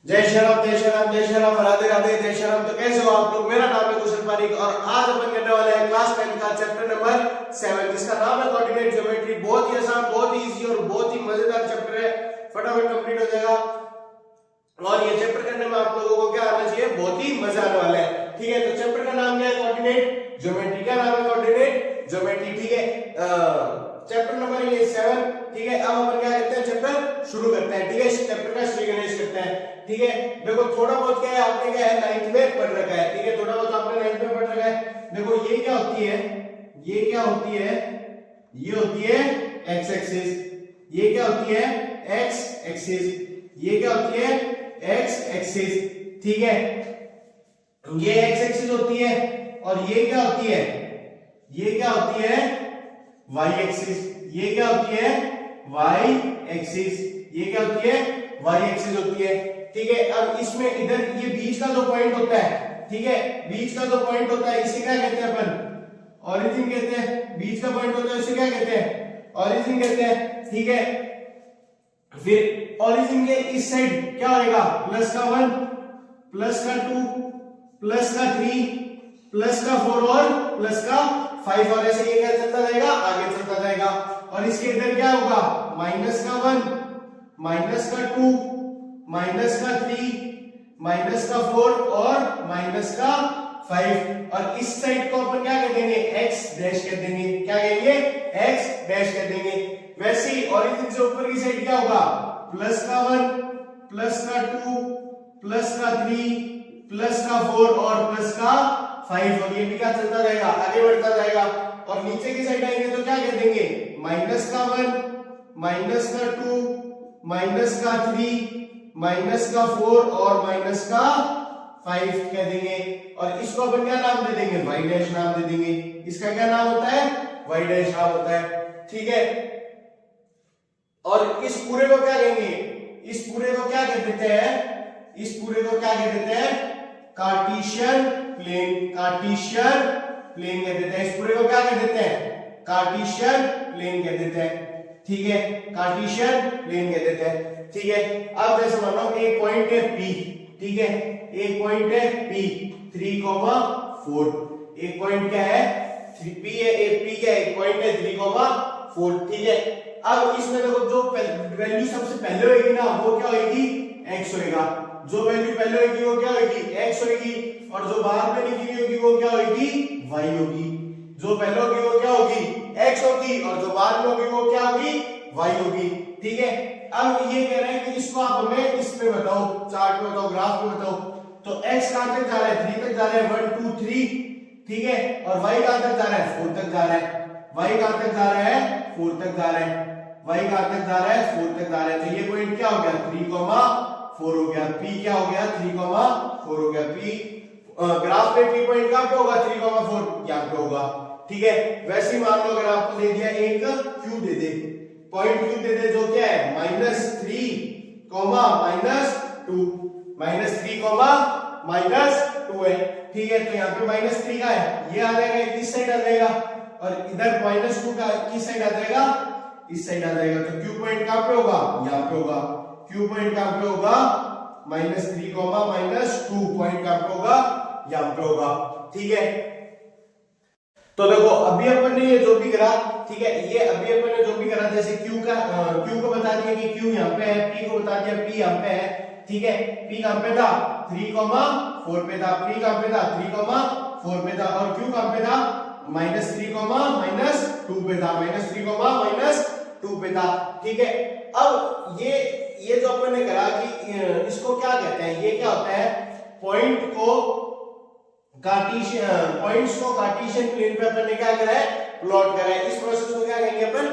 जय श्री राम, जय श्री राम, जय श्री राम, राधे राधे, जय श्री राम। तो कैसे हो आप लोग? मेरा नाम है कुशल पारिक और आज अपन करने वाले हैं क्लास 10 का चैप्टर नंबर 7 जिसका नाम है कोऑर्डिनेट ज्योमेट्री। बहुत ही आसान, बहुत ही इजी और बहुत ही मजेदार चैप्टर है। फटाफट कंप्लीट हो जाएगा और ये चैप्टर करने में आप लोगों को क्या आना चाहिए? बहुत ही मजा आने वाला है। ठीक है, तो चैप्टर का नाम क्या है? Coordinate geometry. क्या नाम है? Coordinate geometry. ठीक है, चैप्टर नंबर ये 7। ठीक है, अब अपन क्या करते हैं? चैप्टर शुरू करते हैं। ठीक है, इस चैप्टर का श्री गणेश करते हैं। ठीक है, देखो थोड़ा बहुत क्या है, आपने क्या है 9th में पढ़ रखा है। ठीक है, थोड़ा बहुत आपने 9th में पढ़ रखा है। देखो ये क्या होती है? ये क्या होती है? ये होती है एक्स एक्सिस। ये क्या होती है? X axis. ये क्या होती है? X axis. ठीक है, ये एक्स एक्सिस होती है और ये क्या होती है? ये क्या होती है? Y axis. ये क्या होती है? Y axis. ये क्या होती है? वाई एक्सिस होती है। ठीक है, अब इसमें इधर ये बीच का जो पॉइंट होता है, ठीक है, बीच का जो पॉइंट होता है इसे क्या कहते हैं अपन? ओरिजिन कहते हैं। बीच का पॉइंट होता है इसे क्या कहते हैं? ओरिजिन कहते हैं। ठीक है, फिर ओरिजिन के इस साइड क्या होगा? प्लस का 1, प्लस का 2, प्लस का 3, प्लस का 4 और प्लस का 5 और ऐसे ये क्या चलता जाएगा? आगे चलता जाएगा। और इसके इधर क्या होगा? माइनस का 1, माइनस का 2, माइनस का 3, माइनस का 4 और माइनस का 5। और इस साइड को अपन क्या कह देंगे? एक्स डैश कह देंगे। क्या कहेंगे? एक्स डैश कह देंगे। वैसे ही ओरिजिन से ऊपर की साइड क्या होगा? प्लस का 1, प्लस का 2, प्लस का 3, प्लस का 4 और प्लस का 5 और ये भी क्या चलता जाएगा? आगे बढ़ता जाएगा। और नीचे की साइड आएंगे तो क्या कह देंगे? माइनस का 1, माइनस का 2, माइनस का 3, माइनस का 4 और माइनस का 5 कह देंगे। और इसको अपन क्या नाम दे देंगे? वाई डैश नाम दे देंगे। इसका क्या नाम होता है? वाई डैश नाम होता है। ठीक है, और इस पूरे को क्या कहेंगे? इस पूरे को क्या कह देते हैं? इस पूरे को क्या कह देते हैं? Cartesian plane. कार्टेशियन प्लेन कह देते हैं। इस पूरे को क्या कह देते हैं? कार्टेशियन प्लेन कह देते हैं। ठीक है, कार्टेशियन प्लेन कह देते हैं। ठीक है, अब जैसे मान लो एक पॉइंट है P। ठीक है, एक पॉइंट है P 3,4। एक पॉइंट क्या है? P है। एक P क्या है? एक पॉइंट है 3,4। ठीक है, अब इसमें देखो जो वैल्यू सबसे पहले होगी ना वो क्या होगी? x होएगा। जो वैल्यू पहले होगी वो क्या होगी? x होगी। और जो बाद में लिखी हुई होगी वो क्या होगी? y होगी। जो पहले होगी वो क्या होगी? x होगी और जो बाद में होगी वो क्या होगी? y होगी। ठीक है, अब ये कह रहे हैं कि इसको आप हमें इसमें बताओ, चार्ट में बताओ, ग्राफ में बताओ। तो x कहां तक जा रहा है? 3 तक जा रहा है, 1 2 3। ठीक है, और y कहां तक जा रहा है? 4 तक जा रहा है। y कहां तक जा रहा है? 4 तक जा रहा है। y कहां तक जा रहा है? 4 तक जा रहा है। तो ये पॉइंट क्या हो गया? 3,4 हो गया। p क्या हो गया? 3,4 हो गया। p ग्राफ में p पॉइंट कहां पे होगा? 3,4 यहां पे होगा। ठीक है, वैसे ही मान लो अगर आपको दे दिया एक q दे दे, पॉइंट q दे दे जो क्या है? -3, -2, -3, -2 है। ठीक है, तो यहाँ पे -3 का है, ये आ जाएगा, इस साइड आ जाएगा। और इधर -2 का किस साइड आ जाएगा? इस साइड आ जाएगा। तो q पॉइंट कहां पे होगा? यहाँ पे होगा। q पॉइंट कहां पे होगा? -3, -2 पॉइंट कहां पे होगा? यहाँ पे होगा। ठीक है, तो देखो अभी अपन ने ये जो भी करा, ठीक है, ये अभी अपन ने जो भी करा, जैसे q को बता दिया कि q यहाँ पे है, p को बता दिया p यहाँ पे है। ठीक है, p कहां पे था? 3,4 पे था। p कहां पे था? 3,4 पे था। और q कहां पे था? -3, -2 पे था। -3, -2 पे था। ठीक है, अब ये जो अपन ने करा कि इसको क्या कहते हैं? ये क्या होता है? पॉइंट को कार्टेशियन, पॉइंट्स को कार्टेशियन प्लेन पे अपन ने क्या करा है? प्लॉट करा है। इस प्रोसेस को क्या कहेंगे अपन?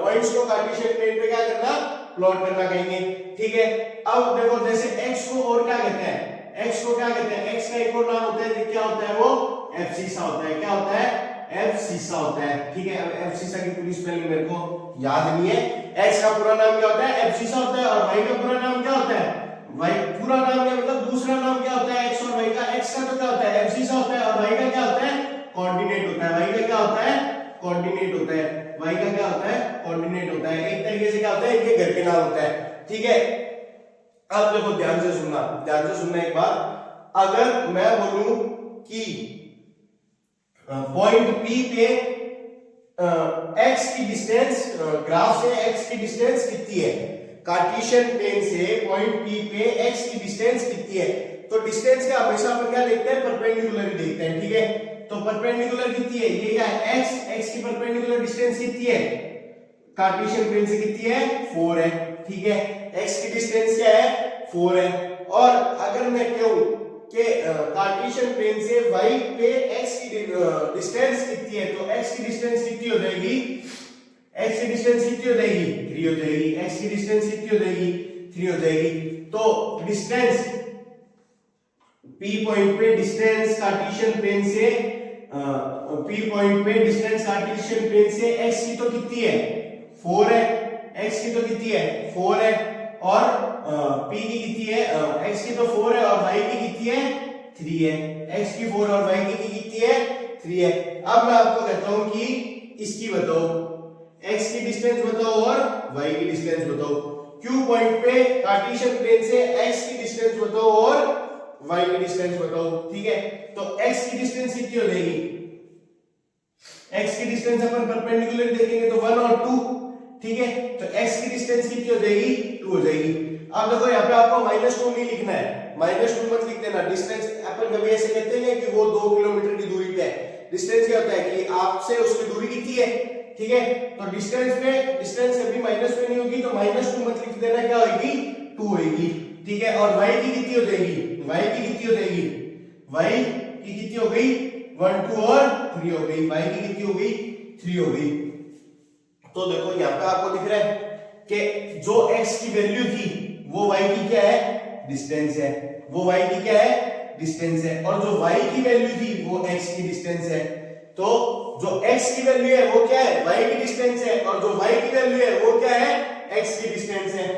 पॉइंट्स को कार्टेशियन प्लेन पे क्या करना? प्लॉट करना कहेंगे। ठीक है, अब देखो जैसे x को और क्या कहते हैं? x को क्या कहते हैं? x का एक और नाम होता है, क्या होता है वो? एब्सिसा होता है। क्या होता है? एब्सिसा होता है। ठीक है, अब एब्सिसा की पूरी स्पेलिंग मेरे को याद नहीं है। x का पूरा नाम क्या होता है? एब्सिसा होता है। और y का पूरा नाम क्या होता है? y पूरा नाम क्या मतलब दूसरा नाम क्या होता है? x और y का। x का तो क्या होता है? एब्सिसा होता है। और y का क्या होता है? कोऑर्डिनेट होता है। y का क्या होता है? कोऑर्डिनेट होता है। y का क्या होता है? कोऑर्डिनेट होता है। एक तरीके से क्या होता है? इनके घर के नाम होता है। ठीक है, अब देखो ध्यान से सुनना एक बात। अगर मैं बोलूं कि पॉइंट P पे x की डिस्टेंस, ग्राफ से x की डिस्टेंस कितनी है, कार्टेशियन प्लेन से पॉइंट P पे x की डिस्टेंस कितनी है, तो डिस्टेंस का हमेशा अपन क्या देखते हैं, परपेंडिकुलर ही देखते हैं, ठीक है। तो परपेंडिकुलर कितनी है, ये क्या है x की परपेंडिकुलर डिस्टेंस कितनी है, कार्टेशियन प्लेन से कितनी है, 4 है, ठीक है। x की डिस्टेंस क्या है, 4 है। और अगर मैं कहूं कि कार्टेशियन प्लेन से y पे x की डिस्टेंस कितनी है, तो x की डिस्टेंस कितनी हो जाएगी, x की डिस्टेंस कितनी हो जाएगी, 3 हो जाएगी। x की डिस्टेंस कितनी हो जाएगी, 3 हो जाएगी। तो डिस्टेंस P पॉइंट पे डिस्टेंस कार्टेशियन प्लेन से P पॉइंट पे डिस्टेंस कार्टेशियन प्लेन से x की तो कितनी है, 4 है, x की तो कितनी है, 4 है, और P की कितनी है, x की तो 4 है और y की कितनी है, 3 है। x की 4 और y की कितनी है, 3 है। अब मैं आपको कहता हूं कि इसकी बताओ, x की डिस्टेंस बताओ और y की डिस्टेंस बताओ। Q पॉइंट पे कार्टेशियन प्लेन से x की डिस्टेंस बताओ और y की डिस्टेंस बताओ, ठीक है। तो x की डिस्टेंस कितनी हो जाएगी, x की डिस्टेंस अपन परपेंडिकुलर देखेंगे तो 1 और 2, ठीक है। तो x की डिस्टेंस कितनी हो जाएगी, 2 हो जाएगी। अब देखो यहाँ पे आपको -2 नहीं लिखना है, -2 मत लिख देना। डिस्टेंस अपन कभी ऐसे कहते हैं कि वो 2 किलोमीटर की दूरी पे है। डिस्टेंस क्या होता है कि आपसे उसकी दूरी कितनी है, ठीक है। तो डिस्टेंस कभी माइनस में नहीं होगी, तो -2 मत लिख देना, क्या होगी, 2 होगी, ठीक है। और y की कितनी हो जाएगी, y की कितनी हो जाएगी, y की कितनी हो गई, 1 2 और 3 हो गई, y की कितनी हो गई, 3 हो गई। तो देखो यहाँ पे आपको दिख रहा है कि जो x की वैल्यू थी वो y की क्या है, डिस्टेंस है, वो y की क्या है, डिस्टेंस है, और जो y की वैल्यू थी वो x की डिस्टेंस है। तो जो x की वैल्यू है वो क्या है, y की डिस्टेंस है, और जो y की वैल्यू है वो क्या है, x की डिस्टेंस है,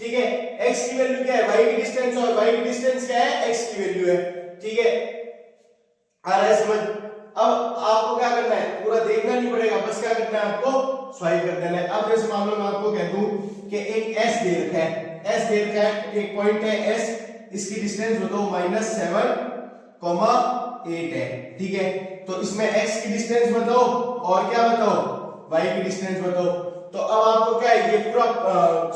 ठीक है। x की वैल्यू क्या है, y की डिस्टेंस, और y की डिस्टेंस क्या है, x की वैल्यू है, ठीक है। आ रहा है समझ। अब आपको क्या करना है, पूरा देखना नहीं पड़ेगा, बस क्या करना है, आपको स्वाइप कर देना है। अब जैसे मान लो मैं आपको कह दूं कि एक s दे रखा है, s दे रखा है, एक पॉइंट है s, इसकी डिस्टेंस बताओ -7,8 है, ठीक है। तो इसमें x की डिस्टेंस बताओ और क्या बताओ, y की डिस्टेंस बताओ। तो अब आपको क्या है, ये पूरा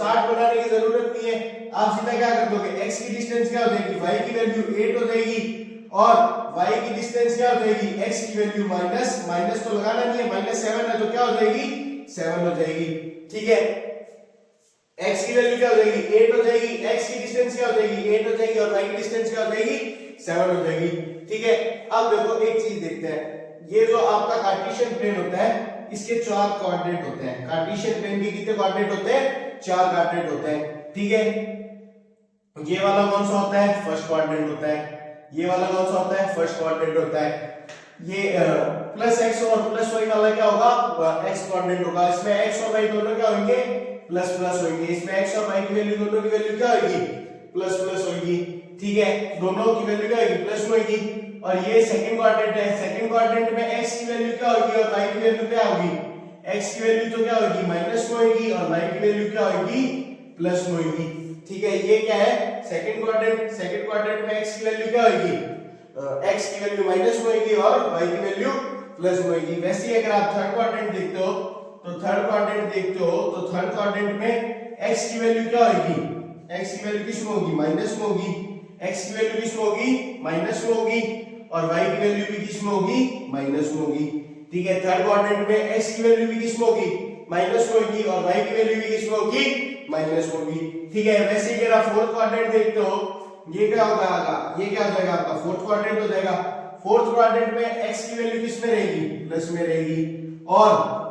चार्ट बनाने की जरूरत नहीं है, आप सीधा क्या कर दोगे, x की डिस्टेंस क्या हो जाएगी, y की वैल्यू 8 हो जाएगी, और y की डिस्टेंस क्या हो जाएगी, x की वैल्यू माइनस तो लगाना नहीं है, -7 है तो क्या हो जाएगी, 7 हो जाएगी, ठीक है। x की वैल्यू क्या हो जाएगी, 8 हो जाएगी, x की डिस्टेंस क्या हो जाएगी, 8 हो जाएगी, और y की डिस्टेंस क्या हो जाएगी, 7 हो जाएगी, ठीक है। अब देखो एक चीज देखते हैं, ये जो आपका कार्टेशियन प्लेन होता है इसके 4 कोऑर्डिनेट होते हैं। कार्टेशियन प्लेन के कितने कोऑर्डिनेट होते हैं, 4 कोऑर्डिनेट होते हैं, ठीक है। ये वाला कौन सा होता है, फर्स्ट कोऑर्डिनेट होता है, ये वाला कौन सा होता है, फर्स्ट कोऑर्डिनेट होता है। ये प्लस x और प्लस y वाला क्या होगा, x कोऑर्डिनेट होगा। इसमें x और y दोनों क्या होंगे, प्लस प्लस होंगे। इसमें x और y की वैल्यू, दोनों की वैल्यू क्या होगी, प्लस प्लस होगी, ठीक है। दोनों की वैल्यू क्या होगी, प्लस होगी। और ये सेकंड कोऑर्डिनेट है, सेकंड कोऑर्डिनेट में x की वैल्यू क्या होगी और y की वैल्यू क्या होगी, x की वैल्यू तो क्या होगी, माइनस में होगी, और y की वैल्यू क्या होगी, प्लस में होगी, ठीक है। ये क्या है, सेकंड क्वाड्रेंट, सेकंड क्वाड्रेंट में x की वैल्यू क्या होगी, x की वैल्यू माइनस में होगी और y की वैल्यू प्लस में होगी। वैसे ही अगर आप थर्ड क्वाड्रेंट देखते हो, तो थर्ड क्वाड्रेंट देखते हो तो थर्ड क्वाड्रेंट में x की वैल्यू क्या होगी, x की वैल्यू किस में होगी, माइनस में होगी, x की वैल्यू किस में होगी, माइनस में होगी, और y की वैल्यू भी किस में होगी, माइनस में होगी, ठीक है। थर्ड क्वाड्रेंट में x की वैल्यू भी किस में होगी, माइनस में होगी, और y की वैल्यू भी किस में होगी, माइनस होगी, ठीक है। वैसे ही अगर आप फोर्थ क्वाड्रेंट देखते हो, ये क्या होगा, ये क्या हो जाएगा आपका, फोर्थ क्वाड्रेंट हो जाएगा। फोर्थ क्वाड्रेंट में x की वैल्यू किस में रहेगी, प्लस में रहेगी, और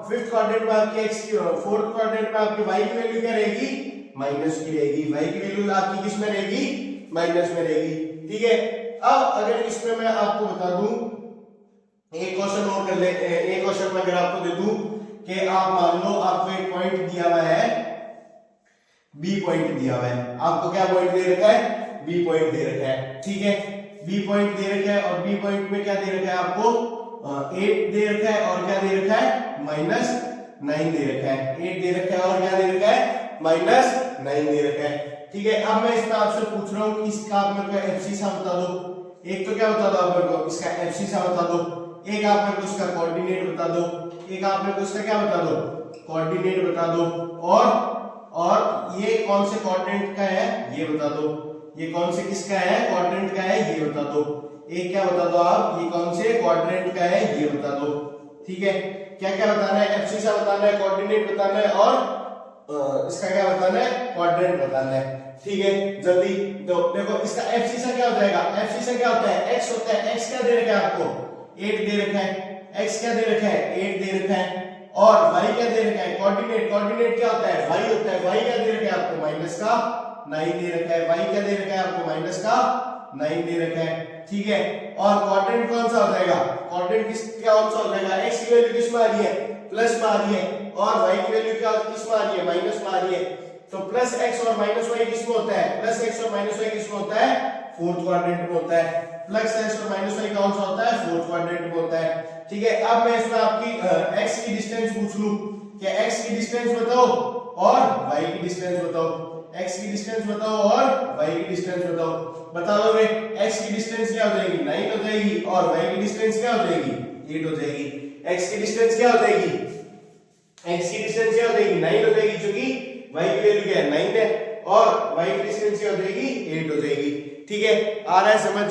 फिफ्थ क्वाड्रेंट में आपकी x की, फोर्थ क्वाड्रेंट में आपकी y की वैल्यू क्या रहेगी, माइनस की रहेगी, y की वैल्यू आपकी किस में रहेगी, माइनस में रहेगी, ठीक है। अब अगर इसमें मैं आपको बता दूं, एक क्वेश्चन और कर ले, एक क्वेश्चन में अगर आपको दे दूं कि आप मान लो आपको एक पॉइंट दिया हुआ है, बी पॉइंट दिया हुआ है, आपको क्या पॉइंट दे रखा है, बी पॉइंट दे रखा है, ठीक है। बी पॉइंट दे रखा है, और बी पॉइंट में क्या दे रखा है आपको, 8 दे रखा है, और क्या दे रखा है, -9 दे रखा है। 8 दे रखा है और क्या दे रखा है, -9 दे रखा है, ठीक है, अब मैं इसमें आपसे पूछ रहा हूँ कि इसका आप मेरे को एब्सिसा बता दो। एक तो क्या बता दो आप मेरे को, इसका एब्सिसा बता दो, एक आप मेरे को इसका कोऑर्डिनेट बता दो, एक आप मेरे को इसका क्या बता दो, कोऑर्डिनेट बता दो, और ये कौन से कोऑर्डिनेट का है ये बता दो, ये कौन से किसका है कोऑर्डिनेट का है ये बता दो। एक क्या बता दो आप, ये कौन से कोऑर्डिनेट का है ये बता दो। ठीक है, क्या क्या बताना है, एब्सिसा बताना है, कोऑर्डिनेट बताना है और इसका क्या बताना है, कोऑर्डिनेट बताना है। ठीक है, जल्दी तो देखो इसका एब्सिसा क्या हो जाएगा, एब्सिसा क्या होता है, x होता है, x क्या दे रखा है आपको 8 दे रखा है, x क्या दे रखा है 8 दे रखा है, और y क्या दे रखा है, कोऑर्डिनेट, कोऑर्डिनेट क्या होता है y होता है, y क्या दे रखा है आपको माइनस का 9 दे रखा है, y क्या दे रखा है आपको माइनस का 9 दे रखा है। ठीक है, और कोऑर्डिनेट कौन सा हो जाएगा, कोऑर्डिनेट किस क्या कौन सा हो जाएगा, x की वैल्यू किस में आ रही है प्लस में आ रही है, और y की वैल्यू क्या किस में आ रही है माइनस में आ रही है। तो प्लस x और माइनस y किसमें होता है, प्लस x और माइनस y किसमें होता है फोर्थ क्वाड्रेंट में होता है, प्लस x और माइनस y कौन सा होता है फोर्थ क्वाड्रेंट में होता है। ठीक है, अब मैं इसमें आपकी x की डिस्टेंस पूछ लूं, क्या x की डिस्टेंस बताओ और y की डिस्टेंस बताओ, x की डिस्टेंस बताओ और y की डिस्टेंस बताओ, बता दोगे। x की डिस्टेंस क्या हो जाएगी 9 हो जाएगी, और y की डिस्टेंस क्या हो जाएगी 8 हो जाएगी। x की डिस्टेंस क्या हो जाएगी, x की डिस्टेंस क्या हो जाएगी 9 हो जाएगी, क्योंकि y की वैल्यू क्या है 9 है, और y की डिस्टेंस क्या हो जाएगी 8 हो जाएगी। ठीक है, आ रहा है समझ,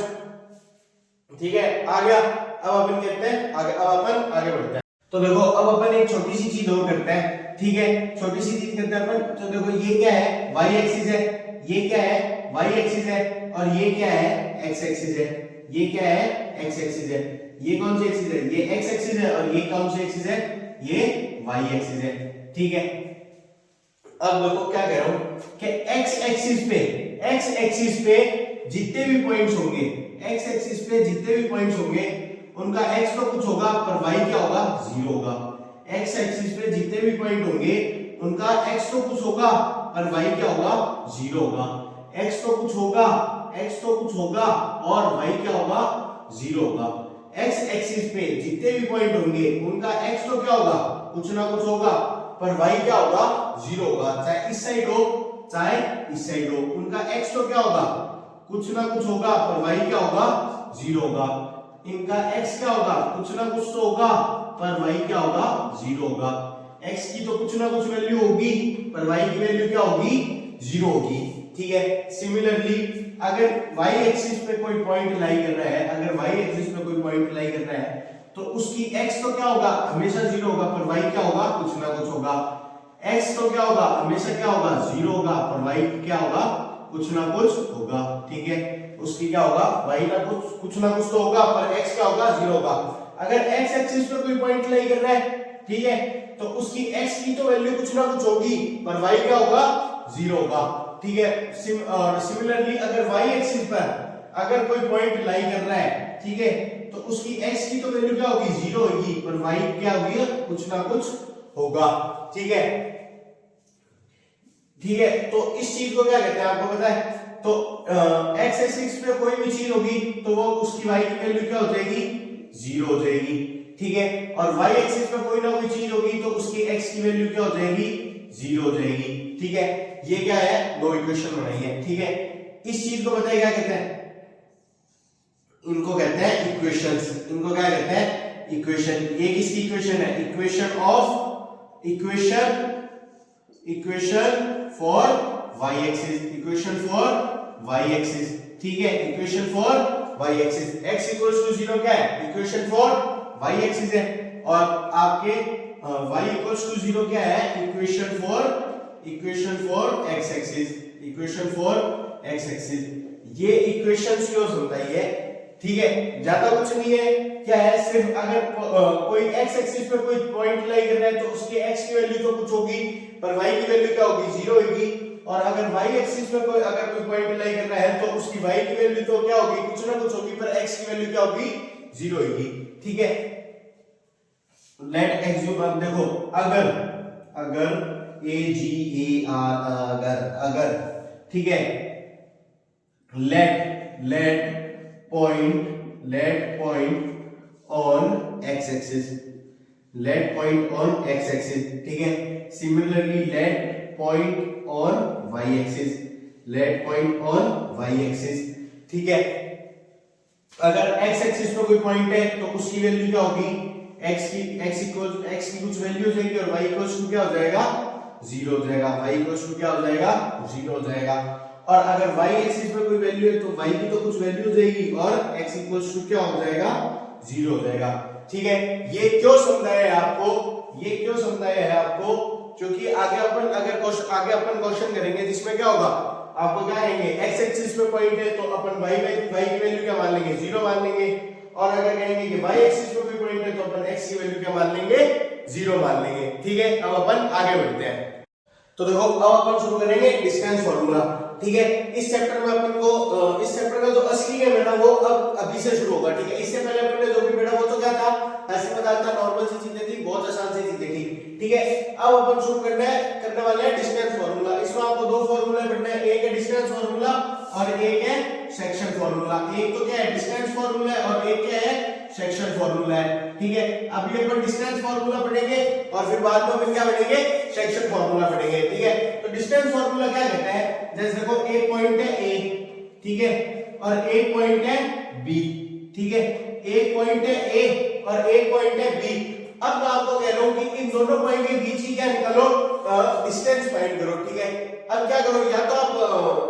ठीक है आ गया। अब अपन कहते हैं आगे, अब अपन आगे बढ़ते हैं। तो देखो अब अपन एक छोटी सी चीज और करते हैं। ठीक है, छोटी सी चीज करते हैं अपन। तो देखो ये क्या है y एक्सिस है, ये क्या है y एक्सिस है, और ये क्या है x एक्सिस है, ये क्या है x एक्सिस है, ये कौन सी एक्सिस है, ये x एक्सिस है, और ये कौन सी एक्सिस है, ये y एक्सिस है। ठीक है, अब देखो क्या कह रहा हूं कि x एक्सिस पे जितने भी पॉइंट्स होंगे, x एक्सिस पे जितने भी पॉइंट्स होंगे उनका x तो कुछ होगा पर y क्या होगा 0 होगा। x एक्सिस पे जितने भी पॉइंट होंगे उनका x तो कुछ होगा पर y क्या होगा 0 होगा। x तो कुछ होगा, x तो कुछ होगा और y क्या होगा 0 होगा। x एक्सिस पे जितने भी पॉइंट होंगे उनका x तो क्या होगा कुछ ना कुछ होगा पर y क्या होगा 0 होगा, चाहे इस साइड हो चाहे इस साइड हो, उनका x तो क्या होगा कुछ ना कुछ होगा पर y क्या होगा 0 होगा। इनका x क्या होगा कुछ ना कुछ तो होगा पर y क्या होगा 0 होगा। x की तो कुछ ना कुछ वैल्यू होगी पर y की वैल्यू क्या होगी 0 होगी। ठीक है, सिमिलरली अगर y एक्सिस पे कोई पॉइंट लाई कर रहा है, अगर y एक्सिस पे कोई पॉइंट लाई कर रहा है तो उसकी x तो क्या होगा हमेशा 0 होगा पर y क्या होगा कुछ ना कुछ होगा। x तो क्या होगा हमेशा क्या होगा 0 होगा पर y क्या होगा कुछ ना कुछ होगा। ठीक है, उसकी क्या होगा y ना कुछ ना कुछ तो होगा पर x क्या होगा 0 होगा। अगर x एक्सिस पे कोई पॉइंट लाई कर रहा है, ठीक है, तो उसकी x की तो वैल्यू कुछ ना कुछ होगी पर y क्या होगा 0 होगा। ठीक है, सिमिलरली अगर y एक्सिस पर अगर कोई पॉइंट लाई कर रहा है, ठीक है, तो उसकी x की तो वैल्यू क्या होगी 0 होगी पर y क्या होगी कुछ ना कुछ होगा। ठीक है, ठीक है, तो इस चीज को क्या कहते हैं आपको पता है। तो x एक्सिस पे कोई भी चीज होगी तो वो उसकी y की वैल्यू क्या हो जाएगी 0 हो जाएगी। ठीक है, और y एक्सिस पे कोई ना कोई चीज होगी तो उसकी x की वैल्यू क्या हो जाएगी 0 हो जाएगी। ठीक है, ये क्या है दो इक्वेशन बनाई है। ठीक है, इस चीज को बताइए क्या कहते हैं, इनको कहते हैं इक्वेशंस। इनको क्या कहते हैं इक्वेशन। ये किसकी इक्वेशन है, equation for y axis, equation for y axis. ठीक है, equation for y axis, x equals to 0 क्या है इक्वेशन फॉर y एक्सिस है, और आपके y इक्वल्स टू 0 क्या है equation for x axis, equation for x axis. ये इक्वेशंस यूज होता है। ठीक है, ज्यादा कुछ नहीं है, क्या है सिर्फ अगर कोई x एक्सिस पर कोई पॉइंट लाई कर रहा है तो उसकी x की वैल्यू तो कुछ होगी पर y की वैल्यू क्या होगी 0 होगी, और अगर y एक्सिस पर कोई अगर कोई पॉइंट लाई कर रहा है तो उसकी y की वैल्यू तो क्या होगी कुछ ना कुछ होगी पर x की वैल्यू क्या होगी 0 होगी। ठीक है, लेट एग्ज्यूम, अब देखो अगर अगर ठीक है, let point on x axis, ठीक है। Similarly let point on y axis, let point on y axis, ठीक है। अगर एक्स एक्सिस पे कोई पॉइंट है तो उसकी वैल्यू क्या होगी, एक्स की कुछ वैल्यू हो जाएगी और वाई इक्वल्स टू क्या हो जाएगा, 0 हो जाएगा, वाई इक्वल्स टू क्या हो जाएगा, 0 हो जाएगा। और अगर वाई एक्सिस पे कोई वैल्यू है तो वाई की तो कुछ वैल्यू हो जाएगी और एक्स इक्वल्स टू क्या हो जाएगा, 0 हो जाएगा, ठीक है। ये क्यों समझाया है आपको, ये क्यों समझाया है आपको, क्योंकि आगे अपन क्वेश्चन करेंगे जिसमें क्या होगा, आपको क्या कहेंगे, एक्स एक्सिस पे पॉइंट है तो अपन वाई की वैल्यू क्या मान लेंगे, 0 मान लेंगे। और अगर कहेंगे कि वाई एक्सिस पे कोई पॉइंट है तो अपन एक्स की वैल्यू क्या मान लेंगे, 0 मान लेंगे, ठीक है। अब अपन आगे बढ़ते हैं। तो देखो अब अपन शुरू करेंगे डिस्टेंस फार्मूला, ठीक है। इस चैप्टर में अपन को इस चैप्टर का जो असली गेम है ना वो अब अभी से शुरू होगा, ठीक है। इससे पहले अपन ने जो भी पढ़ा वो तो क्या था, हंसी मजाक था, नॉर्मल सी चीजें थी, बहुत आसान सी चीजें थी, ठीक है। अब अपन शुरू करने वाले हैं डिस्टेंस फार्मूला। इसमें आपको दो फार्मूले पढ़ने हैं, एक है डिस्टेंस फार्मूला और एक है सेक्शन फार्मूला। एक तो क्या है डिस्टेंस फार्मूला और एक क्या है सेक्शन फार्मूला है, ठीक है। अभी अपन डिस्टेंस फार्मूला पढ़ेंगे और फिर बाद में अपन क्या पढ़ेंगे, सेक्शन फार्मूला पढ़ेंगे, ठीक है। तो डिस्टेंस फार्मूला क्या कहता है, जैसे देखो एक पॉइंट है ए, ठीक है, और एक पॉइंट है बी, ठीक है। एक पॉइंट है ए और एक पॉइंट है बी। अब मैं आपको कह रहा हूं कि इन दोनों पॉइंट के बीच की क्या निकालो, डिस्टेंस फाइंड करो, ठीक है। अब क्या करो, या तो आप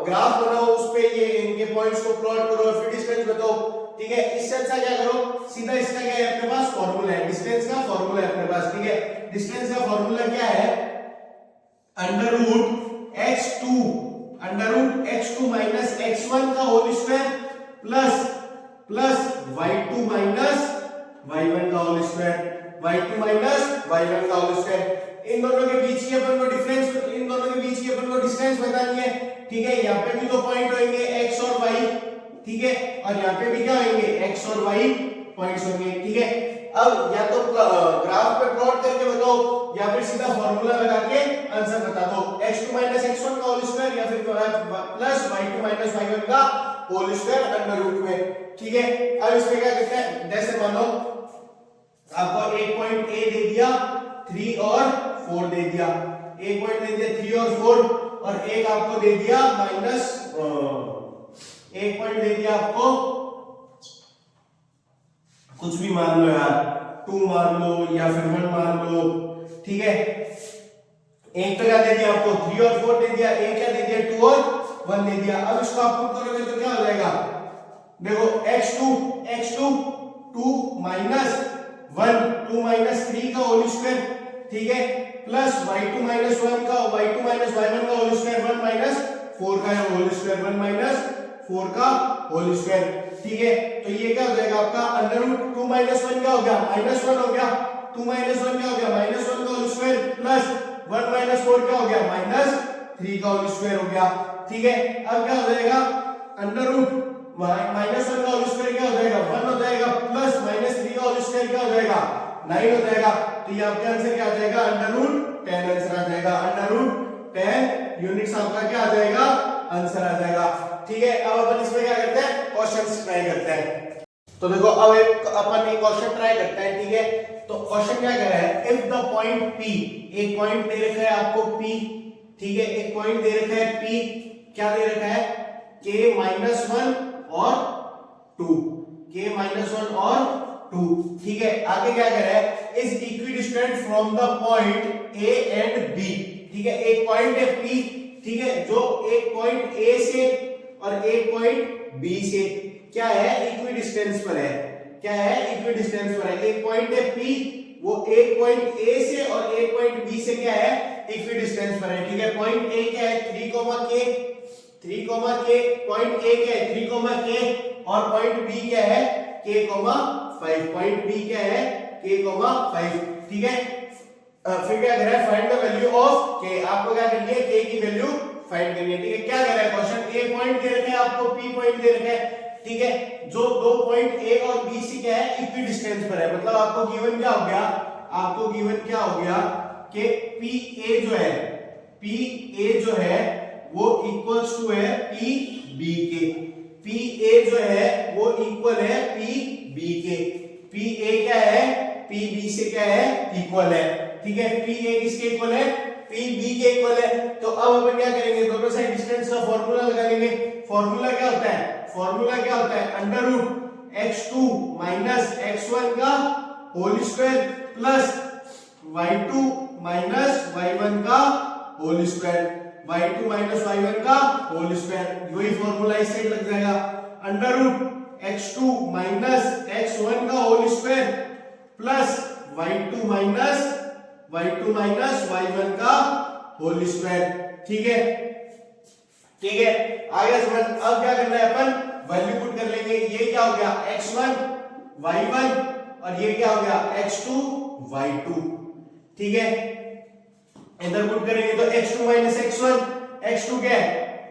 ग्राफ बनाओ, उस पे ये इनके पॉइंट्स को प्लॉट करो और फिर डिस्टेंस बताओ, ठीक है। इससे अच्छा क्या करो, सीधा इसका क्या है अपने पास फार्मूला है, डिस्टेंस का फार्मूला है अपने पास, ठीक है। डिस्टेंस का फार्मूला क्या है, under root x2 minus x1 का whole square plus y2 minus y1 का whole square, y2 minus y1 का होल स्क्वायर। इन दोनों के बीच की अपन को डिफरेंस, इन दोनों के बीच की अपन को डिस्टेंस बतानी है, ठीक है। यहाँ पे भी दो पॉइंट होंगे x और y, ठीक है, और यहाँ पे भी क्या होंगे x और y पॉइंट्स होंगे, ठीक है। अब या तो ग्राफ पे प्लॉट करके बताओ या फिर सीधा फार्मूला लगा के आंसर बता दो, x2 माइनस x1 का होल स्क्वायर या फिर प्लस y2 माइनस y1 का होल स्क्वायर अंडर रूट में, ठीक है। अब इसमें क्या करते हैं, जैसे मानो आपको एक पॉइंट ए दे दिया, 3 और 4 दे दिया, एक पॉइंट दे दिया 3 और 4, और एक आपको दे दिया माइनस, एक पॉइंट दे दिया आपको कुछ भी मान लो यार, 2 मान लो या फिर 1 मान लो, ठीक है। एक तो क्या दे दिया आपको 3 और 4 दे दिया, एक क्या दे दिया 2 और 1 दे दिया। अब इसको आप पुट करोगे तो क्या हो जाएगा, देखो x2 2 माइनस 1 2 माइनस 3 का होल स्क्वायर, ठीक है, प्लस y2 माइनस 1 का y2 माइनस y1 का होल स्क्वायर 1 माइनस 4 का होल स्क्वायर 1 माइनस 4 का होल स्क्वायर, ठीक है। तो ये क्या हो जाएगा आपका अंडर रूट 2 माइनस 1 क्या हो गया माइनस 1 हो गया, 2 माइनस 1 क्या हो गया माइनस 1 का होल स्क्वायर प्लस 1 माइनस 4 क्या हो गया माइनस 3 का होल स्क्वायर हो गया, ठीक है। अब क्या हो जाएगा अंडर रूट माइनस 1 का होल स्क्वायर क्या हो जाएगा 1 हो जाएगा, प्लस माइनस 3 का होल स्क्वायर क्या हो जाएगा 9 हो जाएगा। तो ये आपका आंसर क्या आ जाएगा अंडर रूट 10 आंसर आ जाएगा, अंडर रूट 10 यूनिट्स आपका क्या आ जाएगा आंसर आ जाएगा, ठीक है। अब अपन इसमें क्या करते हैं क्वेश्चंस ट्राई करते हैं। तो देखो अब अपन एक क्वेश्चन ट्राई करते हैं, ठीक है। तो क्वेश्चन क्या कह रहा है, इफ द पॉइंट P, एक पॉइंट दे रखा है आपको P, ठीक है, एक पॉइंट दे रखा है P, क्या दे रखा है k माइनस 1 और 2, k माइनस 1 और 2, ठीक है। आगे क्या कह रहा है, is equidistant from the point A and B, ठीक है। एक पॉइंट है P, ठीक है, जो एक पॉइंट A से और एक पॉइंट B से क्या है इक्विडिस्टेंस पर है, क्या है इक्विडिस्टेंस पर है। एक पॉइंट है P, वो एक पॉइंट A से और एक पॉइंट B से क्या है इक्विडिस्टेंस पर है, ठीक है। पॉइंट A क्या है 3, k, पॉइंट A क्या है 3, k और पॉइंट B क्या है k, 5, पॉइंट B क्या है k, 5, ठीक है। फिर क्या कर रहा है find the value of k, आपको क्या करनी है k की वैल्यू फाइंड करनी है, ठीक है। क्या कर रहा है क्वेश्चन, A पॉइंट दे रखा है आपको, P पॉइंट दे रखा है, ठीक है, जो दो पॉइंट A और B से क्या है इक्विडिस्टेंस पर है, मतलब आपको गिवन क्या हो गया, आपको गिवन क्या हो गया कि PA जो है वो इक्वल्स टू है PB के, PA जो है वो इक्वल है PB के, PA क्या है PB से क्या है इक्वल है, ठीक है। PA किसके इक्वल है p b के इक्वल है। तो अब अपन क्या करेंगे, दोनों साइड डिस्टेंस का फार्मूला लगा लेंगे। फार्मूला क्या होता है, फार्मूला क्या होता है, under root x2 minus x1 का whole square plus y2 minus y1 का whole square, y2 minus y1 का होल स्क्वायर, वही फार्मूला इस साइड लग जाएगा। Under root x2 minus x1 का whole square plus y2 minus y1 का whole square. ठीक है, ठीक है, आगे समझ। अब क्या करना है, अपन वैल्यू पुट कर लेंगे। ये क्या हो गया, x1 y1 और ये क्या हो गया, x2 y2। ठीक है, इधर पुट करेंगे तो x2 माइनस x1, x2 क्या है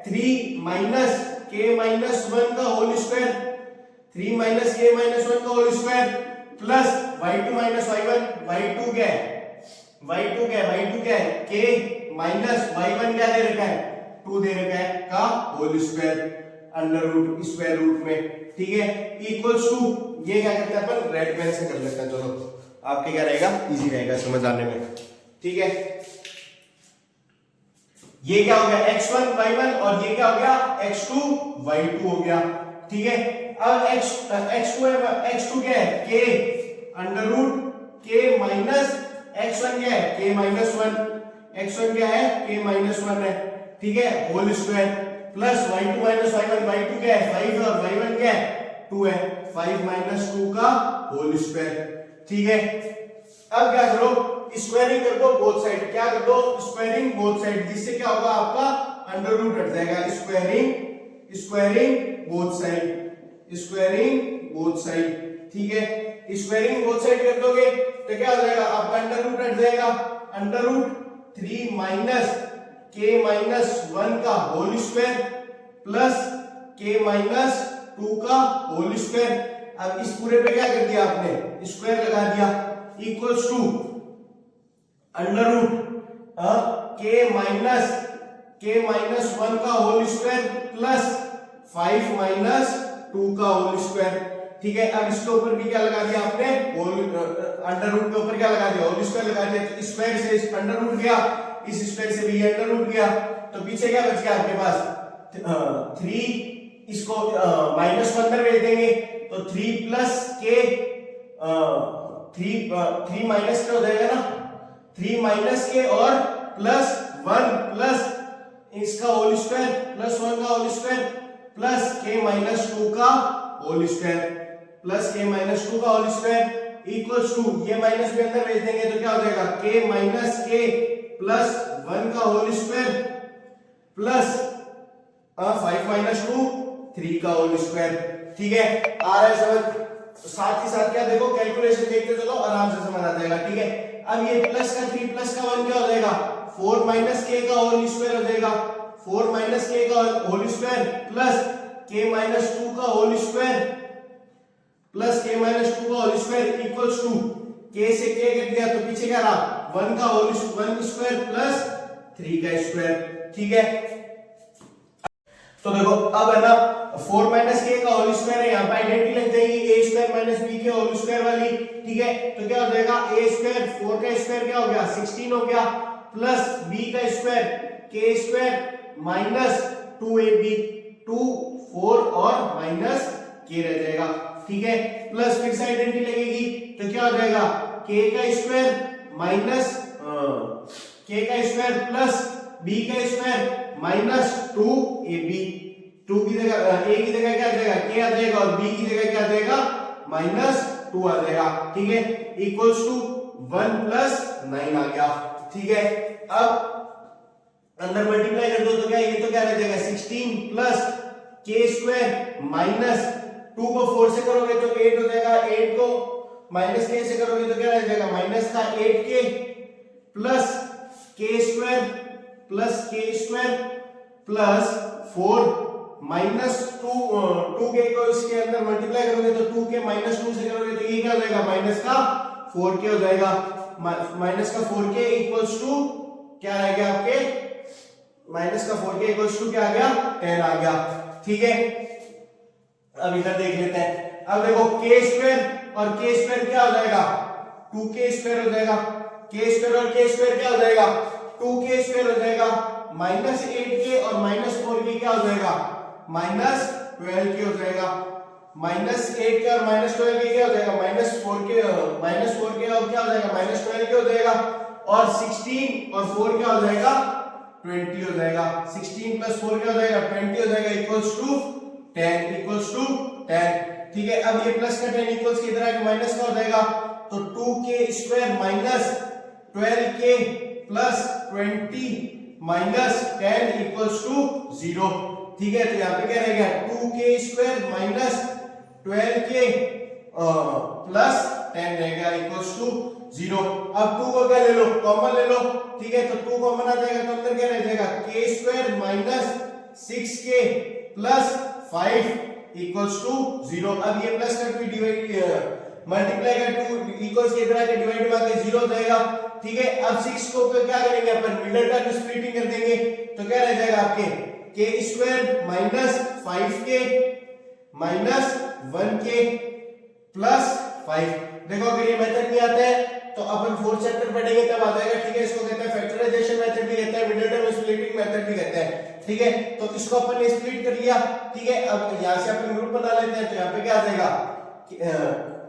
3 माइनस k माइनस 1 का whole square, 3 minus k minus 1 का whole square plus y2 minus y1, y2 क्या है y2 क्या है k माइनस y1 क्या दे रखा है 2 दे रखा है का whole square under root square root में। ठीक है, इक्वल्स टू ये क्या करते हैं अपन रेड पेन से कर लेते हैं। चलो आपके क्या रहेगा, इजी रहेगा समझ आने में। ठीक है, ये क्या हो गया x1 y1 और ये क्या हो गया x2 y2 हो गया। ठीक है, अब x2 क्या है k under root k minus x1 क्या है k माइनस 1, x1 क्या है k माइनस 1 है। ठीक है, whole square plus y2 minus y1, y2 क्या है 5 है और y1 क्या है 2 है, 5 माइनस 2 का होल स्क्वायर। ठीक है, अब क्या करो, स्क्वायरिंग कर दो बोथ साइड। क्या कर दो, स्क्वायरिंग बोथ साइड, जिससे क्या होगा आपका अंडर रूट हट जाएगा। Squaring both side. ठीक है, स्क्वायरिंग बोथ साइड कर दोगे तो क्या हो जाएगा आपका अंडर रूट हट जाएगा। Under root 3 minus k minus 1 का whole square plus k minus 2 का होल स्क्वायर। अब इस पूरे पे क्या कर दिया आपने, स्क्वायर लगा दिया, equals to under root k minus 1 का होल स्क्वायर प्लस 5 माइनस 2 का होल स्क्वायर। ठीक है, अब इसके ऊपर भी क्या लगा दिया आपने, अंडर रूट के ऊपर क्या लगा दिया, होल स्क्वायर लगा दिया। तो स्क्वायर से अंडर रूट गया, इस स्क्वायर से भी अंडर रूट गया, तो पीछे क्या बच गया आपके पास 3, इसको माइनस को अंदर भेज देंगे तो 3 प्लस k 3 माइनस क्या हो जाएगा ना, 3 माइनस के और प्लस 1 प्लस इसका होल स्क्वायर प्लस 1 का whole square plus k minus 2 का whole square plus k minus 2 का होल स्क्वायर इक्वल्स टू ये माइनस भी अंदर भेज देंगे तो क्या हो जाएगा k माइनस k प्लस 1 का होल स्क्वायर प्लस 5 माइनस 2 3 का होल स्क्वायर। ठीक है, आ रहा है समझ। साथ ही साथ क्या देखो, कैलकुलेशन देखते चलो, आराम से समझ आ जाएगा। ठीक है, अब ये प्लस का 3 प्लस का 1 क्या हो जाएगा, 4 माइनस k का होल स्क्वायर हो जाएगा, 4 माइनस k का whole square plus k minus 2 का whole square plus k minus 2 का whole square equals to k से k कट गया तो पीछे क्या रहा 1 का होल 1 स्क्वायर प्लस 3 का स्क्वायर। ठीक है, तो देखो अब है ना 4 माइनस k का होल स्क्वायर है, यहाँ पे आइडेंटिटी लग जाएगी a स्क्वायर माइनस b के होल स्क्वायर वाली। ठीक है, तो क्या हो जाएगा a स्क्वायर 4 का स्क्वायर क्या हो गया 16 हो गया प्लस b का square k square minus 2ab 2 4 और माइनस k रह जाएगा। ठीक है, प्लस फिर से आइडेंटिटी लगेगी तो क्या हो जाएगा k का स्क्वायर माइनस k का स्क्वायर प्लस b का स्क्वायर माइनस 2ab, 2 की जगह a की जगह क्या आ जाएगा k आ जाएगा और b की जगह क्या आ जाएगा माइनस 2 आ जाएगा। ठीक है, इक्वल्स टू 1 प्लस 9 आ गया। ठीक है, अब अंदर मल्टीप्लाई कर दो तो क्या ये तो क्या रह जाएगा 16 प्लस k स्क्वायर माइनस 2 को 4 से करोगे तो 8 हो जाएगा, 8 को माइनस k से करोगे तो क्या रह जाएगा माइनस का 8k plus k square plus 4 minus 2k को इसके अंदर मल्टीप्लाई करोगे तो 2k माइनस 2 से करोगे तो ये क्या हो जाएगा माइनस का 4k हो जाएगा, माइनस का 4k इक्वल्स टू क्या आ गया आपके माइनस का 4k इक्वल्स टू क्या आ गया 10 आ गया। ठीक है, अब इधर देख लेते हैं। अब देखो k स्क्वायर और k स्क्वायर क्या हो जाएगा 2k स्क्वायर हो जाएगा, k स्क्वायर और k स्क्वायर क्या हो जाएगा 2k स्क्वायर हो जाएगा -8k और -4k क्या हो जाएगा -12k हो जाएगा। -8k और -12k क्या हो जाएगा -4k और क्या हो जाएगा -12k हो जाएगा। और 16 और 4 क्या हो जाएगा 20 हो जाएगा। 16 प्लस 4 क्या हो जाएगा 20 हो जाएगा इक्वल्स टू 10। ठीक है, अब ये प्लस का 10 इक्वल्स की तरह माइनस का हो जाएगा, तो 2k square minus 12k plus 20 minus 10 equals to 0। ठीक है, तो यहाँ पे क्या रहेगा 2k square minus 12k plus 10 रहेगा इक्वल्स टू 0। अब 2 को क्या ले लो कॉमन ले लो। ठीक है, तो 2 कॉमन आ जाएगा तो अंदर क्या रह जाएगा k square minus 6k plus 5 equals to 0। अब ये प्लस का 2 डिवाइड मल्टीप्लाई का 2 इक्वल्स के इधर आके डिवाइड में आके 0 हो जाएगा। ठीक है, अब 6 को क्या करेंगे अपन मिडिल टर्म स्प्लिटिंग कर देंगे, तो क्या रह जाएगा आपके k square minus 5k minus 1k plus 5। देखो अगर ये मेथड नहीं आता है तो अपन फोर्थ चैप्टर पढ़ेंगे तब आ जाएगा। ठीक है, इसको कहते हैं फैक्टराइजेशन मेथड भी कहते हैं, मिडिल टर्म स्प्लिटिंग मेथड भी कहते हैं। ठीक है, तो इसको अपन ने स्प्लिट कर लिया। ठीक है, अब यहां से अपन ग्रुप बना लेते हैं, तो यहां पे क्या आ जाएगा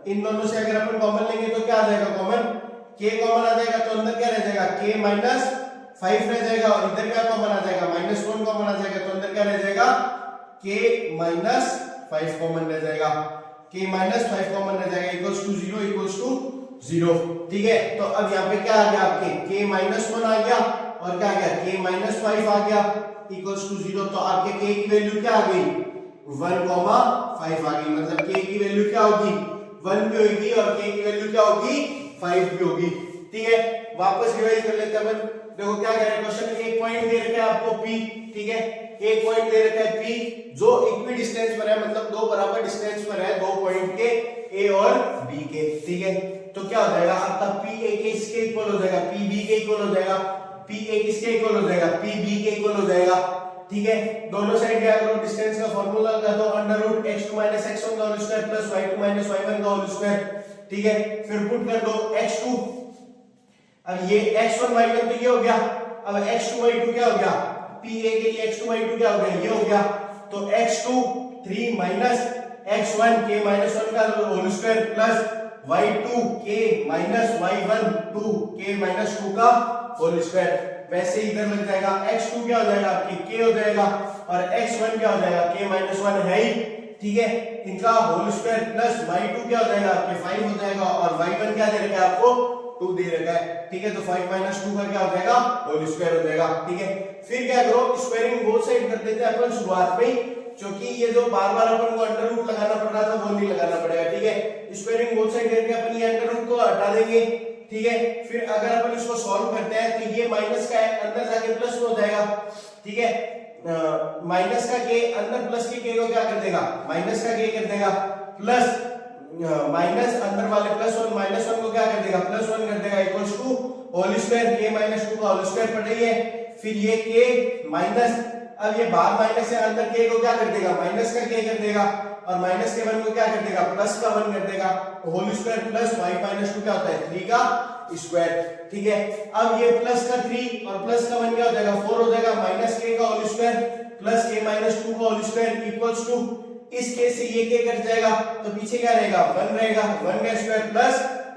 इन दोनों से अगर अपन कॉमन लेंगे तो क्या आ जाएगा कॉमन k कॉमन आ जाएगा, तो अंदर क्या रह जाएगा k माइनस 5 रह जाएगा और इधर क्या कॉमन आ जाएगा -1 कॉमन आ जाएगा, तो अंदर क्या रह जाएगा k माइनस 5 कॉमन रह जाएगा। k माइनस 5 कॉमन रह जाएगा इक्वल्स टू 0 इक्वल्स टू 0। ठीक है, तो अब यहाँ पे क्या आ गया आपके k माइनस 1 आ गया और क्या आ गया k माइनस 5 आ गया इक्वल्स टू 0। तो आपके k की वैल्यू क्या आ गई 1,5 आ गई, मतलब k की वैल्यू क्या होगी 1 भी होगी और k की वैल्यू क्या होगी 5 भी होगी। ठीक है, वापस रिवाइज कर लेते हैं अपन। देखो क्या कह रहा है क्वेश्चन, एक पॉइंट दे रखा है आपको p। ठीक है, एक पॉइंट दे रखा है p जो इक्वी डिस्टेंस पर है, मतलब दो बराबर डिस्टेंस पर है दो पॉइंट के a और b के। ठीक है, तो क्या हो जाएगा आपका p a के इसके इक्वल हो जाएगा, p b के इक्वल हो जाएगा, p a किसके इक्वल हो जाएगा p b के इक्वल हो जाएगा। ठीक है, दोनों साइड क्या करो डिस्टेंस का फार्मूला लगा दो √x2 - x1 का whole square plus y2 - y1 का होल स्क्वायर। ठीक है, फिर पुट कर दो x2, अब ये x1 y1 तो ये हो गया, अब x2 y2 क्या हो गया pa के लिए x2 y2 क्या हो गया ये हो गया, तो x2 3 माइनस x1 k - 1 का whole square plus y2 k - y1 2 k - 2 का होल स्क्वायर। वैसे इधर लग जाएगा x2 क्या हो जाएगा आपकी k हो जाएगा और x1 क्या हो जाएगा k - 1 है ही। ठीक है, इनका होल स्क्वायर प्लस y2 क्या हो जाएगा आपके 5 हो जाएगा और y1 क्या दे रखा है आपको 2 दे रखा है। ठीक है, तो 5 - 2 का क्या हो जाएगा होल स्क्वायर हो जाएगा। ठीक है, फिर क्या करो स्क्वायरिंग बोथ साइड कर देते हैं अपन शुरुआत में ही, क्योंकि ये जो बार-बार अपन को अंडर रूट लगाना पड़ रहा था वो नहीं लगाना पड़ेगा। ठीक है, स्क्वायरिंग बोथ साइड करके अपन ये अंडर रूट को हटा देंगे। ठीक है, फिर अगर अपन इसको सॉल्व करते हैं तो ये माइनस का अंदर जाके प्लस में हो जाएगा। ठीक है, माइनस का के अंदर प्लस के को क्या कर देगा माइनस का के कर देगा प्लस माइनस अंदर वाले +1 -1 को क्या कर देगा +1 कर देगा equals to whole square k - 2 का होल स्क्वायर पड़ रही है। फिर ये k माइनस, अब ये बाहर माइनस है अंदर k को क्या कर देगा माइनस का k कर देगा और माइनस के 1 को क्या कर देगा प्लस का 1 कर देगा, होल स्क्वायर प्लस 5 - 2 क्या होता है 3 का स्क्वायर। ठीक है, अब ये प्लस का 3 और प्लस का 1 क्या हो जाएगा 4 हो जाएगा, माइनस k का होल स्क्वायर प्लस k - 2 का होल स्क्वायर इक्वल्स टू इस केस से ये k कट जाएगा तो पीछे क्या रहेगा 1 रहेगा, 1 का स्क्वायर प्लस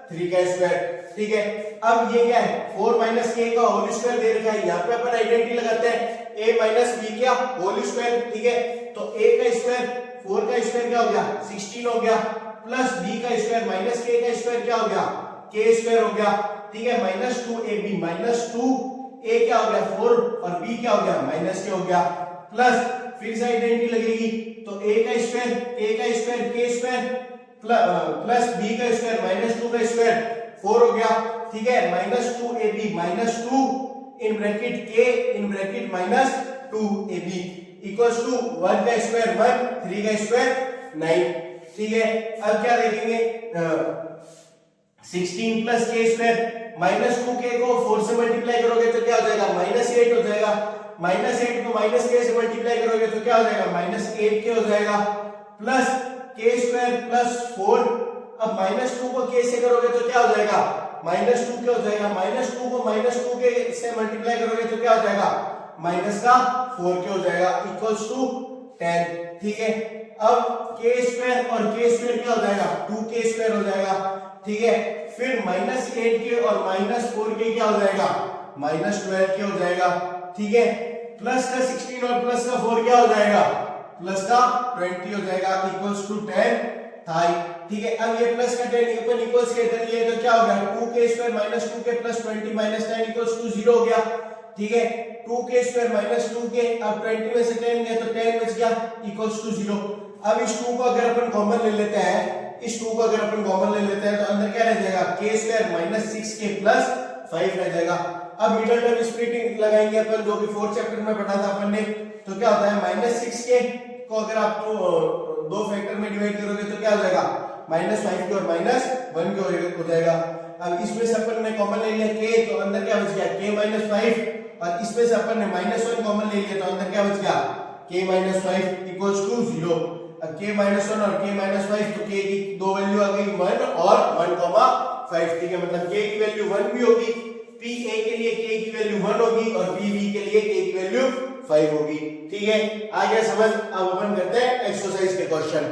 3 का स्क्वायर। ठीक है, अब ये क्या है 4 - k का होल स्क्वायर दे रखा है, यहाँ पे अपन आइडेंटिटी लगाते हैं a - b क्या होल स्क्वायर। ठीक है, तो a का स्क्वायर 4 का स्क्वायर क्या हो गया 16 हो गया प्लस b का स्क्वायर माइनस k का स्क्वायर क्या हो गया k स्क्वायर हो गया। ठीक है, -2ab -2a क्या हो गया 4 और b क्या हो गया -k हो गया प्लस फिर से आइडेंटिटी लगेगी तो a का square k square plus b का स्क्वायर -2 का स्क्वायर 4 हो गया। ठीक है, -2ab -2 in bracket k in bracket -2ab equals to 1 का स्क्वायर 1 3 का स्क्वायर 9। ठीक है, अब क्या देखेंगे 16 प्लस k स्क्वायर -2k को 4 से मल्टीप्लाई करोगे तो क्या हो जाएगा -8 हो जाएगा, -8 को -k से मल्टीप्लाई करोगे तो क्या हो जाएगा -8k हो जाएगा प्लस k स्क्वायर प्लस 4। अब -2 को k से करोगे तो क्या हो जाएगा -2 क्या हो जाएगा, -2 को -2 के से मल्टीप्लाई करोगे तो क्या हो जाएगा, माइनस का 4 क्या हो जाएगा इक्वल्स टू 10। ठीक है, अब k स्क्वायर और k स्क्वायर क्या हो जाएगा, 2k स्क्वायर हो जाएगा। ठीक है, फिर -8k और -4k क्या हो जाएगा, -12 के हो जाएगा। ठीक है, प्लस का 16 और प्लस का 4 क्या हो जाएगा, प्लस का 20 हो जाएगा इक्वल्स टू 10 था। ठीक है, अब ये प्लस का 10 अपन इक्वल्स के कर लिए तो क्या हो गया, 2k square -2k plus 20 -10 equals to 0 हो गया। ठीक है, 2k स्क्वायर -2k, अब 20 में से 10 गया तो 10 बच गया इक्वल्स टू 0। अब इस 2 को अगर अपन कॉमन ले लेते हैं, इस 2 को अगर अपन कॉमन ले लेते हैं तो अंदर क्या रह जाएगा, k स्क्वायर -6k प्लस 5 रह जाएगा। अब मिडिल टर्म स्प्लिटिंग लगाएंगे अपन, जो कि 4th चैप्टर में पढ़ा था अपन ने, तो क्या होता है -6k को अगर आप दो फैक्टर में डिवाइड करोगे तो क्या हो जाएगा, -5 के और -1 के हो जाएगा। अब इसमें से अपन ने कॉमन ले लिया k, तो अंदर क्या बच गया k -5, और इसमें से अपन ने -1 कॉमन ले लिया तो अंदर क्या बच गया k -5 इक्वल्स टू 0। अब k -1 और k -5, तो k की दो वैल्यू आ गई 1 और 1,5। ठीक है, मतलब k की वैल्यू 1 भी होगी, p a के लिए k की वैल्यू 1 होगी और p b के लिए k की वैल्यू 5 होगी। ठीक है, आ गया समझ। अब अपन करते हैं एक्सरसाइज के क्वेश्चन।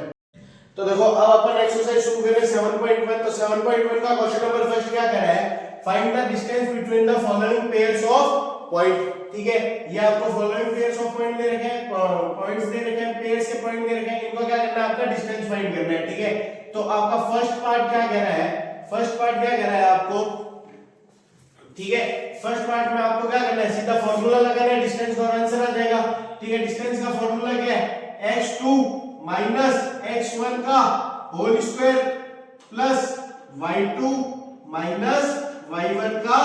तो देखो अब अपन एक्सरसाइज शुरू करें 7.1। तो 7.1 का क्वेश्चन नंबर फर्स्ट क्या कह रहा है, find the distance between the following pairs of point. ठीक है, ये आपको फॉलोइंग पेयर्स ऑफ पॉइंट दे रखे हैं, पॉइंट्स दे रखे हैं, पेयर्स के पॉइंट दे रखे हैं, इनको क्या करना है, आपका डिस्टेंस फाइंड करना है। ठीक है, तो आपका फर्स्ट पार्ट क्या कह रहा है, फर्स्ट पार्ट क्या कह रहा है आपको, ठीक है, फर्स्ट पार्ट में आपको क्या करना है, सीधा फार्मूला लगाना है, डिस्टेंस का आंसर आ जाएगा। ठीक है, डिस्टेंस का फार्मूला क्या है, x2 माइनस x1 का whole square plus y2 minus y1 का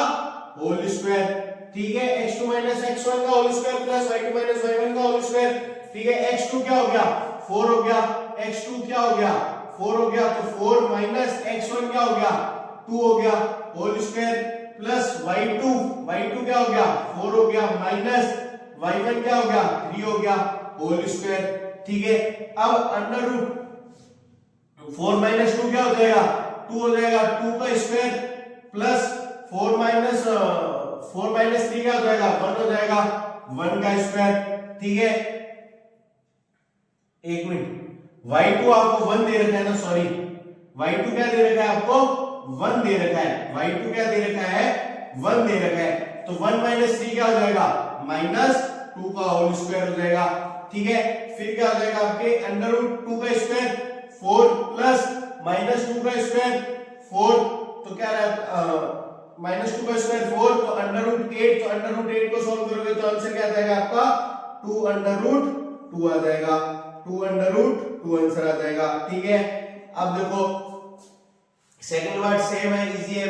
होल स्क्वायर। ठीक है, x2 माइनस x1 का whole square plus y2 minus y1 का होल स्क्वायर। ठीक है, x2 क्या हो गया, 4 हो गया, x2 क्या हो गया, 4 हो गया, तो 4 माइनस x1 क्या हो गया, 2 हो गया होल स्क्वायर प्लस y2 क्या हो गया, 4 हो गया, माइनस y1 क्या हो गया, 3 हो गया होल स्क्वायर। ठीक है, अब अंडर रूट 4 माइनस 2 क्या हो जाएगा, 2 हो जाएगा, 2 का स्क्वायर प्लस 4 माइनस 3 क्या हो जाएगा, 1 हो जाएगा, 1 का स्क्वायर। ठीक है, एक मिनट, y2 आपको 1 दे रखा है ना, सॉरी y2 क्या दे रखा है आपको, 1 दे रखा है, y2 क्या दे रखा है, 1 दे रखा है, तो 1 माइनस 3 क्या हो जाएगा, -2 का होल स्क्वायर हो जाएगा। ठीक है, फिर क्या हो जाएगा आपके अंडर रूट 2 का स्क्वायर 4 प्लस -2 का स्क्वायर 4, तो क्या रहा -2 का स्क्वायर 4, तो अंडर रूट 8, तो अंडर रूट 8 को सॉल्व करोगे तो आंसर क्या आ जाएगा आपका 2 अंडर रूट 2 आ जाएगा, 2 अंडर रूट 2 आंसर आ जाएगा। ठीक है, अब देखो सेकंड पार्ट सेम है, इजी है।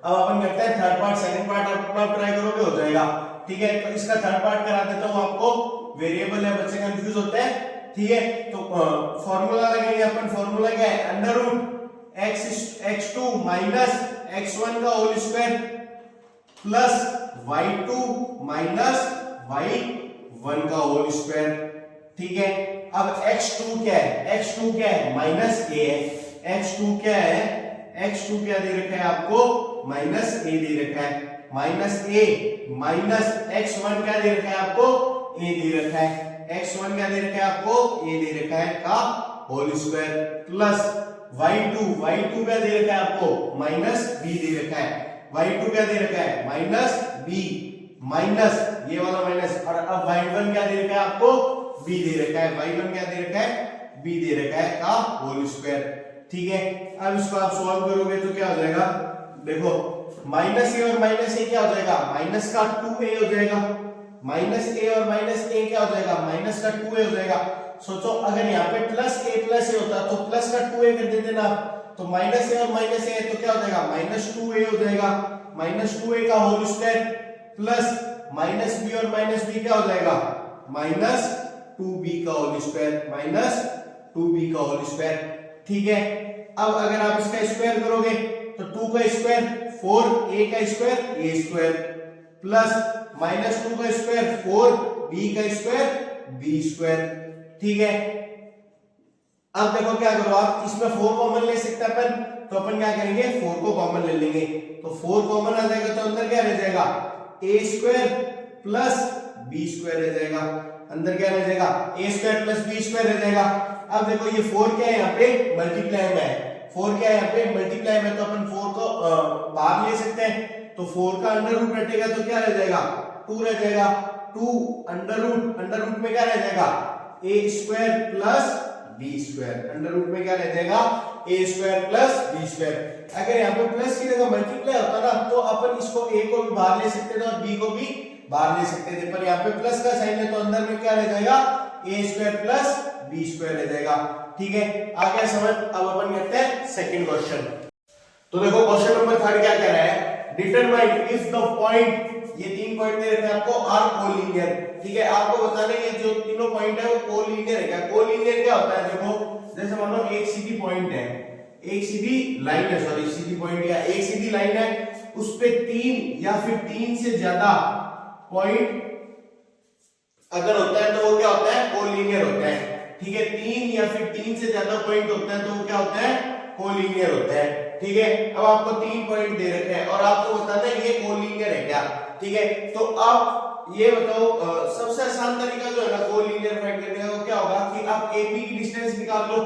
अब अपन करते हैं थर्ड पार्ट, सेकंड पार्ट अपना ट्राई करोगे हो जाएगा। ठीक है, तो इसका थर्ड पार्ट करा देता हूं आपको, वेरिएबल है, बच्चे कंफ्यूज होते हैं। ठीक है, तो फॉर्मूला लगाएंगे अपन, फॉर्मूला क्या है, under root x2 minus x1 का whole square plus y2 minus y1 का होल स्क्वायर। ठीक है, अब x2 क्या है, x2 क्या है, माइनस a है, x2 क्या है, x2 क्या दे रखा है आपको, माइनस a दे रखा है, माइनस a माइनस x1 क्या दे रखा है आपको, a दे रखा है, x1 क्या दे रखा है आपको, a दे रखा है का होल स्क्वायर प्लस y2 क्या दे रखा है आपको, माइनस b दे रखा है, y2 क्या दे रखा है, माइनस b माइनस ये वाला माइनस, और अब y1 क्या दे रखा है आपको, b दे रखा है, y1 क्या दे रखा है, b दे रखा है का होल स्क्वायर। ठीक है, अब इसको आप सॉल्व करोगे तो क्या हो जाएगा, देखो माइनस a और माइनस a क्या हो जाएगा, माइनस का 2a हो जाएगा, माइनस a और माइनस a क्या हो जाएगा, माइनस का 2a हो जाएगा। सोचो अगर यहाँ पे प्लस a होता तो प्लस का 2a कर देते ना, तो माइनस a और माइनस a तो क्या हो जाएगा, माइनस 2a हो जाएगा, माइनस 2a का whole square plus minus b और माइनस b क्या हो जाएगा, माइनस 2b का होल स्क्वायर, माइनस 2b का होल स्क्वायर। ठीक है, अब अगर आप इसका स्क्वायर करोगे तो 2 का स्क्वायर 4a का square a square plus minus 2 का स्क्वायर 4b का स्क्वायर b स्क्वायर। ठीक है, अब देखो क्या करो आप, इसमें 4 कॉमन ले सकते हैं अपन, तो अपन क्या करेंगे 4 को कॉमन ले लेंगे, तो 4 कॉमन आ जाएगा तो अंदर क्या रह जाएगा a square plus b square रह जाएगा, अंदर क्या रह जाएगा a square plus b square रह जाएगा। अब देखो ये 4 क्या है यहाँ पे मल्टीप्लाई में है, 4 क्या है यहाँ पे मल्टीप्लाई में, तो अपन 4 को बाहर ले सकते हैं, तो 4 का अंडर रूट हटेगा तो क्या रह जाएगा 2 रह जाएगा, 2 अंडर रूट में क्या रह जाएगा a square plus b square, under root में क्या रह जाएगा a square plus b square. अगर यहाँ पे प्लस की जगह मल्टीप्लाई होता ना तो अपन इसको a को भी बाहर ले सकते थे और b को भी बाहर ले सकते थे, पर यहाँ पे प्लस का साइन है तो अंदर में क्या रह जाएगा a square plus b square रह जाएगा। ठीक है, आ गया समझ। अब अपन करते हैं सेकंड क्वेश्चन। तो देखो क्वेश्चन नंबर 3 क्या कह रहा है, डिटरमाइन इफ द पॉइंट, ये 3 पॉइंट दे रखे हैं आपको, आर कोलिनियर। ठीक है, आपको बताना है जो तीनों पॉइंट है वो कोलिनियर है क्या। कोलिनियर क्या होता है, देखो जैसे मान लो एक सीधी पॉइंट है, एक सीधी लाइन है, सॉरी सीधी पॉइंट या एक सीधी लाइन है, उस पे 3 या फिर 3 से ज्यादा पॉइंट अगर होता है तो वो क्या होता है कोलिनियर होता है। ठीक है, 3 या फिर 3 से ज्यादा पॉइंट होता है तो वो क्या होता है कोलिनियर होता है। ठीक है, अब आपको 3 पॉइंट दे रखे हैं और आपको बताना है ये कोलिनियर है क्या। ठीक है, तो आप ये बताओ सबसे आसान तरीका जो है ना कोलिनियर फाइंड करने का वो क्या होगा कि आप AB की डिस्टेंस निकाल लो,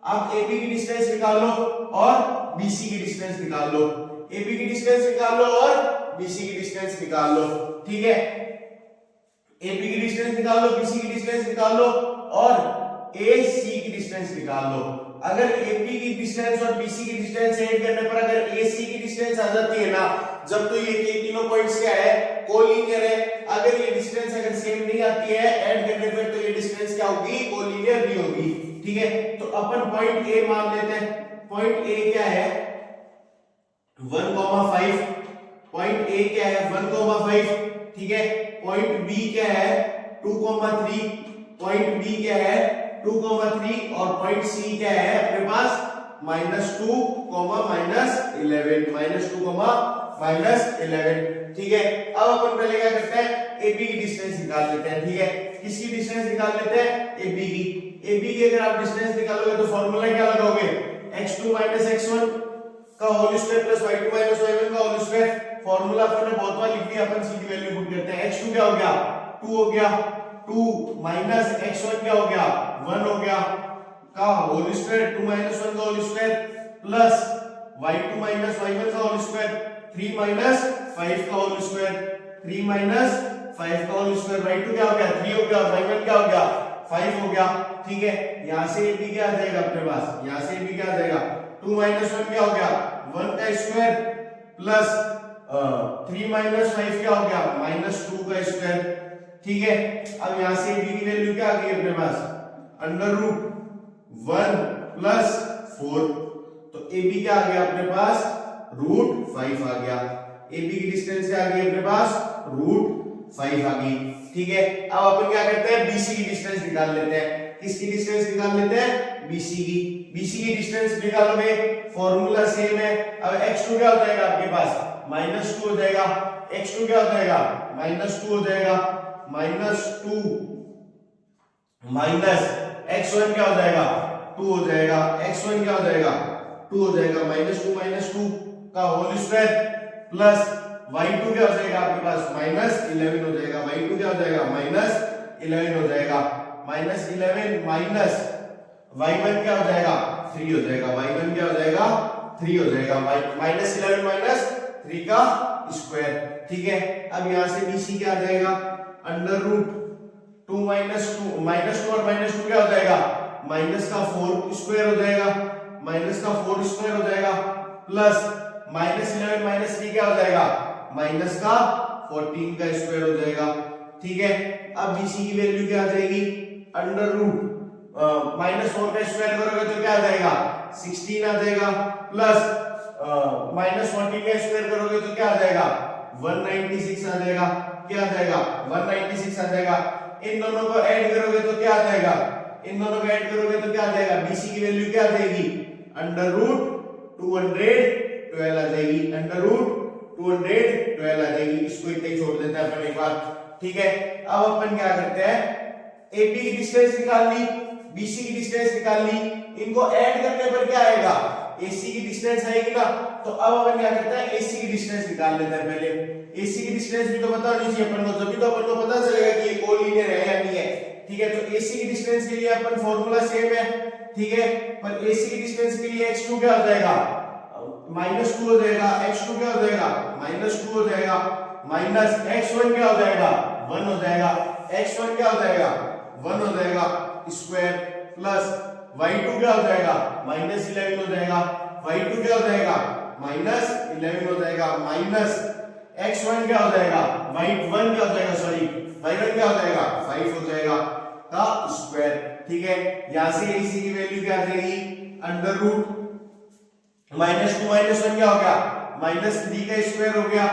आप AB की डिस्टेंस निकाल लो और BC की डिस्टेंस निकाल लो, AB की डिस्टेंस निकाल लो और BC की डिस्टेंस निकाल लो। ठीक है, AB की डिस्टेंस निकाल लो, BC की डिस्टेंस निकाल लो और AC की डिस्टेंस निकाल लो। अगर AB की डिस्टेंस और BC की डिस्टेंस ऐड करने पर अगर AC की डिस्टेंस आ जाती है ना, जब तो ये तीनों पॉइंट्स क्या है कोलिनियर है, अगर ये डिस्टेंस अगर सेम नहीं आती है ऐड करने पर तो ये डिस्टेंस क्या होगी कोलिनियर भी होगी। ठीक है, तो अपन पॉइंट A मान लेते हैं, पॉइंट A क्या है 1,5, पॉइंट A क्या है 1,5। ठीक है, पॉइंट B क्या है 2,3, पॉइंट B क्या है 2,3 और पॉइंट C क्या है अपने पास -2, -2, -11। ठीक है, अब अपन पहले क्या करते हैं AB की डिस्टेंस निकाल लेते हैं। ठीक है, किसकी डिस्टेंस निकाल लेते हैं AB की। AB की अगर आप डिस्टेंस निकालोगे तो फार्मूला क्या लगाओगे x2 - x1 का whole square plus y2 - y1 का होल स्क्वायर। फार्मूला अपन ने बहुत बार लिख दिया, अपन सीधी वैल्यू पुट करते हैं। x2 क्या हो गया 2 हो गया, 2 माइनस x1 क्या हो गया 1 हो गया का होल स्क्वायर, 2 - 1 का whole square plus y2 - y1 का होल स्क्वायर, 3 - 5 का होल स्क्वायर, 3 - 5 का होल स्क्वायर। y2 क्या हो गया 3 हो गया, y1 क्या हो गया 5 हो गया। ठीक है, यहां से AB क्या आ जाएगा अपने पास, यहां से AB क्या आ जाएगा 2 - 1 क्या हो गया 1 का स्क्वायर प्लस 3 - 5 क्या हो गया -2 का स्क्वायर। ठीक है, अब यहां से AB की वैल्यू क्या आ गई अपने पास √1 प्लस 4, तो AB क्या आ गया अपने पास √5 आ गया। AB की डिस्टेंस क्या आ गई अपने पास √5 आ गई। ठीक है, अब अपन क्या करते हैं BC की डिस्टेंस निकाल लेते हैं। किसकी डिस्टेंस निकाल लेते हैं BC की। BC की डिस्टेंस निकालोगे फॉर्मूला सेम है। अब x2 क्या हो जाएगा आपके पास -2 हो जाएगा, x2 क्या हो जाएगा -2 हो जाएगा, -2 माइनस x1 क्या हो जाएगा 2 हो जाएगा, x1 क्या हो जाएगा 2 हो जाएगा, -2 का होल स्क्वायर प्लस y2 क्या हो जाएगा आपके पास -11 हो जाएगा, y2 क्या हो जाएगा -11 हो जाएगा, -11 माइनस y1 क्या हो जाएगा 3 हो जाएगा, y1 क्या हो जाएगा 3 हो जाएगा, -11 माइनस 3 का स्क्वायर। ठीक है, अब यहां से BC क्या आ जाएगा √2 -2 और -2 क्या हो जाएगा माइनस का 4 स्क्वायर हो जाएगा, माइनस का 4 स्क्वायर हो जाएगा प्लस -11 माइनस 3 क्या हो जाएगा माइनस का 14 का स्क्वायर हो जाएगा। ठीक है, अब BC की वैल्यू क्या आ जाएगी -4 का स्क्वायर करोगे तो क्या आ जाएगा 16 आ जाएगा प्लस -14 का स्क्वायर करोगे तो क्या आ जाएगा 196 आ जाएगा। क्या आ जाएगा 196 आ जाएगा। इन दोनों को ऐड करोगे तो क्या आ जाएगा, इन दोनों को ऐड करोगे तो क्या आ जाएगा BC की वैल्यू क्या आ जाएगी √212 आ जाएगी, √212 आ जाएगी। इसको इतना ही छोड़ देते हैं अपन एक बार। ठीक है, अब अपन क्या करते हैं AB की डिस्टेंस निकाल ली, बीसी की डिस्टेंस निकाल ली, इनको ऐड करने पर क्या आएगा, एसी की डिस्टेंस आएगी ना। तो अब अपन क्या करते हैं, एसी की डिस्टेंस निकाल लेते हैं। पहले एसी की डिस्टेंस भी तो पता होनी चाहिए अपन को, तभी तो अपन को पता चलेगा कि ये कोलिनियर है या नहीं है। ठीक है, तो एसी की डिस्टेंस के लिए अपन फॉर्मूला सेम है, ठीक है, पर एसी की डिस्टेंस के लिए x2 क्या हो जाएगा, -2 हो जाएगा, x2 क्या हो जाएगा, -2 हो जाएगा, माइनस x1 क्या हो जाएगा, 1 हो जाएगा, x1 क्या हो जाएगा, 1 हो जाएगा स्क्वायर, प्लस y2 क्या हो जाएगा, -11 हो जाएगा, y2 क्या हो जाएगा, -11 हो जाएगा, माइनस x1 क्या हो जाएगा, y1 क्या हो जाएगा, सॉरी y1 क्या हो जाएगा, 5 हो जाएगा का स्क्वायर। ठीक है, यहां से एसी की वैल्यू क्या आ जाएगी, अंडर रूट -2 -1 क्या हो गया, -3 का स्क्वायर हो गया।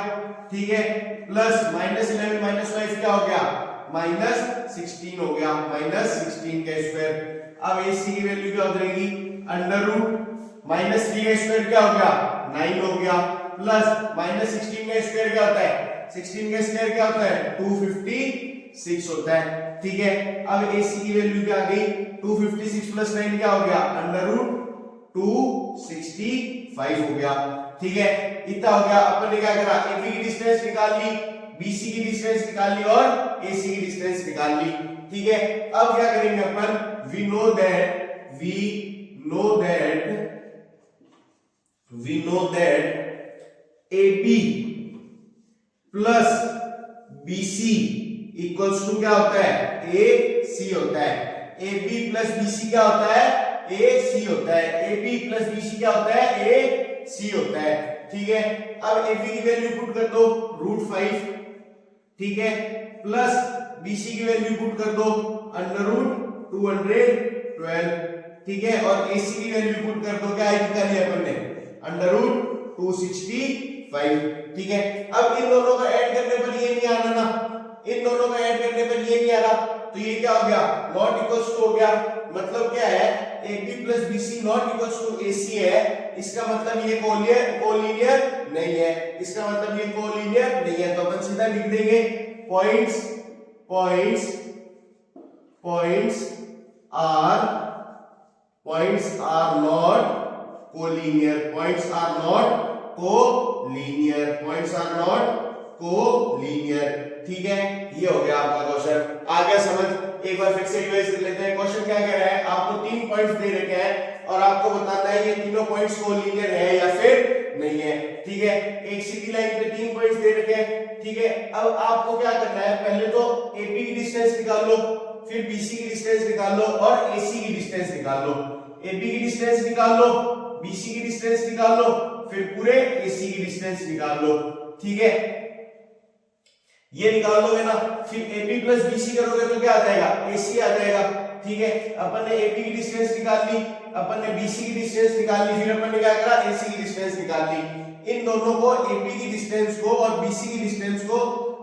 ठीक है, प्लस -11 -5 क्या हो गया, -16 हो गया, -16 का स्क्वायर। अब एसी की वैल्यू क्या हो जाएगी, अंडर रूट -3 का स्क्वायर क्या हो गया, 9 हो गया, प्लस -16 का स्क्वायर क्या होता है, 16 का स्क्वायर क्या होता है, 256 होता है। ठीक है, अब एसी की वैल्यू क्या आ गई, 256 प्लस 9 क्या हो गया, अंडर रूट 265 हो गया। ठीक है, इतना हो गया। अपन ने क्या करा, एबी की डिस्टेंस निकाल ली, बीसी की डिस्टेंस निकाल ली और एसी की डिस्टेंस निकाल ली। ठीक है, अब क्या करेंगे अपन, we know that AB plus BC equals to क्या होता है, AC होता है। AB प्लस BC क्या होता है, AC होता है। AB प्लस BC क्या होता है, AC होता है। ठीक है, अब AB की वैल्यू पुट कर दो √5, ठीक है, प्लस BC की वैल्यू पुट कर दो √212, ठीक है, और AC की वैल्यू पुट कर दो, क्या निकाली अपन ने, √265। ठीक है, अब इन दोनों का ऐड करने पर ये नहीं आ रहा ना, इन दोनों का ऐड करने पर ये नहीं आ रहा, तो ये क्या हो गया, नॉट इक्वल्स टू हो गया। मतलब क्या है, AB plus BC not equals to AC है, इसका मतलब ये कोलिनियर नहीं है, इसका मतलब ये कोलिनियर नहीं है। तो अपन सीधा लिख देंगे पॉइंट्स आर नॉट कोलिनियर। ठीक है, ये हो गया आपका क्वेश्चन। आ गया समझ? एक बार फिर से रिवाइज कर लेते हैं। क्वेश्चन क्या कह रहा है, आपको 3 पॉइंट्स दे रखे हैं और आपको बताना है ये तीनों पॉइंट्स कोलिनियर है या फिर नहीं है। ठीक है, एक सीधी लाइन पे 3 पॉइंट्स दे रखे हैं। ठीक है, अब आपको क्या करना है, पहले तो AB की डिस्टेंस निकाल लो, फिर BC की डिस्टेंस निकाल लो और AC की डिस्टेंस निकाल लो। AB की डिस्टेंस निकाल लो, BC की डिस्टेंस निकाल लो, फिर पूरे AC की डिस्टेंस निकाल लो। ठीक है, ये निकाल लोगे ना, फिर AB प्लस BC करोगे तो क्या आ जाएगा, AC आ जाएगा। ठीक है, अपन ने AB की डिस्टेंस निकाल ली, अपन ने BC की डिस्टेंस निकाल ली, फिर अपन ने क्या करा, AC की डिस्टेंस निकाल ली। इन दोनों को, AB की डिस्टेंस को और BC की डिस्टेंस को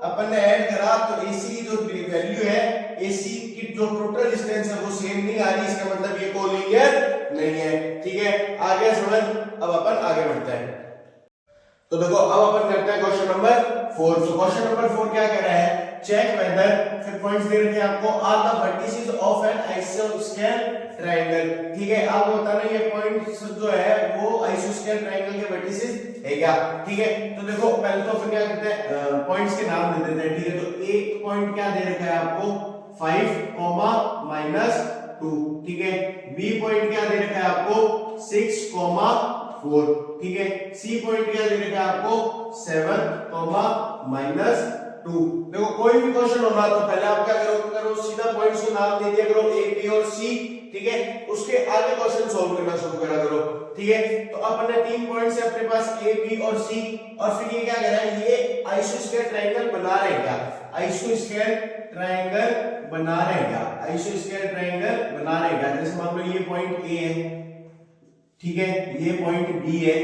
अपन ने ऐड करा, तो AC की जो वैल्यू है, AC की जो टोटल डिस्टेंस है वो सेम नहीं आ रही, इसका मतलब ये कोलिनियर नहीं है। ठीक है, आगे समझ। अब अपन आगे बढ़ते हैं। तो देखो, अब अपन करते हैं क्वेश्चन नंबर 4। तो क्वेश्चन नंबर 4 क्या कह रहा है, चेक वेदर, फिर पॉइंट्स दे रखे हैं आपको, are the vertices of an आइसोस्केल ट्रायंगल। ठीक है, आपको बताना ये पॉइंट्स जो है वो आइसोस्केल ट्रायंगल के वर्टिसेस है क्या। ठीक है, तो देखो पहले तो अपन क्या करते हैं, पॉइंट्स के नाम दे देते हैं। ठीक है, तो एक पॉइंट क्या दे रखा है आपको, 5, -2। ठीक है, बी पॉइंट क्या दे रखा है आपको, 6, 4। ठीक है, सी पॉइंट क्या दे रखा है आपको, 7, -2। देखो कोई भी क्वेश्चन होना तो पहले आप क्या करो, सीधा पॉइंट्स के नाम दे दिया करो, ए, बी और सी। ठीक है, उसके आगे क्वेश्चन सॉल्व करना शुरू करा करो। ठीक है, तो अपन ने 3 पॉइंट्स है अपने पास, ए, बी और सी, और फिर ये क्या कह रहा है, ये आइसोस्केल ट्रायंगल बना रहे हैं क्या, आइसोस्केल ट्रायंगल बना रहे हैं क्या, आइसोस्केल ट्रायंगल बना रहे हैं क्या। जैसे मान लो ये पॉइंट ए है, ठीक है, ये पॉइंट बी है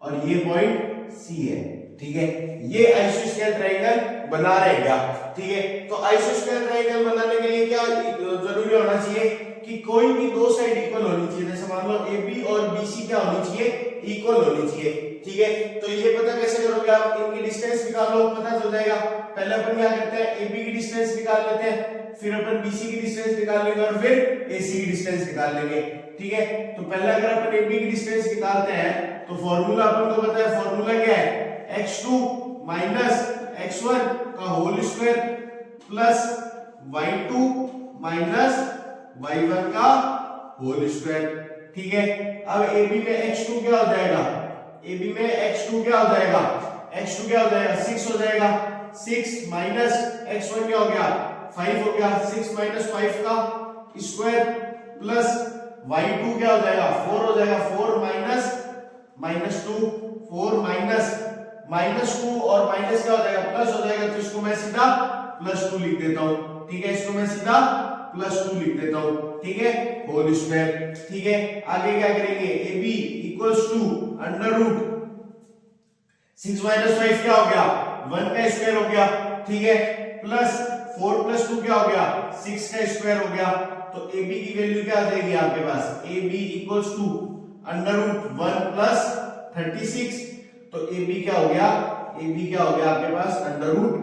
और ये पॉइंट सी है। ठीक है, ये आइसोस्केल ट्रायंगल बना रहे हैं क्या। ठीक है, तो आइसोस्केल ट्रायंगल बनाने के लिए क्या जरूरी होना चाहिए कि कोई भी दो साइड इक्वल होनी चाहिए। जैसे मान लो AB और BC क्या होनी चाहिए, इक्वल होनी चाहिए। ठीक है, तो ये पता कैसे करोगे आप, इनकी डिस्टेंस निकालो, पता चल जाएगा। पहले अपन क्या करते हैं, AB की डिस्टेंस निकाल लेते हैं, फिर अपन BC की डिस्टेंस निकाल लेंगे और फिर AC की डिस्टेंस निकाल लेंगे। ठीक है, तो पहले अगर अपन AB की डिस्टेंस निकालते हैं तो फॉर्मूला अपन को पता है, फॉर्मूला क्या है, x2 माइनस x1 का whole square plus y2 minus y1 का होल स्क्वायर। ठीक है, अब AB में x2 क्या हो जाएगा, AB में x2 क्या हो जाएगा, x2 क्या हो जाएगा 6 हो जाएगा, 6 माइनस x1 क्या हो गया 5 हो गया, 6 माइनस 5 का स्क्वायर प्लस y2 क्या हो जाएगा 4 हो जाएगा, 4 माइनस माइनस 2, 4 माइनस 2 और माइनस क्या हो जाएगा प्लस हो जाएगा, तो इसको मैं सीधा +2 लिख देता हूं। ठीक है, इसको मैं सीधा +2 लिख देता हूं। ठीक है, होल स्क्वायर। ठीक है, आगे क्या करेंगे, AB equals to under root 6 minus 5 क्या हो गया 1 का स्क्वायर हो गया। ठीक है, प्लस 4 प्लस 2 क्या हो गया 6 का स्क्वायर हो गया। तो AB की वैल्यू क्या आ जाएगी आपके पास, AB equals to under root 1 plus 36। तो AB क्या हो गया, AB क्या हो गया आपके पास अंडर रूट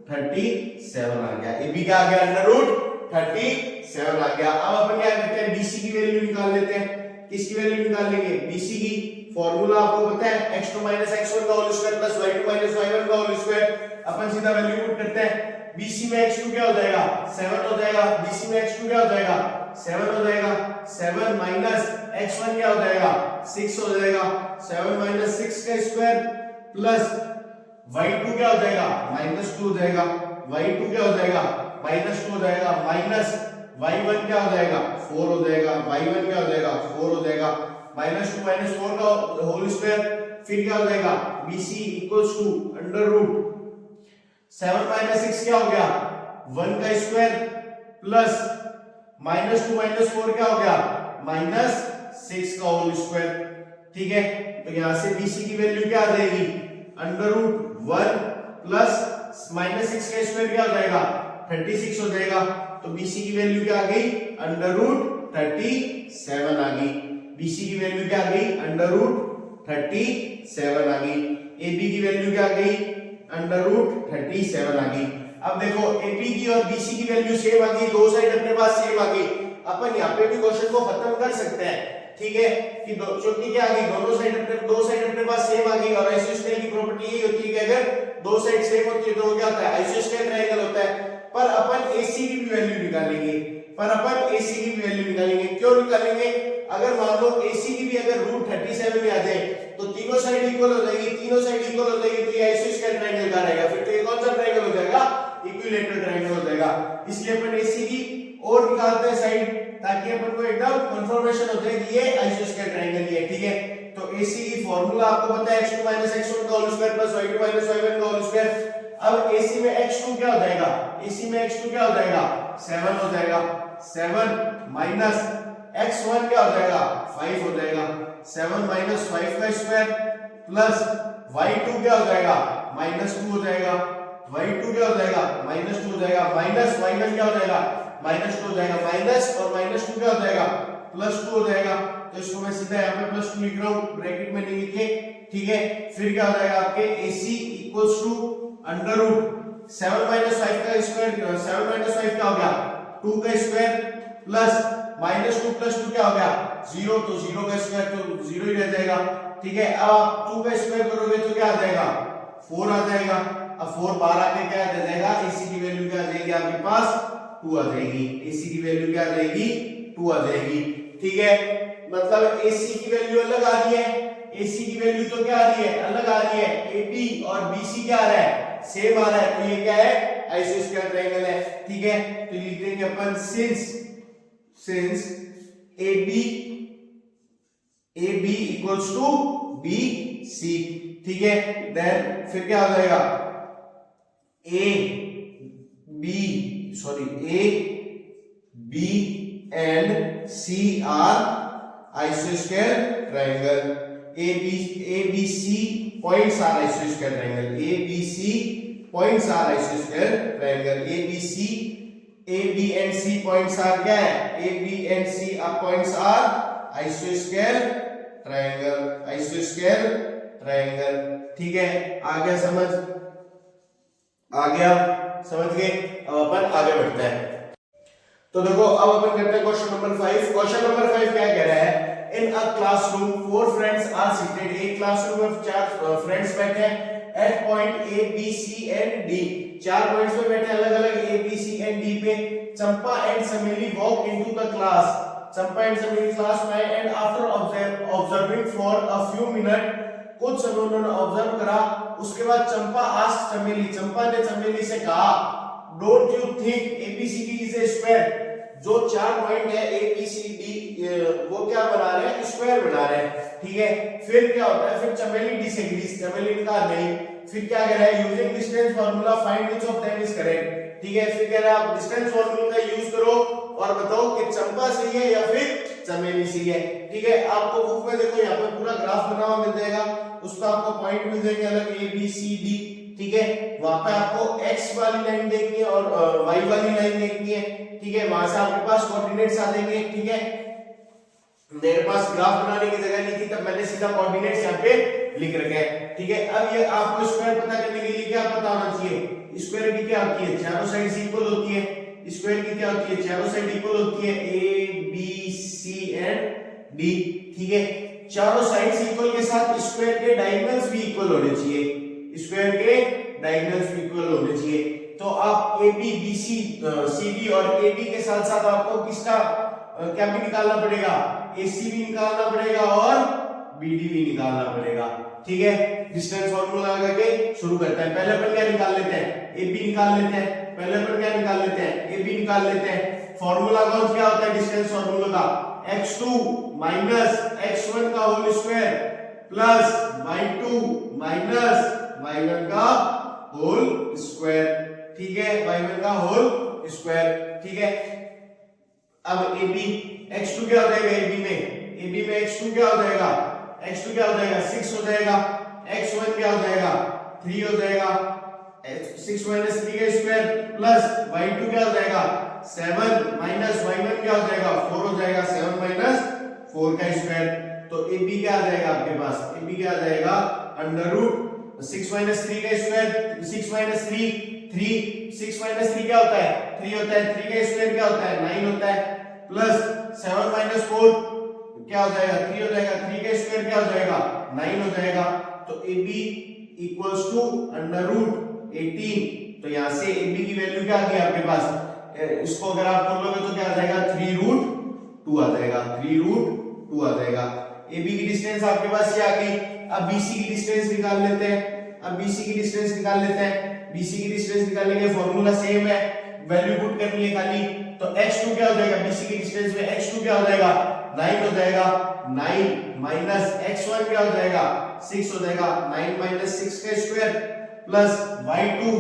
37 आ गया। AB क्या आ गया अंडर रूट 37 आ गया। अब अपन क्या करते हैं, BC की वैल्यू निकाल लेते हैं। किसकी वैल्यू निकाल लेंगे, BC की। फॉर्मूला आपको पता है x2 x1 का whole square plus y2 y1 का होल स्क्वायर। अपन सीधा वैल्यू पुट करते हैं। BC में x2 क्या हो जाएगा 7 हो जाएगा, BC में x2 क्या हो जाएगा 7 हो जाएगा, 7 माइनस x1 क्या हो जाएगा 6 हो जाएगा, 7 माइनस 6 का स्क्वायर प्लस y2 क्या हो जाएगा -2 हो जाएगा, y2 क्या हो जाएगा -2 हो जाएगा, माइनस y1 क्या हो जाएगा 4 हो जाएगा, y1 क्या हो जाएगा 4 हो जाएगा, -2 4 का होल स्क्वायर। फिर क्या हो जाएगा BC equals to under root 7 6 क्या हो गया 1 का स्क्वायर प्लस -2 4 क्या हो गया -6 का होल स्क्वायर। ठीक है, तो यहां से BC की वैल्यू क्या आ जाएगी अंडर रूट 1 प्लस -6 का स्क्वायर क्या हो जाएगा 36 हो जाएगा। तो BC की वैल्यू क्या आ गई अंडर रूट 37 आ गई। BC की वैल्यू क्या आ गई अंडर रूट 37 आ गई। AB की वैल्यू क्या आ गई अंडर रूट 37 आ गई। अब देखो AB की और BC की वैल्यू सेम आ गई, दो साइड अपने पास सेम आ गई। अपन यहाँ पे भी क्वेश्चन को खत्म कर सकते हैं। ठीक है, कि क्योंकि क्या आ गई दो साइड अपने पास सेम आ गई। और आइसोस्केल की प्रॉपर्टी यही होती है कि अगर दो साइड सेम होती है तो वो क्या होता है आइसोस्केल ट्रायंगल होता है। पर अपन AC की भी वैल्यू निकालेंगे, क्यों निकालेंगे, अगर मान लो AC की भी अगर रूट 37 में आ जाए तो तीनों साइड इक्वल हो जाएगी, तो ये आइसोस्केल ट्रायंगल का रहेगा। फिर तो ये कौन सा ट्रायंगल हो जाएगा इक्विलैटरल ट्रायंगल हो जाएगा। इसलिए अपन AC की और निकालते हैं साइड, ताकि अपन को एकदम कंफर्मेशन हो जाए कि ये आइसोस्केल ट्रायंगल ही है। ठीक है, तो AC की फार्मूला आपको पता है x2 x1 का whole square plus y2 y1 का होल स्क्वायर। अब AC में x2 क्या हो जाएगा, AC में x2 क्या हो जाएगा 7 हो जाएगा, 7 माइनस x1 क्या हो जाएगा 5 हो जाएगा, 7 माइनस 5 का स्क्वायर प्लस y2 क्या हो जाएगा -2 हो जाएगा, y2 क्या हो जाएगा -2 हो जाएगा, माइनस y1 क्या हो जाएगा -2 हो जाएगा, माइनस और -2 क्या हो जाएगा +2 हो जाएगा। तो इसको मैं सीधा यहाँ पे +2 लिख रहा हूँ, ब्रैकेट में नहीं लिखे। ठीक है, फिर क्या हो जाएगा आपके AC equals to under root 7 5 का स्क्वायर, 7 5 क्या हो गया 2 का स्क्वायर प्लस -2 + 2 क्या हो गया 0, तो 0 का स्क्वायर तो 0 ही रह जाएगा। ठीक है, अब आप 2 का स्क्वायर करोगे तो क्या आ जाएगा 4 आ जाएगा। अब 4 बाहर आके क्या आ जाएगा AC की वैल्यू क्या आ जाएगी आपके पास 2 आ जाएगी। AC की वैल्यू क्या आ जाएगी 2 आ जाएगी। ठीक है, मतलब AC की वैल्यू अलग आ रही है, AC की वैल्यू तो क्या आ रही है अलग आ रही है, AB और BC क्या आ रहा है सेम आ रहा है, तो ये क्या है आइसोस्केल ट्रायंगल है। ठीक है, तो लिख देंगे अपन since AB equals to BC। ठीक है, देन फिर क्या हो जाएगा A B and C are isosceles triangle. ABC points are isosceles triangle. ABC points are isosceles triangle. A B and C points are क्या है A B and C points are isosceles triangle. Triangle. ठीक है, आ गया समझ, आ गया, समझ गए। अब अपन आगे बढ़ते हैं। तो देखो अब अपन करते हैं क्वेश्चन नंबर 5। क्वेश्चन नंबर 5 क्या कह रहा है, in a classroom 4 friends are seated. एक क्लासरूम में 4 फ्रेंड्स बैठे हैं at point A B C and D. 4 points पे बैठे अलग अलग A B C and D पे। Champa and Sameli walk into the class. Champa and Sameli class में आए and after observing for a few minute, कुछ समय उन्होंने ऑब्जर्व करा। उसके बाद चंपा आस्क्ड चमेली, चंपा ने चमेली से कहा, don't you think ABCD is a square. जो 4 पॉइंट है ए बी सी डी वो क्या बना रहे हैं, स्क्वायर बना रहे हैं। ठीक है, फिर क्या होता है, फिर चमेली डिसएग्रीज, चमेली ने कहा नहीं। फिर क्या कह रहा है, using distance formula find which of them is correct. ठीक है, फिर कह रहा है आप डिस्टेंस फार्मूला का यूज करो और बताओ कि चंपा सही है या फिर चमेली सही है। ठीक है, आपको बुक में देखो यहाँ पे पूरा ग्राफ बना हुआ मिल जाएगा, उसका आपको पॉइंट मिल जाएंगे अलग ए बी सी डी। ठीक है, वहां पे आपको x वाली लाइन देखनी है और y वाली लाइन देखनी है। ठीक है, वहां से आपके पास कोऑर्डिनेट्स आ जाएंगे। ठीक है, मेरे पास ग्राफ बनाने की जगह नहीं थी तब मैंने सीधा कोऑर्डिनेट्स यहाँ पे लिख रखे हैं। ठीक है, अब ये आपको स्क्वायर पता करने के लिए क्या पता होना चाहिए, स्क्वायर की क्या होती है, चारों साइड इक्वल होती है। स्क्वायर की क्या होती है, चारों साइड इक्वल होती है, A B C and D. ठीक है, चारों साइड्स इक्वल के साथ स्क्वायर के डायगोनल्स भी इक्वल होने चाहिए, स्क्वायर के डायगोनल्स भी इक्वल होने चाहिए। तो आप A B B C C D और ए डी के साथ साथ आपको किसका क्या भी निकालना पड़ेगा, ए सी भी निकालना पड़ेगा और बी डी भी निकालना पड़ेगा। ठीक है, डिस्टेंस फार्मूला लगा के शुरू करते हैं। पहले अपन क्या निकाल लेते हैं, ए बी निकाल लेते हैं। पहले अपन क्या निकाल लेते हैं, ए बी निकाल लेते हैं। फार्मूला कौन क्या होता है डिस्टेंस फार्मूला का, x2 माइनस x1 का whole square plus y2 minus y1 का होल स्क्वायर। ठीक है, y1 का होल स्क्वायर। ठीक है, अब ए बी x2 क्या हो जाएगा, ए बी में x2 क्या हो जाएगा, x2 क्या हो जाएगा 6 हो जाएगा, x1 क्या हो जाएगा 3 हो जाएगा, 6 माइनस 3 का स्क्वायर प्लस y2 क्या हो जाएगा 7 माइनस y1 क्या हो जाएगा 4 हो जाएगा, 7 माइनस 4 का स्क्वायर। तो ए बी क्या आ जाएगा आपके पास, ए बी क्या आ जाएगा अंडर रूट 6 माइनस 3 का स्क्वायर, 6 माइनस 3 3, 6 माइनस 3 क्या होता है 3 होता है, 3 का स्क्वायर क्या होता है 9 होता है, प्लस 7 माइनस 4 क्या हो जाएगा 3 हो जाएगा, 3 का स्क्वायर क्या हो जाएगा 9 हो जाएगा। तो A B equals to under root 18। तो यहां से ए बी की वैल्यू क्या आ गई आपके पास, इसको अगर आप कर लोगे तो क्या आ जाएगा 3 रूट 2 आ जाएगा, 3 रूट 2 आ जाएगा। ए बी की डिस्टेंस आपके पास ये आ गई। अब बी सी की डिस्टेंस निकाल लेते हैं, अब बी सी की डिस्टेंस निकाल लेते हैं। बीसी की डिस्टेंस निकालने के फार्मूला सेम है, वैल्यू पुट करनी है खाली। तो x2 क्या हो जाएगा, बीसी की डिस्टेंस में x2 क्या हो जाएगा 9 हो जाएगा, 9 माइनस x1 क्या हो जाएगा 6 हो जाएगा, 9 माइनस 6 का स्क्वायर प्लस y2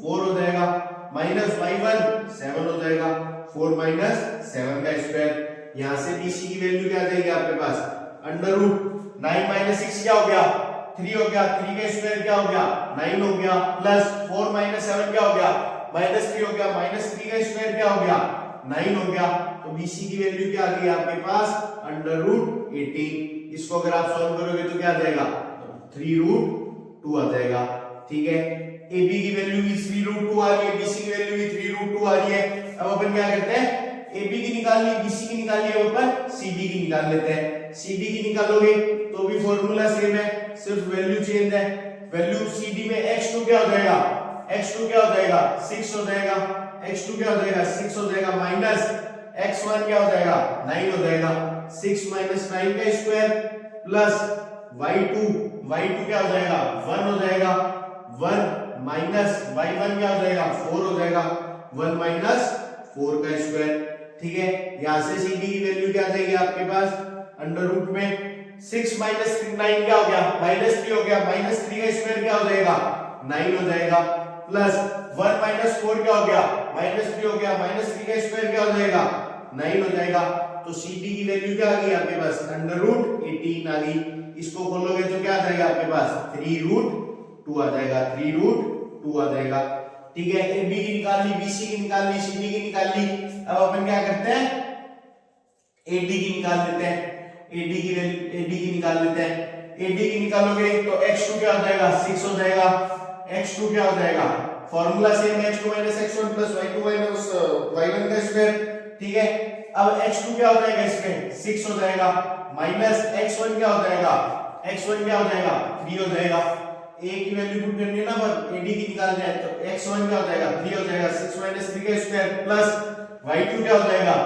4 हो जाएगा, माइनस y1 7 हो जाएगा, 4 माइनस 7 का स्क्वायर। यहां से बीसी की वैल्यू क्या आ जाएगी आपके पास अंडर रूट 9 माइनस 6 क्या हो गया 3 हो गया, 3 का स्क्वायर क्या हो गया 9 हो गया, प्लस 4 माइनस 7 क्या हो गया माइनस 3 हो गया, माइनस 3 का स्क्वायर क्या हो गया 9 हो गया। तो बीसी की वैल्यू क्या आ गई आपके पास अंडर रूट 18। इसको अगर आप सॉल्व करोगे तो क्या आ जाएगा 3 रूट 2 आ जाएगा। ठीक है, ए बी की वैल्यू भी 3 रूट 2 आ रही है, बीसी की वैल्यू भी 3 रूट 2 आ रही है। अब अपन क्या करते हैं, ए बी की निकाल ली, बीसी की निकाल ली, अब अपन सी डी की निकाल लेते हैं। सी डी की निकालोगे तो भी फॉर्मूला सेम है, सिर्फ वैल्यू चेंज है। वैल्यू सी डी में x2 क्या हो जाएगा, x2 क्या हो जाएगा 6 हो जाएगा, x2 क्या हो जाएगा 6 हो जाएगा, माइनस x1 क्या हो जाएगा 9 हो जाएगा, 6 माइनस 9 का स्क्वायर प्लस y2 क्या हो जाएगा 1 हो जाएगा, 1 माइनस y1 क्या हो जाएगा 4 हो जाएगा, 1 माइनस 4 का स्क्वायर। ठीक है, यहां से सी डी की वैल्यू क्या आ जाएगी आपके पास अंडर रूट में 6 माइनस 9 क्या हो गया माइनस 3 हो गया, माइनस 3 का स्क्वायर क्या हो जाएगा 9 हो जाएगा, प्लस 1 माइनस 4 क्या हो गया माइनस 3 हो गया, माइनस 3 का स्क्वायर क्या हो जाएगा 9 हो जाएगा। तो सी डी की वैल्यू क्या आ गई आपके पास अंडर रूट 18 आ गई। इसको खोलोगे तो क्या आ जाएगा आपके पास 3 रूट 2 आ जाएगा, 3 रूट 2 आ जाएगा। ठीक है, ए बी की निकाल ली, बीसी की निकाल ली, सी डी की निकाल ली। अब अपन क्या करते हैं ए डी की निकाल लेते हैं, एडी की निकाल लेते हैं। एडी की निकालोगे तो x2 क्या हो जाएगा 6 हो जाएगा, x2 क्या हो जाएगा, फॉर्मूला सेम है x2 x1 y2 y1 का स्क्वायर, ठीक है। अब x2 क्या हो जाएगा इसमें 6 हो जाएगा, माइनस x1 क्या हो जाएगा, x1 क्या हो जाएगा 3 हो जाएगा, a की वैल्यू पुट करनी है ना, पर ad की निकाल जाए तो x1 क्या हो जाएगा 3 हो जाएगा, 6 3 का स्क्वायर प्लस y2 क्या हो जाएगा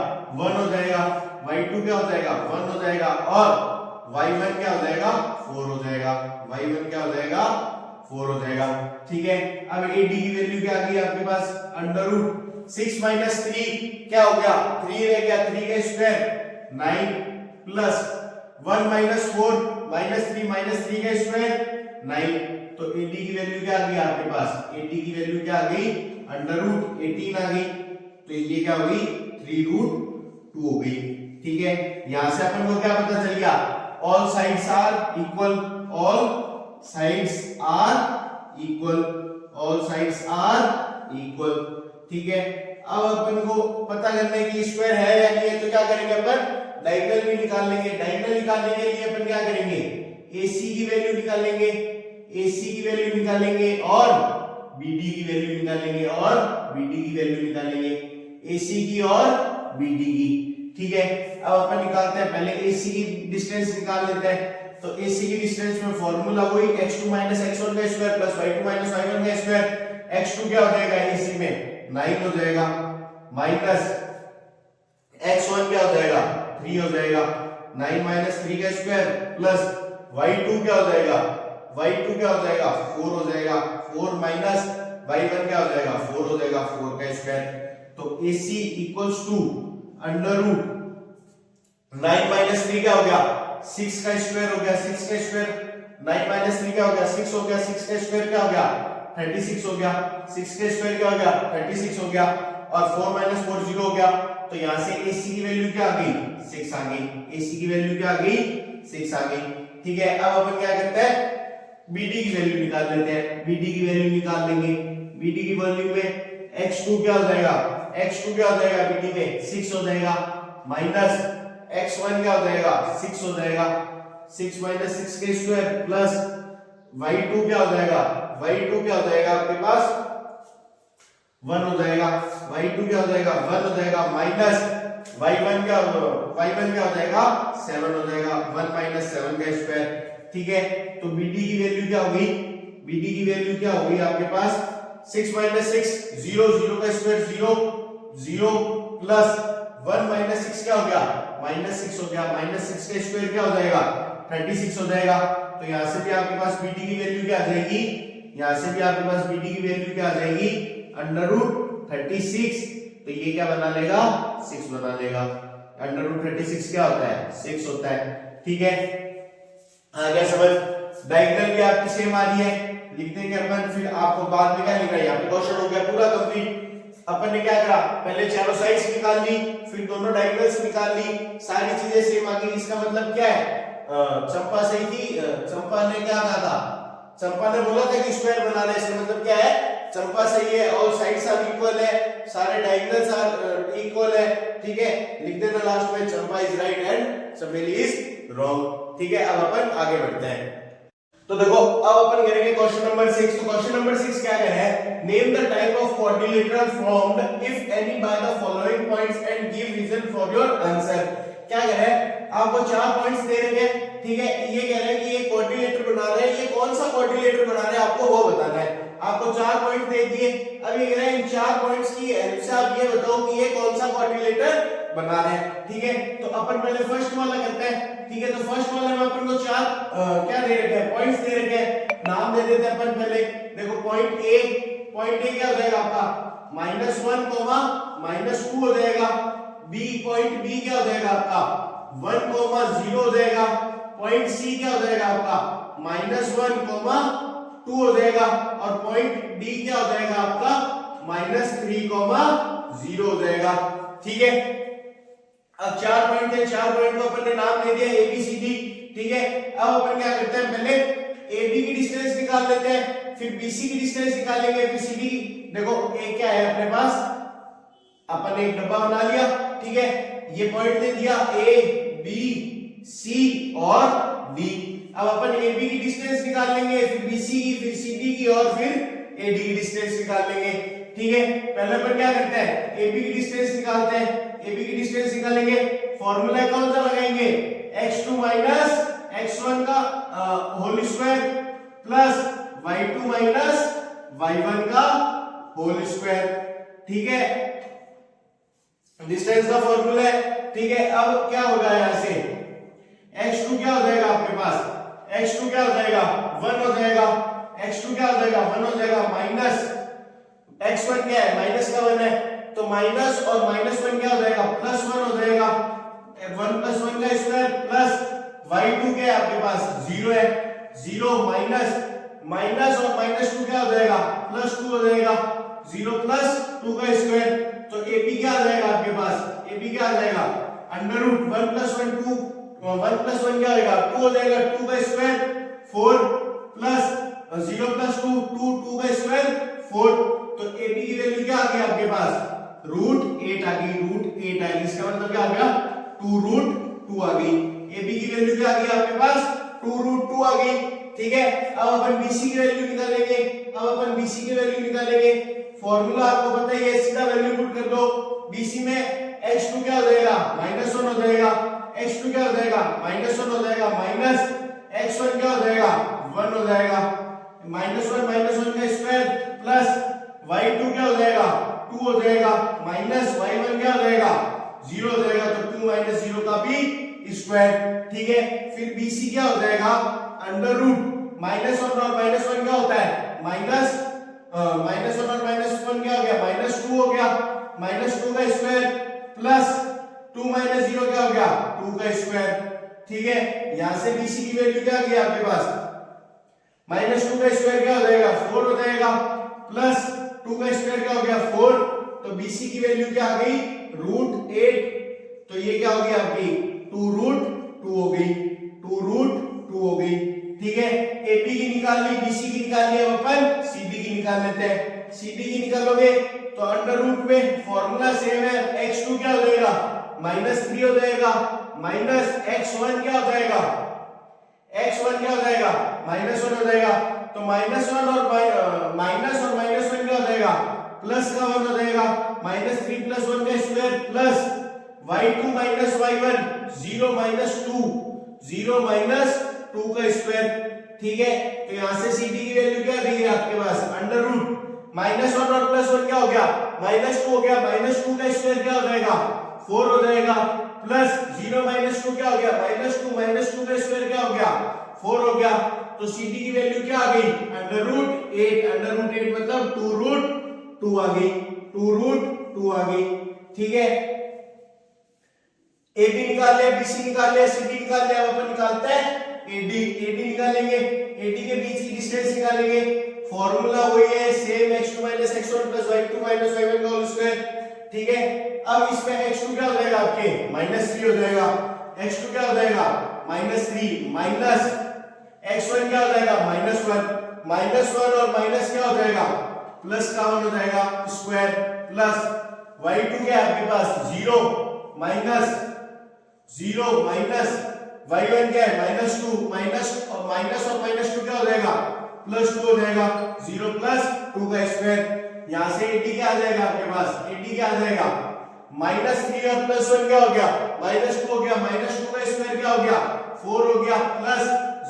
1 हो जाएगा, y2 क्या हो जाएगा 1 हो जाएगा और y1 क्या हो जाएगा 4 हो जाएगा, y1 क्या हो जाएगा 4 हो जाएगा, ठीक है। अब ad की वैल्यू क्या आ गई आपके पास, अंडर रूट 6 माइनस 3 क्या हो गया 3 रह गया, 3 का स्क्वायर 9 प्लस 1 माइनस 4 माइनस 3 का स्क्वायर 9, तो ad की वैल्यू क्या आ गई आपके पास, ad की वैल्यू क्या आ गई अंडर रूट 18 आ गई, तो ये क्या हो गई 3 रूट 2 हो गई, ठीक है। यहां से अपन को क्या पता चल गया, all sides are equal, all sides are equal, all sides are equal, ठीक है। अब अपन को पता करना है कि स्क्वायर है या नहीं है, तो क्या करेंगे अपन डायगोनल भी निकाल लेंगे, डायगोनल निकालने के लिए अपन क्या करेंगे AC की वैल्यू निकालेंगे, AC की वैल्यू निकालेंगे और BD की वैल्यू निकालेंगे और BD की वैल्यू निकालेंगे, AC की और BD की, ठीक है। अब अपन निकालते हैं, पहले AC की डिस्टेंस निकाल लेते हैं, तो AC की डिस्टेंस में फॉर्मूला वही x2 x1 का स्क्वायर प्लस y2 y1 का स्क्वायर, x2 क्या हो जाएगा AC में 9 हो जाएगा, माइनस x1 क्या हो जाएगा 3 हो जाएगा, 9 3 का स्क्वायर प्लस y2 क्या हो जाएगा, y2 क्या हो जाएगा 4 हो जाएगा, 4 माइनस y1 क्या हो जाएगा 4 हो जाएगा, 4 का स्क्वायर, तो AC equals to under root 9 3 क्या हो गया 6 का स्क्वायर हो गया, 6 का स्क्वायर 9 3 क्या हो गया 6 हो गया, 6 का स्क्वायर क्या हो गया 36 हो गया, 6 का स्क्वायर क्या हो गया 36 हो गया और 4 4 0 हो गया, तो यहां से AC की वैल्यू क्या आ गई 6 आ गई, AC की वैल्यू क्या आ गई 6 आ गई, ठीक है। अब अपन क्या करते हैं BD की वैल्यू निकाल लेते हैं, BD की वैल्यू निकाल लेंगे, BD की वैल्यू में x2 क्या हो जाएगा, x2 क्या हो जाएगा BD में 6 हो जाएगा, माइनस x1 क्या हो जाएगा 6 हो जाएगा, 6 6 के स्क्वायर प्लस y2 क्या हो जाएगा, y2 क्या हो जाएगा आपके पास 1 हो जाएगा, y2 क्या हो जाएगा 1 हो जाएगा, माइनस y1 क्या हो जाएगा 7 हो जाएगा, 1 7 का स्क्वायर, ठीक है। तो BD की वैल्यू क्या होगी, BD की वैल्यू क्या होगी आपके पास 6 6 0 0 का स्क्वायर 0 0 प्लस 1 6 क्या हो गया -6 हो गया, -6 का स्क्वायर क्या हो जाएगा 36 हो जाएगा, तो यहां से भी आपके पास BD की वैल्यू क्या आ जाएगी, यहां से भी आपके पास BD की वैल्यू क्या आ जाएगी अंडर रूट 36, तो ये क्या बना लेगा 6 बना लेगा, अंडर रूट 36 क्या होता है 6 होता है, ठीक है। आ गया समझ, डायगोनल भी आपकी सेम आ रही है, लिख देंगे अपन, फिर आपको बाद में क्या लिखना है, यहाँ पे क्वेश्चन हो गया पूरा कंप्लीट। अपन ने क्या करा, पहले चारों साइड्स निकाल ली, फिर दोनों डायगोनल्स निकाल ली, सारी चीजें सेम आ गई, इसका मतलब क्या है चंपा सही थी, चंपा ने क्या कहा था, चंपा ने बोला था कि स्क्वायर बना रहे, इसका मतलब क्या है चंपा सही है, ऑल साइड्स आर इक्वल है, सारे डायगोनल्स आर इक्वल है, ठीक है। लिख देना लास्ट में चंपा इज राइट एंड चमेली इज रॉन्ग, ठीक है। अब अपन आगे बढ़ते हैं, तो देखो अब अपन करेंगे क्वेश्चन नंबर 6। तो क्वेश्चन नंबर 6 क्या कह रहा है, name the type of quadrilateral formed if any by the following points and give reason for your answer. क्या कह रहा है, आपको 4 पॉइंट्स दे रहे हैं, ठीक है, ये कह रहे हैं कि ये क्वाड्रिलेटर बना रहे हैं, ये कौन सा क्वाड्रिलेटर बना रहे हैं आपको वो बताना है, आपको 4 पॉइंट दे दिए, अब ये कह रहे हैं इन 4 पॉइंट्स की हेल्प से आप ये बताओ कि ये कौन सा क्वाड्रिलेटर बना रहे हैं, ठीक है। तो अपन पहले फर्स्ट वाला करते हैं, ठीक है। तो फर्स्ट वाले में अपन को 4 क्या दे रखे हैं पॉइंट्स दे रखे हैं, नाम दे देते हैं अपन पहले, देखो पॉइंट ए क्या हो जाएगा आपका -1, -2 हो जाएगा, पॉइंट बी क्या हो जाएगा आपका 1, 0 हो जाएगा, पॉइंट सी क्या हो जाएगा आपका -1, 2 हो जाएगा, और पॉइंट डी क्या हो जाएगा आपका -3, 0 हो जाएगा, ठीक है। अब 4 पॉइंट थे, 4 पॉइंट को अपन ने नाम दे दिया ए बी सी डी, ठीक है। अब अपन क्या करते हैं, पहले ए बी की डिस्टेंस निकाल लेते हैं, फिर बी सी की डिस्टेंस निकालेंगे, फिर सी डी। देखो ए क्या है अपने पास, अपन ने एक डब्बा बना लिया, ठीक है, ये पॉइंट दे दिया ए बी सी और डी। अब अपन AB की डिस्टेंस निकाल लेंगे, फिर BC की, फिर CD की और फिर AD की डिस्टेंस निकाल लेंगे। ठीक है, पहले अपन क्या करते हैं, AB की डिस्टेंस निकालते हैं। AB की डिस्टेंस निकालेंगे, फॉर्मूला कौन सा लगाएंगे, x2 माइनस x1 का whole square plus y2 minus y1 का होल स्क्वायर। ठीक है, डिस्टेंस का फॉर्मूला है। ठीक है, अब क्या होगा यहां से, x2 क्या हो जाएगा आपके पास, x2 क्या हो जाएगा 1 हो जाएगा, x2 क्या हो जाएगा 1 हो जाएगा, माइनस x1 क्या है माइनस का 1 है, तो माइनस और माइनस 1 क्या हो जाएगा प्लस 1 हो जाएगा, 1 प्लस 1 का स्क्वायर प्लस y2 क्या है आपके पास 0 है, 0 माइनस माइनस और माइनस 2 क्या हो जाएगा प्लस 2 हो जाएगा, 0 प्लस 2 का स्क्वायर, तो AB क्या आ जाएगा आपके पास, AB क्या आ जाएगा अंडर रूट 1 प्लस 1 2, 1 प्लस 1 क्या आएगा 2 हो जाएगा, 2 का स्क्वायर 4 प्लस 0 प्लस 2 2 2 का स्क्वायर 4, तो AB की वैल्यू क्या आ गई आपके पास रूट 8 आ गई, रूट 8 आ गई, इसका मतलब क्या आ गया 2 रूट 2 आ गई। AB की वैल्यू क्या आ गई आपके पास 2 रूट 2 आ गई। ठीक है, अब अपन BC की वैल्यू निकालेंगे, अब अपन BC की वैल्यू निकालेंगे, फॉर्मूला आपको पता ही है, सीधा वैल्यू पुट कर दो। BC में x2 क्या हो जाएगा -1 हो जाएगा, x2 क्या हो जाएगा -1 हो जाएगा, माइनस x1 क्या हो जाएगा 1 हो जाएगा, -1 का स्क्वायर प्लस y2 क्या हो जाएगा 2 हो जाएगा, माइनस y1 क्या हो जाएगा 0 हो जाएगा, तो 2 माइनस 0 का भी स्क्वायर। ठीक है, फिर BC क्या हो जाएगा अंडर रूट -1 और -1 क्या होता है माइनस, -1 और -1 क्या हो गया -2 हो गया, -2 का स्क्वायर प्लस 2 माइनस 0 क्या हो गया 2 का स्क्वायर। ठीक है, यहां से BC की वैल्यू क्या आ गई आपके पास -2 का स्क्वायर क्या हो जाएगा 4 हो जाएगा, प्लस 2 का स्क्वायर क्या हो गया 4, तो BC की वैल्यू क्या आ गई रूट 8, तो ये क्या हो गई आपकी 2 रूट 2 हो गई, 2 रूट 2 हो गई। ठीक है, AB की निकाल ली, BC की निकाल ली, अब अपन CD की निकाल लेते हैं। CD की निकालोगे तो अंडर रूट में फॉर्मूला सेम है, x2 क्या हो जाएगा -3 हो जाएगा, माइनस x1 क्या हो जाएगा x1 क्या हो जाएगा -1 हो जाएगा, तो -1 और -1 क्या हो जाएगा प्लस का 1 हो जाएगा, -3 प्लस 1 का square plus y2 minus y1 0 minus 2, 0 minus 2 का स्क्वायर। ठीक है, तो यहां से CD की वैल्यू क्या दी है आपके पास अंडर रूट -1 और +1 क्या हो गया -2 हो गया, -2 का स्क्वायर क्या हो जाएगा 4 हो जाएगा, प्लस 0 -2 क्या हो गया -2 का स्क्वायर क्या हो गया 4 हो गया, तो CD की वैल्यू क्या आ गई अंडर रूट 8 मतलब 2 रूट 2 आ गई, 2 रूट 2 आ गई। ठीक है, AB निकाल लिया, BC निकाल लिया, CD निकाल लिया, अब अपन निकालते हैं AD निकालेंगे, AD के बीच की डिस्टेंस निकालेंगे, फॉर्मूला वही है same, x2 x1 y2 y1 का होल स्क्वायर। ठीक है, अब इसमें x2 क्या हो जाएगा आपके -3 हो जाएगा, x2 क्या हो जाएगा -3 माइनस x1 क्या हो जाएगा -1 और माइनस क्या हो जाएगा प्लस का 1 हो जाएगा स्क्वायर, प्लस y2 क्या है आपके पास 0 माइनस y1 क्या है -2 माइनस और -2 क्या हो जाएगा +2 हो जाएगा, 0 प्लस 2 का स्क्वायर। यहां से AD क्या आ जाएगा आपके पास, AD क्या आ जाएगा -3 और +1 क्या हो गया -2 हो गया, -2 का स्क्वायर क्या हो गया 4 हो गया, प्लस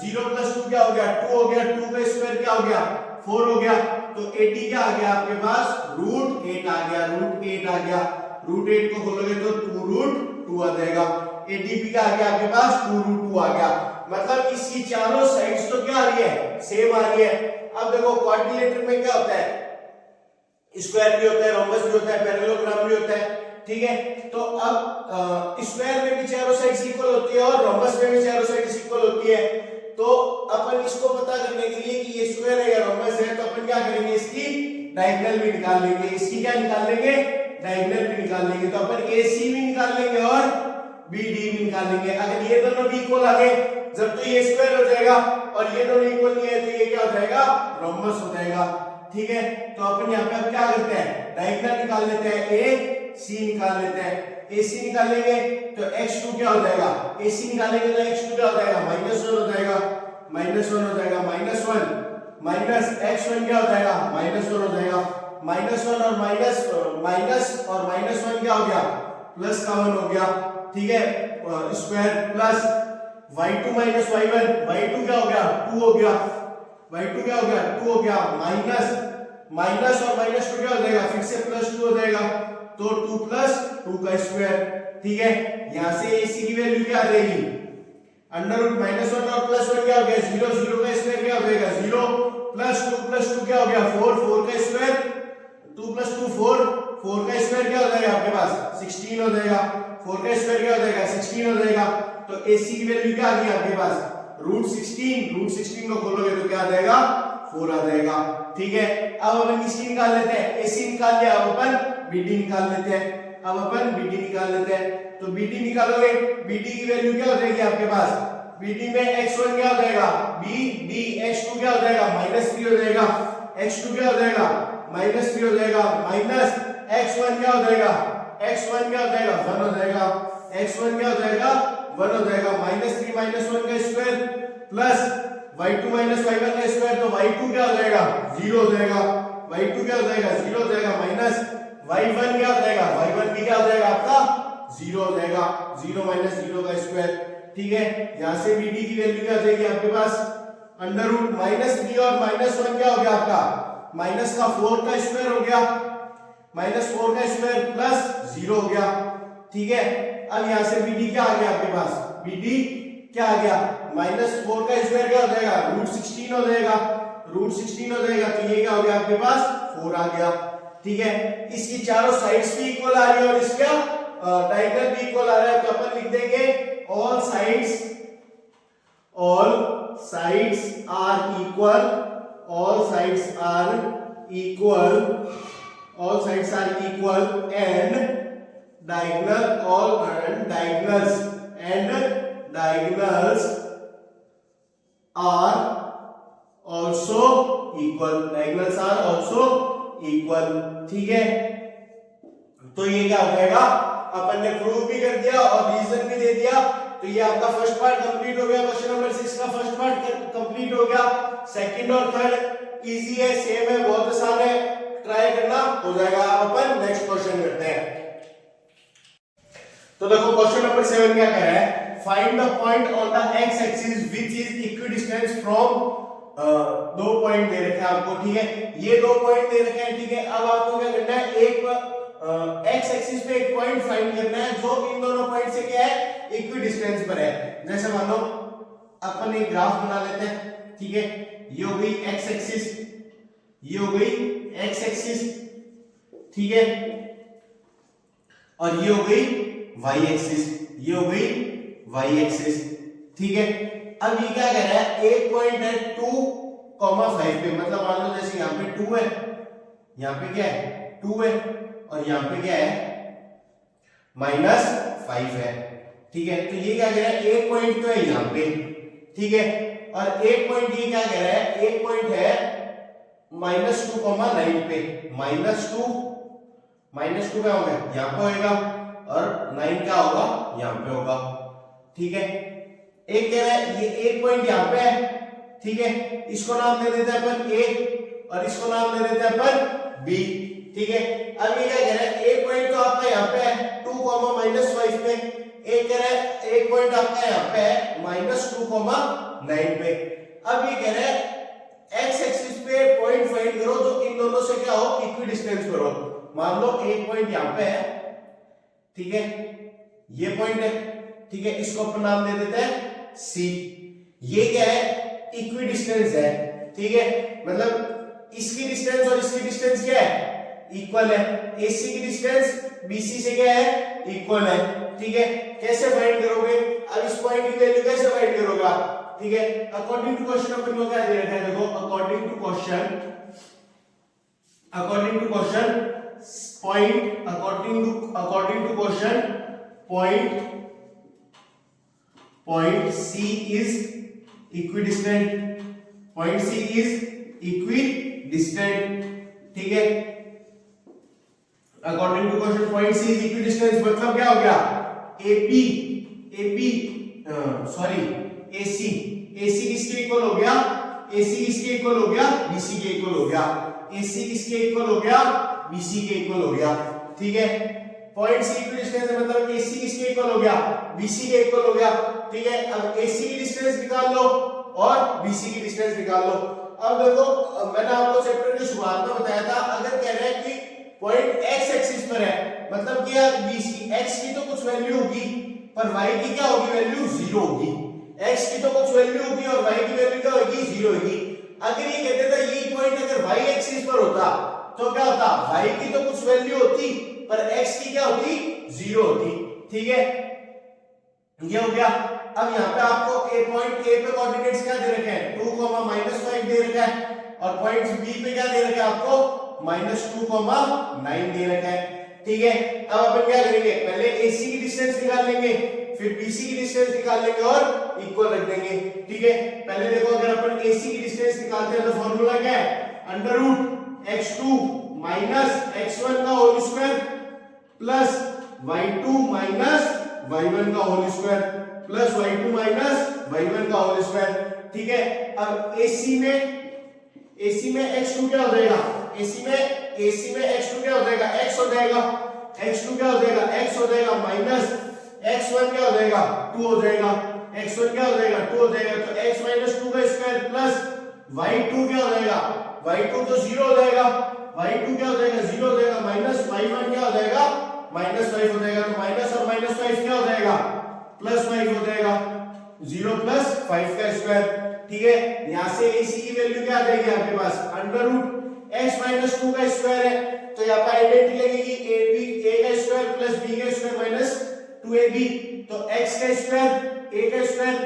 0 प्लस 2 क्या हो गया 2 हो गया, 2 का स्क्वायर क्या हो गया 4 हो गया, तो AD क्या आ गया आपके पास रूट 8 आ गया, रूट 8 को खोलोगे तो 2 रूट 2 आ जाएगा, ADB का आ गया आपके पास 2 रूट 2 आ गया, मतलब इसकी चारों साइड्स तो क्या आ रही है सेम आ रही है। अब देखो क्वाड्रिलेटरल में क्या होता है, स्क्वायर भी होता है, रोम्बस भी होता है, पैरेललोग्राम भी होता है। ठीक है, तो अब स्क्वायर में भी चारों साइड्स इक्वल होती है और रोम्बस में भी चारों साइड्स इक्वल होती है, तो अपन इसको पता करने के लिए कि ये स्क्वायर है या रोम्बस है, तो अपन क्या करेंगे इसकी डायगोनल भी निकाल लेंगे, इसकी क्या निकाल लेंगे डायगोनल भी निकाल लेंगे, तो अपन AC भी निकाल लेंगे और BD भी निकाल लेंगे। अगर ये दोनों भी इक्वल आ गए, जब तो ये स्क्वायर हो जाएगा और ये दोनों इक्वल नहीं है तो ये क्या हो जाएगा रोम्बस हो जाएगा। ठीक है, तो अपन यहाँ पे क्या करते हैं डायगोनल निकाल लेते हैं, AC निकाल लेते हैं, AC निकालेंगे तो x2 क्या हो जाएगा, AC निकालेंगे तो x2 क्या हो जाएगा -1 हो जाएगा, -1 हो जाएगा, -1 माइनस x1 क्या हो जाएगा, -1 हो जाएगा, -1 और -1 क्या हो गया, प्लस का 1 हो गया, ठीक है, square plus y2 minus y1, y2 क्या हो गया, 2 हो गया, y2 क्या हो गया, 2 हो गया, माइनस और -2 क्या हो जाएगा, फिर से +2 हो जाएगा, तो 2 + 2 का स्क्वायर, ठीक है। यहां से ac की वैल्यू क्या आ जाएगी, अंडर रूट -1 और +1 क्या हो गया, 0, 0 का स्क्वायर क्या हो जाएगा, 0 + 2 क्या हो गया, 4, 4 का स्क्वायर, 2 + 2 4, 4 का स्क्वायर क्या हो जाएगा आपके पास, 16 हो जाएगा, 4 का स्क्वायर क्या हो जाएगा, 16 हो जाएगा, तो ac की वैल्यू क्या आ गई आपके पास, √16 को खोलोगे तो क्या आ जाएगा, 4 आ जाएगा, ठीक है। अब अपन किसकी निकाल लेते हैं, ac निकाल लिया, अब अपन bd निकाल लेते हैं, अब अपन bd निकाल लेते हैं, तो bd निकालोगे, bd की वैल्यू क्या हो जाएगी आपके पास, bd में x1 क्या हो जाएगा, bd, x2 क्या हो जाएगा, -3 हो जाएगा, x2 क्या हो जाएगा, -3 हो जाएगा, माइनस x1 क्या हो जाएगा, x1 क्या हो जाएगा, 1 हो जाएगा, x1 क्या हो जाएगा, 1 हो जाएगा, -3 -1 का स्क्वायर प्लस y2 y1 का स्क्वायर, तो y2 क्या हो जाएगा, 0 हो जाएगा, y2 क्या हो जाएगा, 0 हो जाएगा, माइनस y1 क्या हो जाएगा, y1 भी क्या हो जाएगा आपका, 0 हो जाएगा, 0 - 0 का स्क्वायर, ठीक है। यहां से bd की वैल्यू क्या आ जाएगी आपके पास, अंडर रूट -3 और -1 क्या हो गया आपका, माइनस का 4 का स्क्वायर हो गया, -4 का स्क्वायर प्लस 0 हो गया, ठीक है। अब यहां से bd क्या आ गया आपके पास, bd क्या आ गया, -4 का स्क्वायर क्या हो जाएगा, √16 हो जाएगा, √16 हो जाएगा, तो ये क्या हो गया आपके पास, 4 आ गया, ठीक है। इसकी चारों साइड्स भी इक्वल आ रही है और इसका डायगोनल भी इक्वल आ रहा है, तो अपन लिख देंगे all sides are equal, all sides are equal and diagonals are also equal, ठीक है। तो ये क्या हो जाएगा, अपन ने प्रूव भी कर दिया और रीजन भी दे दिया, तो ये आपका फर्स्ट पार्ट कंप्लीट हो गया, क्वेश्चन नंबर 6 का फर्स्ट पार्ट कंप्लीट हो गया। सेकंड और थर्ड इजी है, सेम है, बहुत आसान है, ट्राई करना, हो जाएगा। अपन नेक्स्ट क्वेश्चन करते हैं। तो देखो क्वेश्चन नंबर 7 क्या कह रहा है, find the point on the x axis which is equidistance from, दो पॉइंट दे रखे हैं आपको, ठीक है, ये दो पॉइंट दे रखे हैं, ठीक है। अब आपको क्या करना है, एक एक्स एक्सिस पे एक पॉइंट फाइंड करना है जो इन दोनों पॉइंट से क्या है, इक्विडिस्टेंस पर है। जैसे मान लो अपन एक ग्राफ बना लेते हैं, ठीक है, ये हो गई एक्स एक्सिस, ये हो गई एक्स एक्सिस, ठीक है, और ये हो गई वाई एक्सिस, ये हो गई वाई एक्सिस, ठीक है। अब ये क्या कह रहा है, एक पॉइंट है 2,5 पे, मतलब मान लो जैसे यहाँ पे 2 है, यहाँ पे क्या है 2 है, और यहाँ पे क्या है -5 है, ठीक है। तो ये क्या कह रहा है, एक पॉइंट तो है यहाँ पे, ठीक है, और एक पॉइंट ये क्या कह रहा है, एक पॉइंट है -2,9 पे, -2 क्या होगा, यहाँ पे होगा, और 9 क्या होगा, यहाँ पे होगा, ठीक है। एक कह रहा है ये एक पॉइंट यहाँ पे है, ठीक है, इसको नाम दे देते हैं अपन ए, और इसको नाम दे देते हैं अपन बी, ठीक है। अब ये क्या कह रहा है, एक पॉइंट तो आपका यहाँ पे है 2, -5 पे, एक कह रहा है एक पॉइंट आपका यहाँ पे है -2,9 पे। अब ये कह रहा है एक्स एक्सिस पे पॉइंट फाइंड करो जो इन दोनों से क्या हो, इक्विडिस्टेंस करो। मान लो एक पॉइंट यहाँ पे है, ठीक है, ये पॉइंट है, ठीक है, इसको अपन नाम दे देते हैं सी। ये क्या है, इक्विडिस्टेंस है, ठीक है, मतलब इसकी डिस्टेंस और इसकी डिस्टेंस क्या है, इक्वल है। AC की डिस्टेंस BC से क्या है, इक्वल है, ठीक है। कैसे फाइंड करोगे, अब इस पॉइंट की वैल्यू कैसे फाइंड करोगे आप, ठीक है। अकॉर्डिंग टू क्वेश्चन अपन को क्या दे रखा है, देखो according to question point, according to question point C is equidistant, point C is equidistant, ठीक है। According to question point C is equidistant मतलब क्या हो गया, AC AC किसके इक्वल हो गया, AC किसके इक्वल हो गया, BC के इक्वल हो गया, AC किसके इक्वल हो गया, BC के इक्वल हो गया, ठीक है। पॉइंट C की डिस्टेंस है मतलब AC किसके इक्वल हो गया, BC के इक्वल हो गया, ठीक है। अब AC की डिस्टेंस निकाल लो और BC की डिस्टेंस निकाल लो। अब देखो मैंने आपको चैप्टर की शुरुआत में बताया था, अगर कह रहे हैं कि पॉइंट x एक्सिस पर है मतलब कि यार BC x की तो कुछ वैल्यू होगी पर y की क्या होगी, वैल्यू 0 होगी। x की तो कुछ वैल्यू होगी और y की वैल्यू क्या होगी, 0 होगी। अगर ये कहते थे ये पॉइंट अगर y एक्सिस पर होता तो क्या होता, y की तो कुछ वैल्यू होती पर x की क्या होती, 0 होती, ठीक है। ये हो गया। अब यहाँ पे आपको पॉइंट A पे कोऑर्डिनेट्स क्या दे रखे हैं, 2, -5 दे रखा है और पॉइंट B पे क्या दे रखा है आपको, -2, 9 दे रखा है, ठीक है। अब अपन क्या करेंगे, पहले AC की डिस्टेंस निकाल लेंगे, फिर BC की डिस्टेंस निकाल लेंगे और इक्वल रख देंगे, ठीक है। पहले देखो अगर अपन AC की डिस्टेंस निकालते हैं तो फॉर्मूला क्या है, √x2 - x1 का whole square plus y2 - y1 का whole square plus y2 - y1 का होल स्क्वायर, ठीक है। अब AC में x2 क्या हो जाएगा, AC में x2 क्या हो जाएगा, x हो जाएगा, x2 क्या हो जाएगा, x हो जाएगा माइनस x1 क्या हो जाएगा, 2 हो जाएगा, x1 क्या हो जाएगा, 2 हो जाएगा, तो x - 2 का स्क्वायर प्लस y2 क्या हो जाएगा, y2 तो 0 हो जाएगा, y2 क्या हो जाएगा, 0 हो जाएगा, माइनस y1 क्या हो जाएगा, -5 हो जाएगा, तो माइनस और -5 क्या हो जाएगा, +5 हो जाएगा, 0 + 5 का स्क्वायर, ठीक है। यहां से AC की वैल्यू क्या आ जाएगी आपके पास, √x - 2 का स्क्वायर है तो यहां पर आइडेंटिटी लगेगी, a का स्क्वायर प्लस b का स्क्वायर माइनस 2ab, तो x का स्क्वायर a का स्क्वायर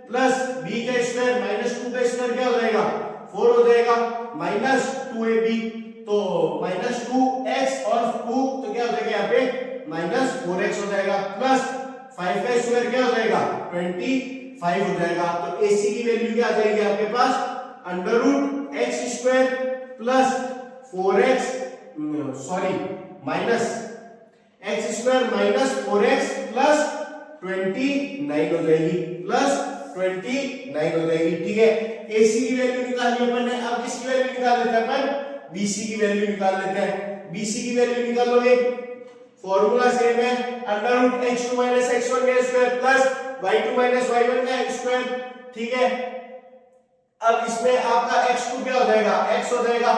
प्लस b का स्क्वायर माइनस 2 का स्क्वायर क्या हो जाएगा, 4 हो जाएगा, माइनस 2ab, तो -2x और 2 तो क्या हो जाएगा यहाँ पे -4x हो जाएगा, प्लस 5 का स्क्वायर क्या हो जाएगा, 25 हो जाएगा। तो AC की वैल्यू क्या आ जाएगी आपके पास, √x² plus 4x minus x² minus 4x plus 29 हो जाएगी, प्लस 29 हो जाएगी, ठीक है। AC की वैल्यू निकाल ली अपन ने, अब किसकी वैल्यू निकाल लेते हैं अपन, BC की वैल्यू निकाल लेते हैं। BC की वैल्यू निकालोगे फॉर्मूला सेम है, √x2 - x1 का स्क्वायर प्लस y2 - y1 का स्क्वायर, ठीक है। अब इसमें आपका x2 क्या हो जाएगा, x हो जाएगा,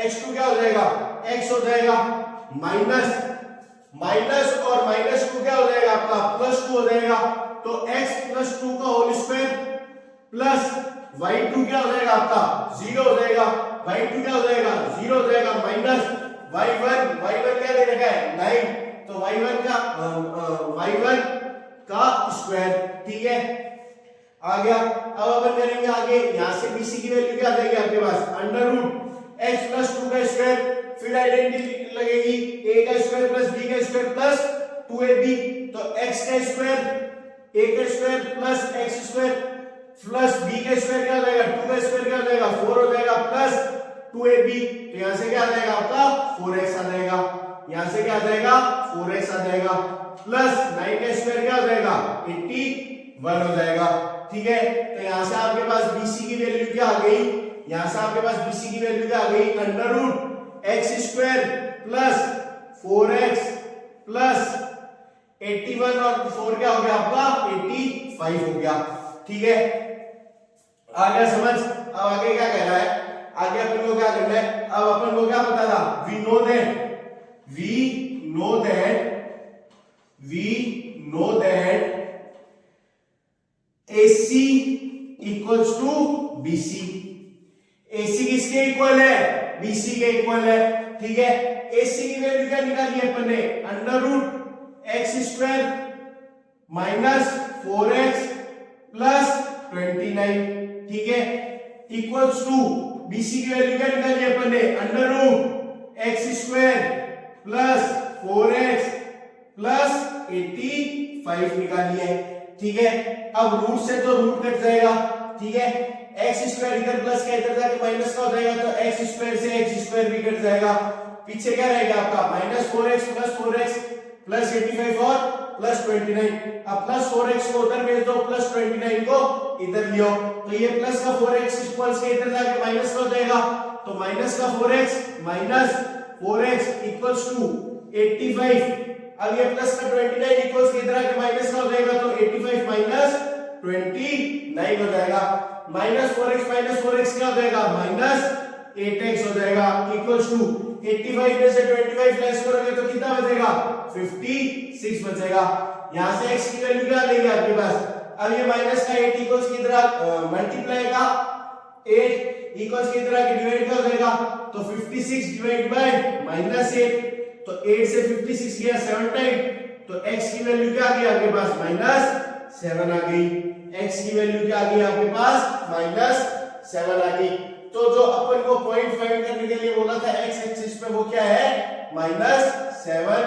x2 क्या हो जाएगा, x हो जाएगा, माइनस और -2 क्या हो जाएगा आपका, +2 हो जाएगा, तो x + 2 का होल स्क्वायर प्लस y2 क्या हो जाएगा आपका, 0 हो जाएगा, y2 क्या हो जाएगा, 0 हो जाएगा, माइनस y1 क्या दे रखा है, 9, तो y1 का स्क्वायर, ठीक है। आ गया। अब अपन करेंगे आगे, यहां से BC की वैल्यू क्या आ जाएगी आपके पास, √x + 2 का स्क्वायर, फिर आइडेंटिटी लगेगी a का स्क्वायर प्लस b का स्क्वायर प्लस 2ab, तो x का स्क्वायर a का square plus x² plus b का स्क्वायर क्या हो जाएगा, 2 का स्क्वायर क्या हो जाएगा, 4 हो जाएगा, प्लस 2ab, तो यहां से क्या आ जाएगा आपका 4x आ जाएगा, यहां से क्या आ जाएगा 4x आ जाएगा, प्लस 9 का स्क्वायर क्या हो जाएगा 81 हो जाएगा, ठीक है। तो यहां से आपके पास BC की वैल्यू क्या आ गई, यहां से आपके पास BC की वैल्यू क्या आ गई, √x² प्लस 4x प्लस 81 और 4 क्या हो गया आपका 85 हो गया, ठीक है। आ गया समझ। अब आगे क्या कह रहा है, आगे अपन को क्या करना है, अब अपन को क्या पता था, we know that AC equals to BC, AC किसके इक्वल है, BC के इक्वल है, ठीक है। AC की वैल्यू क्या निकाली है अपन ने, √x² माइनस 4x प्लस 29, ठीक है, इक्वल्स टू BC की वैल्यू क्या निकाली है अपन ने, √x² प्लस 4x प्लस 85 निकाली है, ठीक है। अब रूट से तो रूट कट जाएगा, ठीक है, x² इधर प्लस का इधर जाके माइनस का हो जाएगा, तो x² से x² भी कट जाएगा, पीछे क्या रहेगा आपका -4x प्लस 4x प्लस 85 और प्लस 29, अब प्लस 4x को उधर भेज दो, प्लस 29 को इधर लियो, तो ये प्लस का 4x इक्वल्स के इधर जाके माइनस का हो जाएगा, तो माइनस का 4x minus 4x equals to 85। अब ये प्लस का 29 इक्वल्स के इधर आके माइनस का हो जाएगा, तो 85 माइनस 29 हो जाएगा। माइनस 4x क्या हो जाएगा, माइनस 8x हो जाएगा इक्वल्स टू 85 में से 25 लेस करोगे तो कितना बचेगा, 56 बचेगा। यहां से x की वैल्यू क्या लेंगे आपके पास, अब ये माइनस का 8 इक्वल्स की तरह मल्टीप्लाई का 8 इक्वल्स की तरह के डिवाइड कर देगा, तो 56 डिवाइड बाय -8, तो 8 से 56 गया 7 टाइम, तो x की वैल्यू क्या आ गई आपके पास, -7 आ गई। x की वैल्यू क्या आ गई आपके पास, -7 आ गई। तो जो अपन को पॉइंट फाइंड करने के लिए बोला था x एक्सिस पे वो क्या है, -7,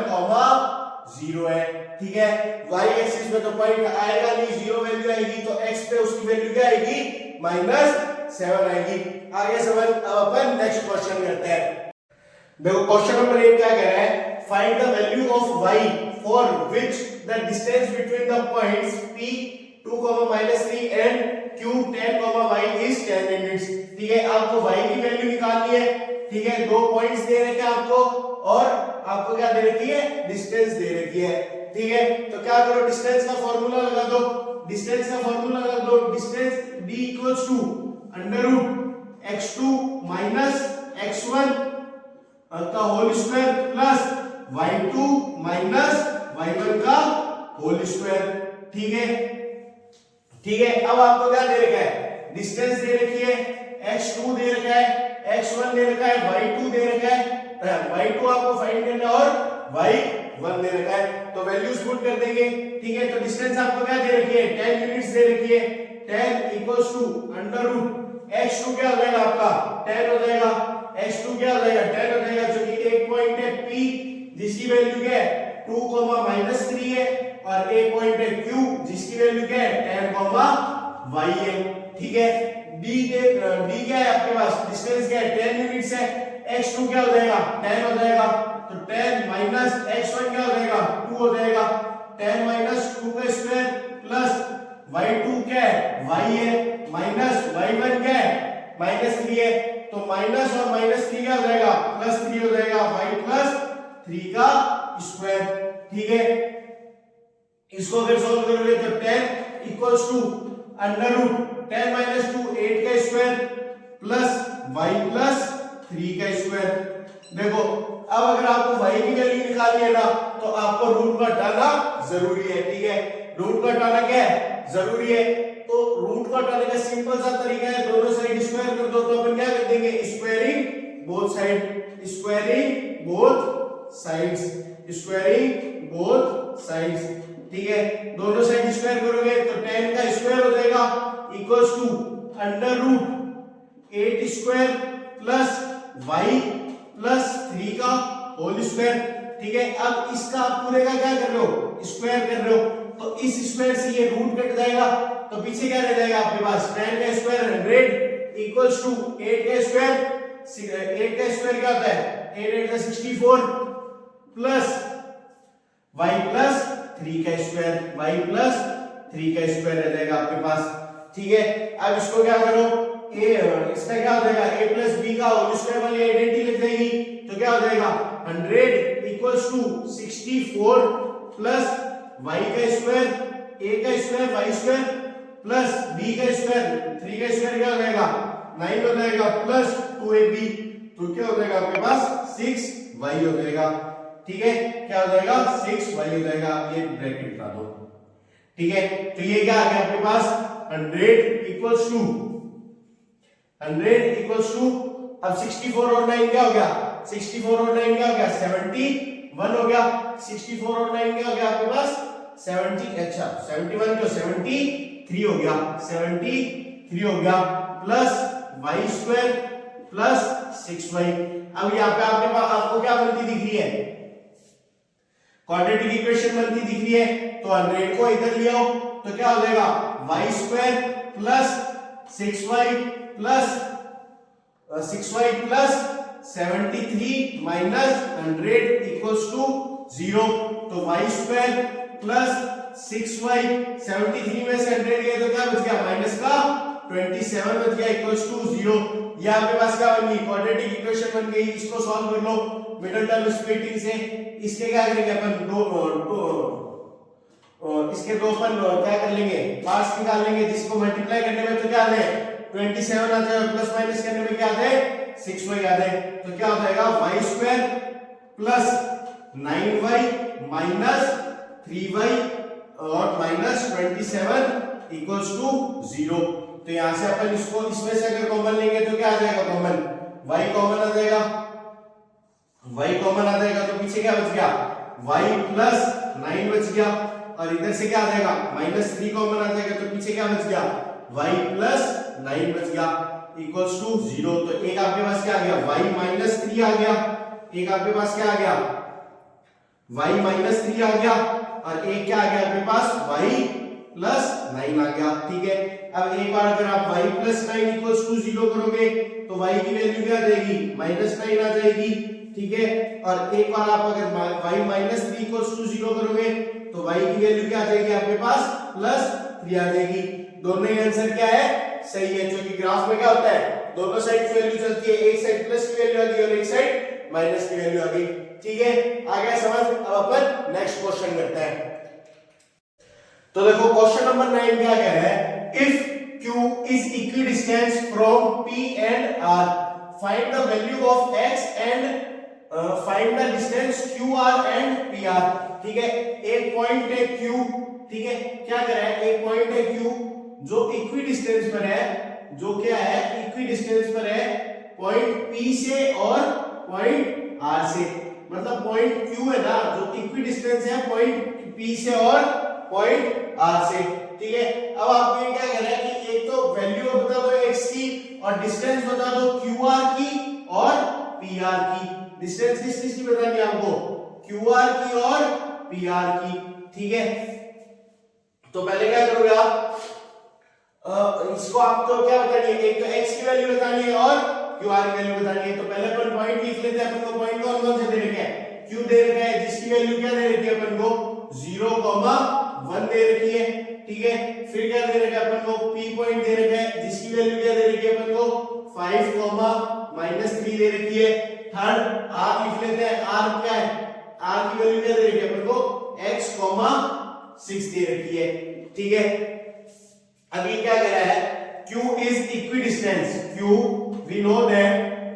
0 है, ठीक है। y एक्सिस में तो पॉइंट आएगा नहीं, 0 वैल्यू आएगी, तो x पे उसकी वैल्यू क्या आएगी, -7 आएगी। आगे समझ। अब अपन नेक्स्ट क्वेश्चन करते हैं। देखो क्वेश्चन नंबर 8 क्या कह रहा है, find the value of y for which the distance between the points p 2, -3 and q 10, y is 10 units. ठीक है, आपको y की वैल्यू निकालनी है, ठीक है। दो पॉइंट्स दे रखे हैं आपको और आपको क्या दे रखी है, डिस्टेंस दे रखी है, ठीक है। तो क्या करो, डिस्टेंस का फार्मूला लगा दो, डिस्टेंस का फार्मूला लगा दो, distance d equals to √x2 - x1 का whole square plus y2 minus y1 का होल स्क्वायर, ठीक है, ठीक है। अब आपको क्या दे रखा है, डिस्टेंस दे रखी है, x2 दे रखा है, x1 दे रखा है, y2 दे रखा है, y2 आपको फाइंड करना है और y1 दे रखा है, तो वैल्यूज पुट कर देंगे, ठीक है। तो डिस्टेंस आपको क्या दे रखी है, 10 यूनिट्स दे रखी है, 10 इक्वल्स टू √x2 क्या हो जाएगा आपका, 10 हो जाएगा, x2 क्या हो जाएगा, 10 हो जाएगा, जो कि एक पॉइंट है p जिसकी वैल्यू क्या है 2, -3 है, और एक पॉइंट है q जिसकी वैल्यू क्या है 10, y है, ठीक है। d क्या है आपके पास, डिस्टेंस क्या है 10 यूनिट्स है, x2 क्या हो जाएगा 10 हो जाएगा, तो 10 माइनस x1 क्या हो जाएगा 2 हो जाएगा, 10 - 2 का स्क्वायर प्लस y2 क्या है y है, माइनस y1 क्या है -3 है, तो माइनस और -3 क्या हो जाएगा, +3 हो जाएगा, y +3 का स्क्वायर, ठीक है। इसको अगर सॉल्व करोगे तो 10 इक्वल्स टू √10 - 2 8 का स्क्वायर प्लस y +3 का स्क्वायर। देखो अब अगर आपको y की वैल्यू निकालनी है ना, तो आपको रूट का हटाना जरूरी है, ठीक है। रूट का हटाना क्या है, जरूरी है, तो रूट का हटाने का सिंपल सा तरीका है, दोनों साइड स्क्वायर कर दो, तो अपन क्या कर देंगे, squaring both side, squaring both sides, squaring both sides, ठीक है। दोनों साइड स्क्वायर करोगे तो 10 का स्क्वायर हो जाएगा equals to √8 square plus y +3 का होल स्क्वायर, ठीक है। अब इसका आप पूरे का क्या कर रहे हो, स्क्वायर कर रहे हो, तो इस स्क्वायर से ये रूट कट जाएगा, तो पीछे क्या रह जाएगा आपके पास, 10 का स्क्वायर 100 इक्वल्स टू 8 का स्क्वायर, 8 का स्क्वायर क्या होता है, 8 × 64 प्लस y +3 का स्क्वायर, y +3 का स्क्वायर रह जाएगा आपके पास, ठीक है। अब इसको क्या करो, इसका क्या हो जाएगा, a + b का होल स्क्वायर वाली आइडेंटिटी लग जाएगी, तो क्या हो जाएगा 100 इक्वल्स टू 64 प्लस y का स्क्वायर, a का square y square plus b का स्क्वायर 3 का स्क्वायर क्या हो जाएगा 9 हो जाएगा प्लस 2ab, तो क्या हो जाएगा आपके पास 6y हो जाएगा, ठीक है। क्या हो जाएगा 6y हो जाएगा, आप ये ब्रैकेट हटा दो, ठीक है। तो ये क्या आ गया आपके पास 100 इक्वल्स टू अब 64 और 9 क्या हो गया, 64 और 9 क्या हो गया 71 हो गया, 64 और 9 क्या हो गया आपके पास 70, अच्छा 71 तो 73 हो गया, 73 हो गया plus y square plus 6y। अब यहाँ पे आपके पास आपको क्या बनती दिख रही है, क्वाड्रेटिक इक्वेशन बनती दिख रही है, तो 100 को इधर ले आओ, तो क्या हो जाएगा y square plus 6y plus 73 minus 100 equals to 0, तो y स्क्वायर प्लस 6y, 73 में से 100 गया तो क्या बच गया, माइनस का 27 बच गया इक्वल्स टू 0। ये आपके पास क्या बन गई, क्वाड्रेटिक इक्वेशन बन गई। इसको सॉल्व कर लो मिडिल टर्म स्प्लिटिंग से। इसके क्या करेंगे अपन, इसके दो अपन क्या कर लेंगे, पार्ट्स निकाल लेंगे, जिसको मल्टीप्लाई करने में तो क्या आता है 27 आता है, और प्लस माइनस करने में क्या आता है 6y आता है। तो क्या हो जाएगा y square plus 9y minus 3y और माइनस 27 इक्वल्स टू 0। तो यहां से अपन इसको इसमें से अगर कॉमन लेंगे तो क्या आ जाएगा, कॉमन y कॉमन आ जाएगा, y कॉमन आ जाएगा। तो पीछे क्या बच गया, y प्लस 9 बच गया, और इधर से क्या आ जाएगा माइनस 3 कॉमन आ जाएगा। तो पीछे क्या बच गया, y प्लस 9 बच गया इक्वल्स टू 0। तो एक आपके पास क्या आ गया, y माइनस 3 आ गया, एक आपके पास क्या आ गया y माइनस 3 आ गया, और एक क्या आ गया आपके पास y प्लस 9 आ गया। ठीक है, अब एक बार अगर आप y प्लस 9 इक्वल्स टू 0 करोगे तो y की वैल्यू क्या आ जाएगी, माइनस 9 आ जाएगी। ठीक है, और एक बार आप अगर y माइनस 3 इक्वल्स टू 0 करोगे तो y की वैल्यू क्या आ जाएगी आपके पास, प्लस 3 आ जाएगी। दोनों ही आंसर क्या है, सही है, क्योंकि ग्राफ में क्या होता है दोनों साइड की वैल्यू चलती है, एक साइड प्लस की वैल्यू आ गई और एक साइड माइनस की वैल्यू आ गई। ठीक है, आ गया समझ। अब अपन नेक्स्ट क्वेश्चन करते हैं। तो देखो क्वेश्चन नंबर 9 क्या कह रहा है, if q is equidistant from p and r, find the value of x and find the distance qr and pr। ठीक है, एक पॉइंट है q, ठीक है, क्या कर रहा है, एक पॉइंट है q जो इक्विडिस्टेंस पर है, जो क्या है इक्विडिस्टेंस पर है पॉइंट p से और पॉइंट r से। मतलब पॉइंट q है ना जो इक्विडिस्टेंस है पॉइंट p से और पॉइंट r से। ठीक है, अब आपको ये क्या कहना है कि एक तो वैल्यू बता दो x की और डिस्टेंस बता दो qr की और pr की। डिस्टेंस किस चीज की बतानी है आपको, qr की और pr की। ठीक है, तो पहले क्या करोगे आप, इसको आपको क्या बतानी है, एक तो x की वैल्यू बतानी है और qr की वैल्यू बतानी है। तो पहले अपन पॉइंट लिख लेते हैं। अपन को पॉइंट कौन कौन से दे रखे हैं, q दे रखा है जिसकी वैल्यू क्या दे रखी है अपन को 0,1 दे रखी है। ठीक है, फिर क्या दे रखा है अपन को, p पॉइंट दे रखा है जिसकी वैल्यू क्या दे रखी है अपन को 5,-3 दे रखी है। थर्ड r लिख लेते हैं, r क्या है, r की वैल्यू क्या दे रखी है अपन को x,6 दे रखी है। ठीक है, अब ये क्या कह रहा है, q is equidistant, q we know that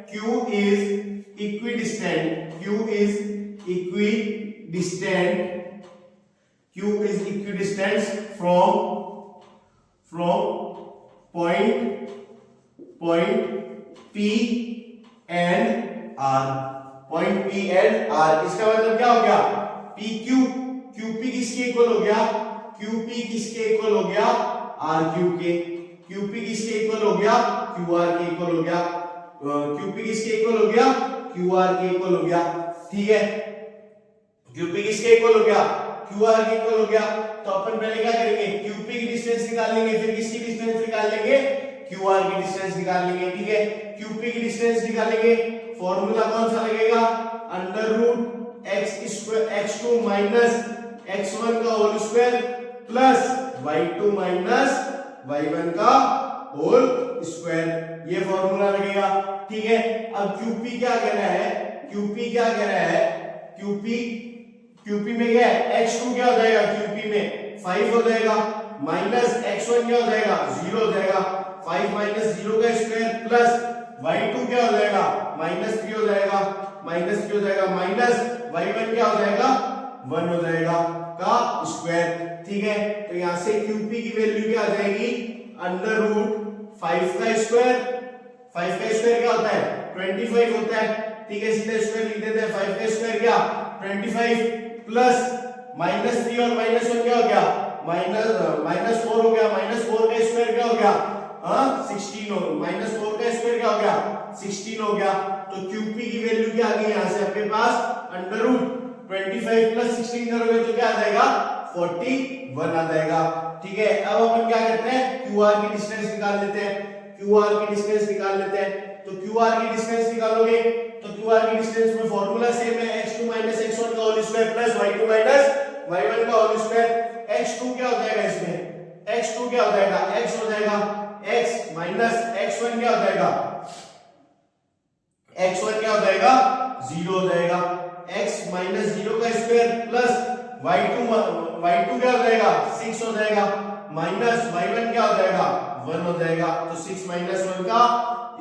q is equidistant, q is equidistant from point P and R, point P and R। इसका मतलब क्या हो गया, PQ, QP किसके इक्वल हो गया, QP किसके इक्वल हो गया RQ के, QP किसके इक्वल हो गया QR के इक्वल हो गया, QP किसके इक्वल हो गया QR के इक्वल हो गया। ठीक है, QP किसके इक्वल हो गया QR के इक्वल हो गया। तो अपन पहले क्या करेंगे, QP की डिस्टेंस निकाल लेंगे, फिर किसकी डिस्टेंस निकाल लेंगे, QR की डिस्टेंस निकाल लेंगे। ठीक है, QP की डिस्टेंस निकालेंगे, फॉर्मूला कौन सा लगेगा, x2 माइनस x1 का whole square plus y2 minus y1 का होल स्क्वायर, ये फॉर्मूला लगेगा। ठीक है, अब QP क्या कह रहा है, QP क्या कह रहा है, QP में क्या है, x2 क्या हो जाएगा, QP में 5 हो जाएगा, माइनस x1 क्या हो जाएगा 0 हो जाएगा, 5 माइनस 0 का स्क्वायर प्लस y2 क्या हो जाएगा माइनस 3 हो जाएगा, माइनस y1 क्या हो जाएगा 1 हो जाएगा का स्क्वायर। ठीक है, तो यहां से QP की वैल्यू क्या आ जाएगी, √5 का स्क्वायर, 5 का स्क्वायर क्या होता है 25 होता है। ठीक है, सीधे स्क्वायर लिख देते हैं, 5 का स्क्वायर क्या 25 प्लस -3 और -1 क्या हो गया -4 हो गया, -4 का स्क्वायर क्या हो गया 16 हो, -4 का स्क्वायर क्या हो गया 16 हो गया। तो QP की वैल्यू क्या आ गई यहां से आपके पास √25 प्लस 16 करोगे तो क्या आ जाएगा 41 आ जाएगा। ठीक है, अब अपन क्या करते हैं, QR की डिस्टेंस निकाल लेते हैं, QR की डिस्टेंस निकाल लेते हैं। तो QR की डिस्टेंस निकालोगे तो QR की डिस्टेंस में फॉर्मूला सेम है, x2 x1 का whole square plus y2 y1 का होल स्क्वायर। x2 क्या हो जाएगा इसमें, x2 क्या हो जाएगा, x हो जाएगा x माइनस x1 क्या हो जाएगा, x1 क्या हो जाएगा, 0 हो जाएगा। x माइनस 0 का स्क्वायर प्लस y2 क्या हो जाएगा, 6 हो जाएगा, माइनस y1 क्या हो जाएगा, 1 हो जाएगा। तो 6 माइनस 1 का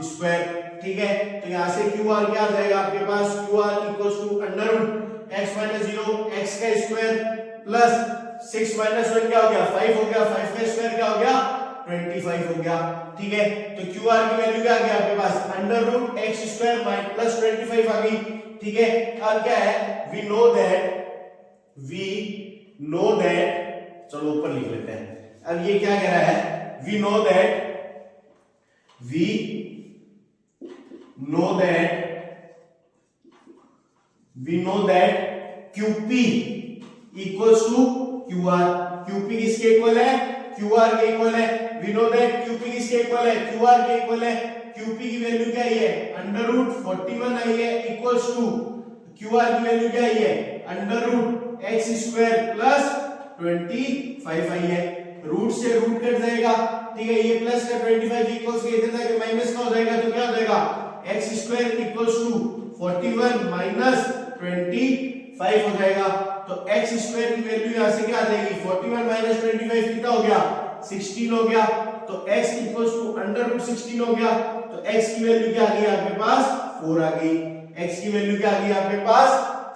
स्क्वायर, ठीक है। तो यहां से QR क्या आ जाएगा आपके पास, QR equals to under root x minus 0 x का स्क्वायर प्लस 6 माइनस 1 क्या हो गया, 5 हो गया, 5 का स्क्वायर क्या हो गया, 25 हो गया, ठीक है। तो QR की वैल्यू क्या आ गया आपके पास, under root x square plus 25 आ गई, ठीक है। अब क्या है, वी नो दैट, चलो ऊपर लिख लेते हैं। अब ये क्या कह रहा है, we know that QP equals to QR। QP किसके इक्वल है, QR के इक्वल है। वी नो दैट QP किसके इक्वल है, QR के इक्वल है। QP की वैल्यू क्या आई है, अंडर रूट 41 आई है, इक्वल्स टू QR की वैल्यू क्या आई है, under root x square plus 25 आई है। रूट से रूट कट जाएगा, ठीक है। ये प्लस का 25 इक्वल्स के इधर जाके माइनस का हो जाएगा, तो क्या हो जाएगा, x square equals to 41 minus 25 हो जाएगा। तो x स्क्वायर की वैल्यू यहां से क्या आ जाएगी, 41 माइनस 25 कितना हो गया, 16 हो गया। तो x equals to under root 16 हो गया। तो x की वैल्यू क्या आ गई आपके पास, 4 आ गई। x की वैल्यू क्या आ गई आपके पास,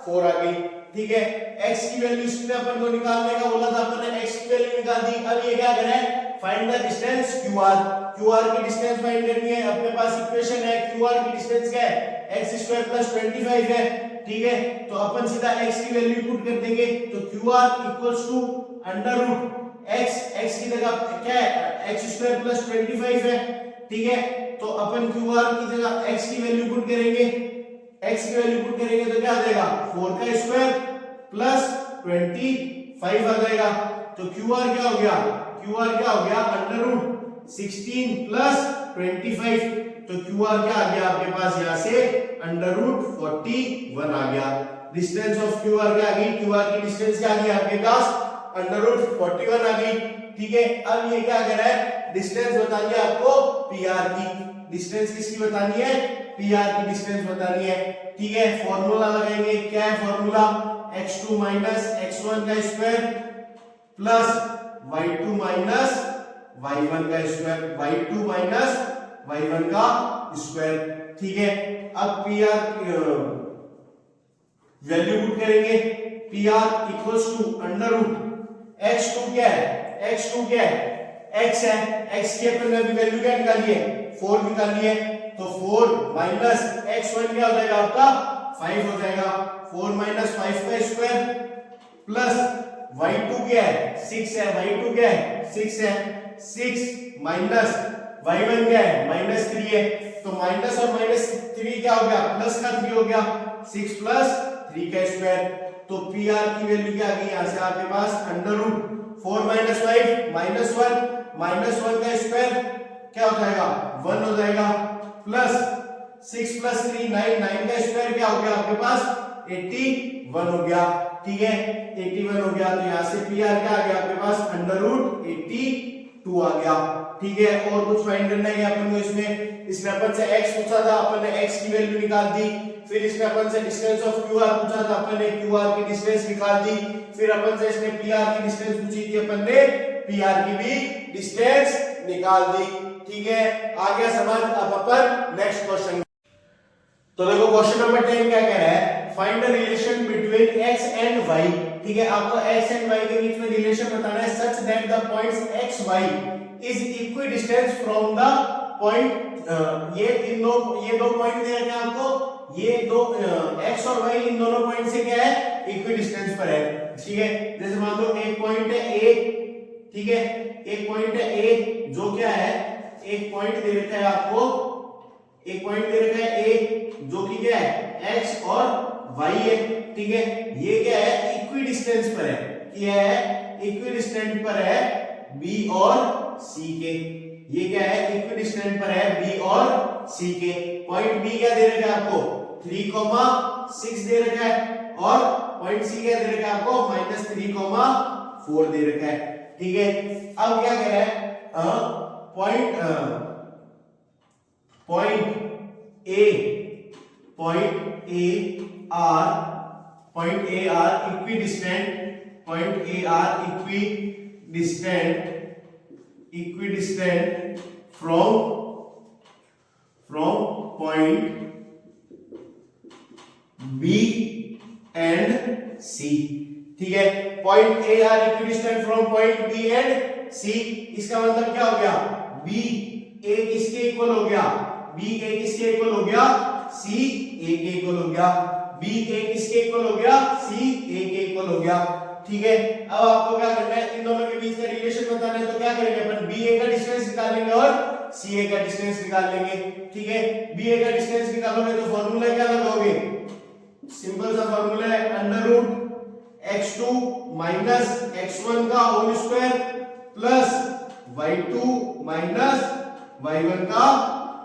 4 आ गई, ठीक है। x की वैल्यू इसने अपन को निकालने का बोला था, अपन ने x की वैल्यू निकाल दी। अब ये क्या करें, find the distance QR। QR की डिस्टेंस फाइंड करनी है। अपने पास इक्वेशन है, QR की डिस्टेंस क्या है, x स्क्वायर प्लस 25 है, ठीक है। तो अपन सीधा x की वैल्यू पुट कर देंगे। तो QR equals to under root x की जगह क्या है, x स्क्वायर प्लस 25 है, ठीक है। तो अपन QR की जगह x की वैल्यू पुट करेंगे, x की वैल्यू पुट करेंगे तो क्या आ जाएगा, 4 का स्क्वायर प्लस 25 आ जाएगा। तो QR क्या हो गया, QR क्या हो गया, अंडर रूट 16 प्लस 25। तो QR क्या आ गया आपके पास, यहां से अंडर रूट 41 आ गया। डिस्टेंस ऑफ QR क्या आ गई, QR की डिस्टेंस क्या आ गई आपके पास, अंडर रूट 41 आ गई, ठीक है। अब ये क्या कह रहा है, डिस्टेंस बतानी है आपको PR की। डिस्टेंस किसकी बतानी है, PR की डिस्टेंस बतानी है, ठीक है। फॉर्मूला लगाएंगे, क्या है फॉर्मूला, x2 माइनस x1 का square plus y2 minus y1 का स्क्वायर, y2 माइनस y1 का स्क्वायर, ठीक है। अब PR वैल्यू पुट करेंगे, PR equals to under root x2 क्या है, x2 क्या है, x है, x की अपन ने अभी वैल्यू क्या निकाली है, 4 निकाली है। तो 4 माइनस x1 क्या हो जाएगा आपका, 5 हो जाएगा। 4 माइनस 5 का स्क्वायर प्लस y2 क्या है, 6 है, y2 क्या है, 6 है, 6 माइनस y1 क्या है, माइनस 3 है। तो माइनस और माइनस 3 क्या हो गया, प्लस का 3 हो गया, 6 प्लस 3 का स्क्वायर। तो PR की वैल्यू क्या आ गई, यहां से आपके पास अंडर रूट 4 माइनस 5 माइनस 1 का स्क्वायर क्या हो जाएगा, 1 हो जाएगा, प्लस 6 प्लस 3 9 का स्क्वायर क्या हो गया आपके पास, 81 हो गया, ठीक है। 81 हो गया। तो यहां से PR क्या आ गया आपके पास, अंडर रूट 82 आ गया, ठीक है। और कुछ फाइंड करना है अपन को इसमें अपन से x पूछा था, अपन ने x की वैल्यू निकाल दी। फिर इसमें अपन से डिस्टेंस ऑफ QR पूछा था, अपन ने QR की डिस्टेंस निकाल दी। फिर अपन से इसने PR की डिस्टेंस पूछी थी, अपन ने PR की भी डिस्टेंस निकाल दी, ठीक है। आ गया समझ। अब अपन नेक्स्ट क्वेश्चन, तो देखो क्वेश्चन नंबर 10 क्या कह रहा है, find the relation between x and y, ठीक है। आपको x एंड y के बीच में रिलेशन बताना है, such that the points x y is equidistance from the point, ये दो पॉइंट दे रखे हैं आपको, ये दो x और y इन दोनों पॉइंट से क्या है, इक्विडिस्टेंस पर है, ठीक है। जैसे मान लो एक पॉइंट है A, ठीक है, एक पॉइंट है A जो क्या है, एक पॉइंट दे रखा है आपको, एक पॉइंट दे रखा है A जो कि क्या है, x और y है, ठीक है। ये क्या है, इक्विडिस्टेंस पर है, क्या है, इक्विडिस्टेंस पर है B और C के। ये क्या है, इक्विडिस्टेंस पर है B और C के। पॉइंट B क्या दे रखा है आपको, 3,6 दे रखा है, और पॉइंट C क्या दे रखा है आपको, -3,4 दे रखा है, ठीक है। अब क्या कह रहा है, point A are equidistant from point B and C. ठीक है, point A are equidistant from point B and C. इसका मतलब क्या हो गया, बी ए किसके इक्वल हो गया, बी ए किसके इक्वल हो गया, सी ए के इक्वल हो गया, बी ए किसके इक्वल हो गया, सी ए के इक्वल हो गया। ठीक है, अब आपको क्या करना है, इन दोनों के बीच का रिलेशन बताना है, तो क्या करेंगे अपन, बी ए का डिस्टेंस निकालेंगे और सी ए का डिस्टेंस निकाल लेंगे। ठीक है, बी ए का डिस्टेंस निकालोगे तो फॉर्मूला क्या लगाओगे, सिंपल सा फॉर्मूला है under root x2 minus x1 का whole square plus y2 minus y1 का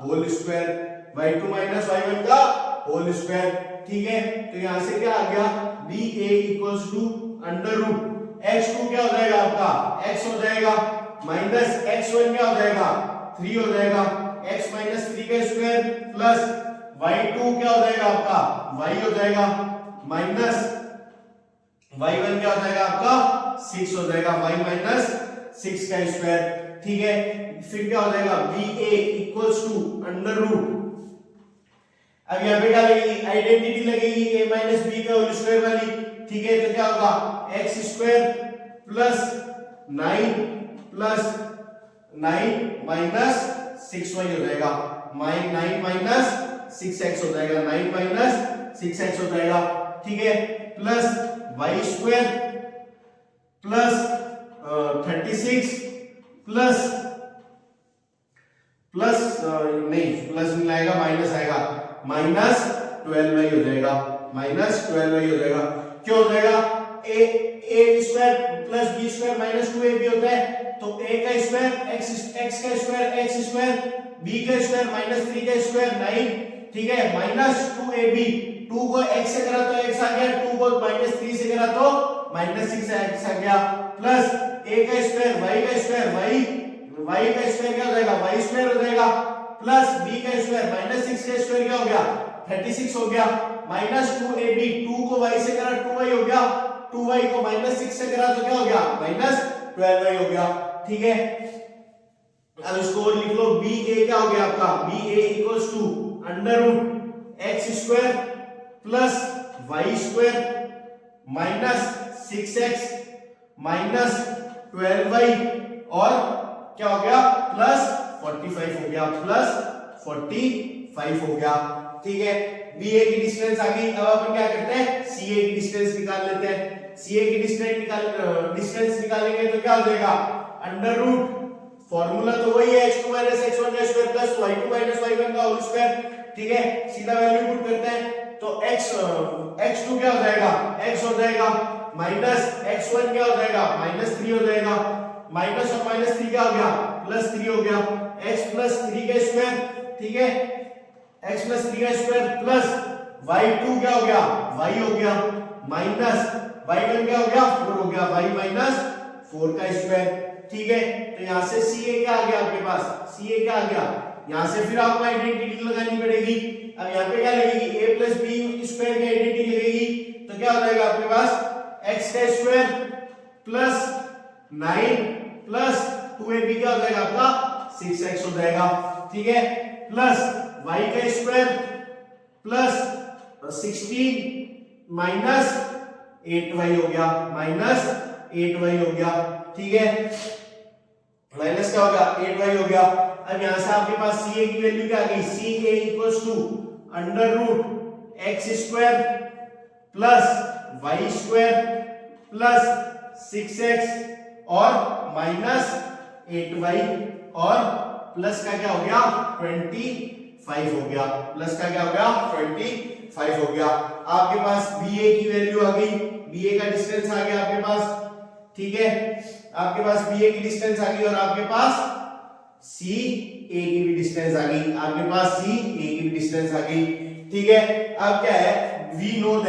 whole square, y2 minus y1 का होल स्क्वायर। ठीक है, तो यहां से क्या आ गया, B A equals to under root x2 क्या हो जाएगा आपका, x हो जाएगा, माइनस x1 क्या हो जाएगा, 3 हो जाएगा, x माइनस 3 का स्क्वायर प्लस y2 क्या हो जाएगा आपका, y हो जाएगा, माइनस y1 क्या हो जाएगा आपका, 6 हो जाएगा, y माइनस 6 का स्क्वायर। ठीक है, फिर क्या हो जाएगा, B A equals to under root, अब यहाँ पे क्या लगेगी, आइडेंटिटी लगेगी a माइनस बी का होल स्क्वायर वाली। ठीक है, तो क्या होगा, x square plus 9 minus 6y हो जाएगा, 9 माइनस 6x हो जाएगा, 9 माइनस 6x हो जाएगा। ठीक है, plus y square plus 36 plus नहीं प्लस नहीं आएगा, माइनस आएगा, माइनस 12y हो जाएगा, माइनस 12y हो जाएगा। क्यों हो जाएगा, A square plus B square minus 2ab होता है, तो a का स्क्वायर x का स्क्वायर x स्क्वायर, b का स्क्वायर माइनस 3 का स्क्वायर 9। ठीक है, माइनस 2ab, 2 को x से करा तो x आ गया, 2 को माइनस 3 से करा तो माइनस 6 x आ गया, प्लस a का स्क्वायर y का स्क्वायर y का स्क्वायर क्या हो जाएगा, y स्क्वायर हो जाएगा, प्लस b का स्क्वायर माइनस 6 का स्क्वायर क्या हो गया, 36 हो गया, माइनस 2ab, 2 को y से करा 2y हो गया, 2y को माइनस 6 से करा तो क्या हो गया, माइनस 12y हो गया। ठीक है, अब इसको और लिख लो, बी ए क्या हो गया आपका, B A equals to under root x square plus y square minus 6x minus 12y और क्या हो गया, प्लस 45 हो गया, प्लस 45 हो गया। ठीक है, बी ए की डिस्टेंस आ गई। अब अपन क्या करते हैं, सी ए की डिस्टेंस निकाल लेते हैं। सी ए की डिस्टेंस निकालेंगे तो क्या हो जाएगा, अंडर रूट, फॉर्मूला तो वही है, x2 x1 का स्क्वायर प्लस y2 y1 का होल स्क्वायर। ठीक है, सीधा वैल्यू पुट करते हैं, तो x2 क्या हो जाएगा, x हो जाएगा, माइनस x1 क्या हो जाएगा, माइनस 3 हो जाएगा, माइनस और माइनस 3 क्या हो गया, प्लस 3 हो गया, x प्लस 3 का स्क्वायर। ठीक है, x प्लस 3 का स्क्वायर प्लस y2 क्या हो गया, y हो गया, माइनस y1 क्या हो गया, 4 हो गया, y माइनस 4 का स्क्वायर। ठीक है, तो यहां से CA क्या आ गया आपके पास, CA क्या आ गया, यहां से फिर आपको आइडेंटिटी लगानी पड़ेगी। अब यहां पे क्या लगेगी, a प्लस बी स्क्वायर की आइडेंटिटी लगेगी, तो क्या हो जाएगा आपके पास x का स्क्वायर प्लस 9 प्लस 2ab क्या हो जाएगा आपका 6x हो जाएगा। ठीक है, प्लस y का स्क्वायर प्लस 16 माइनस 8y हो गया, माइनस 8y हो गया। ठीक है, माइनस क्या होगा, 8y हो गया। अब यहां से आपके पास CA की वैल्यू क्या आ गई, CA equals to under root x square plus y square plus 6x और माइनस 8y और प्लस का क्या हो गया 25 हो गया, प्लस का क्या हो गया 25 हो गया। आपके पास BA की वैल्यू आ गई, BA का डिस्टेंस आ गया आपके पास। ठीक है, आपके पास BA की डिस्टेंस आ गई और आपके पास CA की भी डिस्टेंस आ गई, आपके पास CA की भी डिस्टेंस आ गई। ठीक है, अब क्या है, we know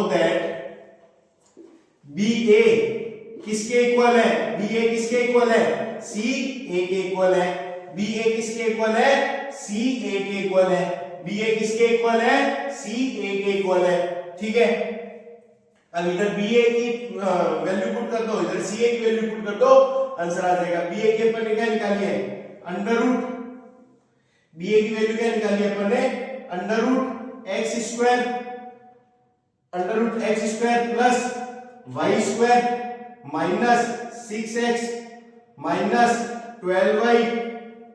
that BA किसके इक्वल है? बी ए किसके इक्वल है? सी ए के इक्वल है। बी ए किसके इक्वल है? सी ए के इक्वल है। बी ए किसके इक्वल है? सी ए के इक्वल है। ठीक है, अब इधर बी ए की वैल्यू पुट कर दो, इधर सी ए की वैल्यू पुट कर दो, आंसर आ जाएगा। बी ए के अपन ने क्या निकाली है? अंडर रूट, बी ए की वैल्यू क्या निकाली है अपन ने? Under root x square, under root x square plus y square minus 6x minus 12y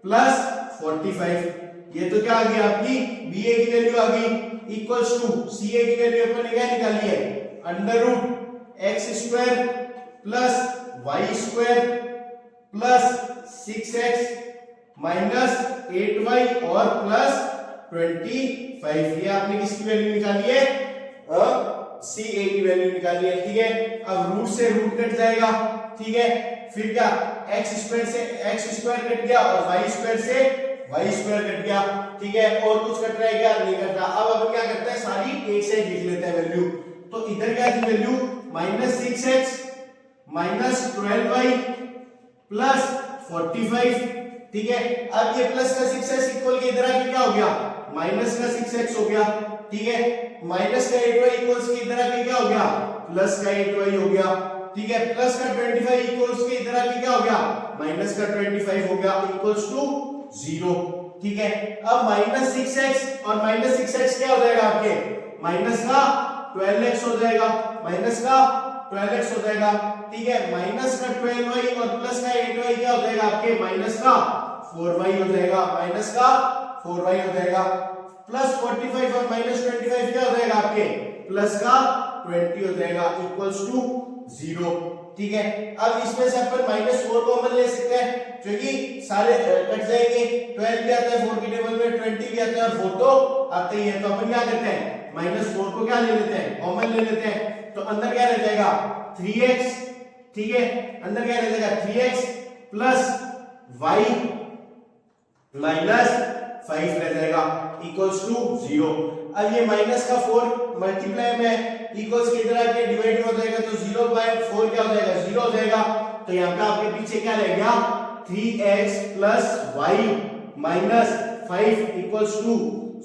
plus 45। ये तो क्या आ गया आपकी बी ए की वैल्यू आ गई इक्वल्स टू सी ए की वैल्यू अपन ने क्या निकाली है? Under root x square plus y square plus 6x minus 8y और प्लस 25। ये आपने किसकी वैल्यू निकाली है? सी ए की वैल्यू निकाली है। ठीक है, अब रूट से रूट कट जाएगा। ठीक है, फिर क्या? एक्स स्क्वायर से एक्स स्क्वायर कट गया और वाई स्क्वायर से वाई स्क्वायर कट गया। ठीक है, और कुछ कट रहा है क्या? नहीं कट रहा। अब अपन क्या करते हैं? सारी एक से लिख लेते हैं वैल्यू। तो इधर क्या थी value? Minus 6x minus 12y plus 45। ठीक है, अब ये प्लस का 6x इक्वल के इधर आके क्या हो गया? माइनस का 6x हो गया। ठीक है, माइनस का 8y इक्वल्स के इधर आके क्या हो गया? प्लस का 8y हो गया। ठीक है, प्लस का 25 इक्वल्स के इधर आके क्या हो गया? माइनस का 25 हो गया इक्वल्स टू 0। ठीक है, अब माइनस 6x और माइनस 6x क्या हो जाएगा आपके? माइनस का 12x हो जाएगा, माइनस का 12x हो जाएगा। ठीक है, माइनस का 12y और प्लस का 8y क्या हो जाएगा आपके? माइनस का 4y हो जाएगा, माइनस का 4y हो जाएगा। प्लस 45 और माइनस 25 क्या हो जाएगा आपके? प्लस का 20 हो जाएगा इक्वल्स टू 0। ठीक है, अब इसमें से अपन -4 कॉमन ले सकते हैं क्योंकि सारे कट जाएंगे। 12 भी आता है 4 की टेबल में, 20 भी आता है और 4 तो आते ही है। तो अपन क्या करते हैं? -4 को क्या ले लेते हैं? कॉमन ले लेते हैं। तो अंदर क्या रह जाएगा? 3x। ठीक है, अंदर क्या रह जाएगा? 3x प्लस y माइनस 5 रह जाएगा इक्वल्स टू 0। अब ये माइनस का 4 मल्टीप्लाई में इक्वल्स की तरह के डिवाइड हो जाएगा तो 0/4 क्या हो जाएगा? 0 हो जाएगा। तो यहाँ पे आपके पीछे क्या रह गया? 3x plus y minus 5 equals to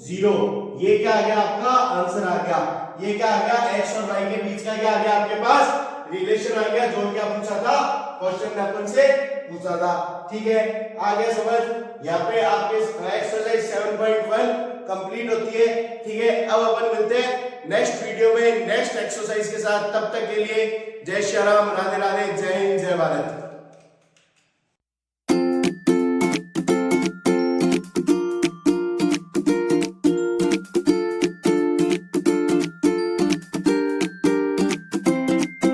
0। ये क्या आ गया? आपका आंसर आ गया। ये क्या आ गया? x और y के बीच का क्या आ गया आपके पास? रिलेशन आ गया जो क्या पूछा था क्वेश्चन में अपन से पूछा था। ठीक है, आ गया समझ? यहाँ पे आपके एक्सरसाइज 7.1 कंप्लीट होती है। ठीक है, अब अपन मिलते हैं नेक्स्ट वीडियो में नेक्स्ट एक्सरसाइज के साथ। तब तक के लिए जय श्री राम, राधे राधे, जय हिंद, जय भारत।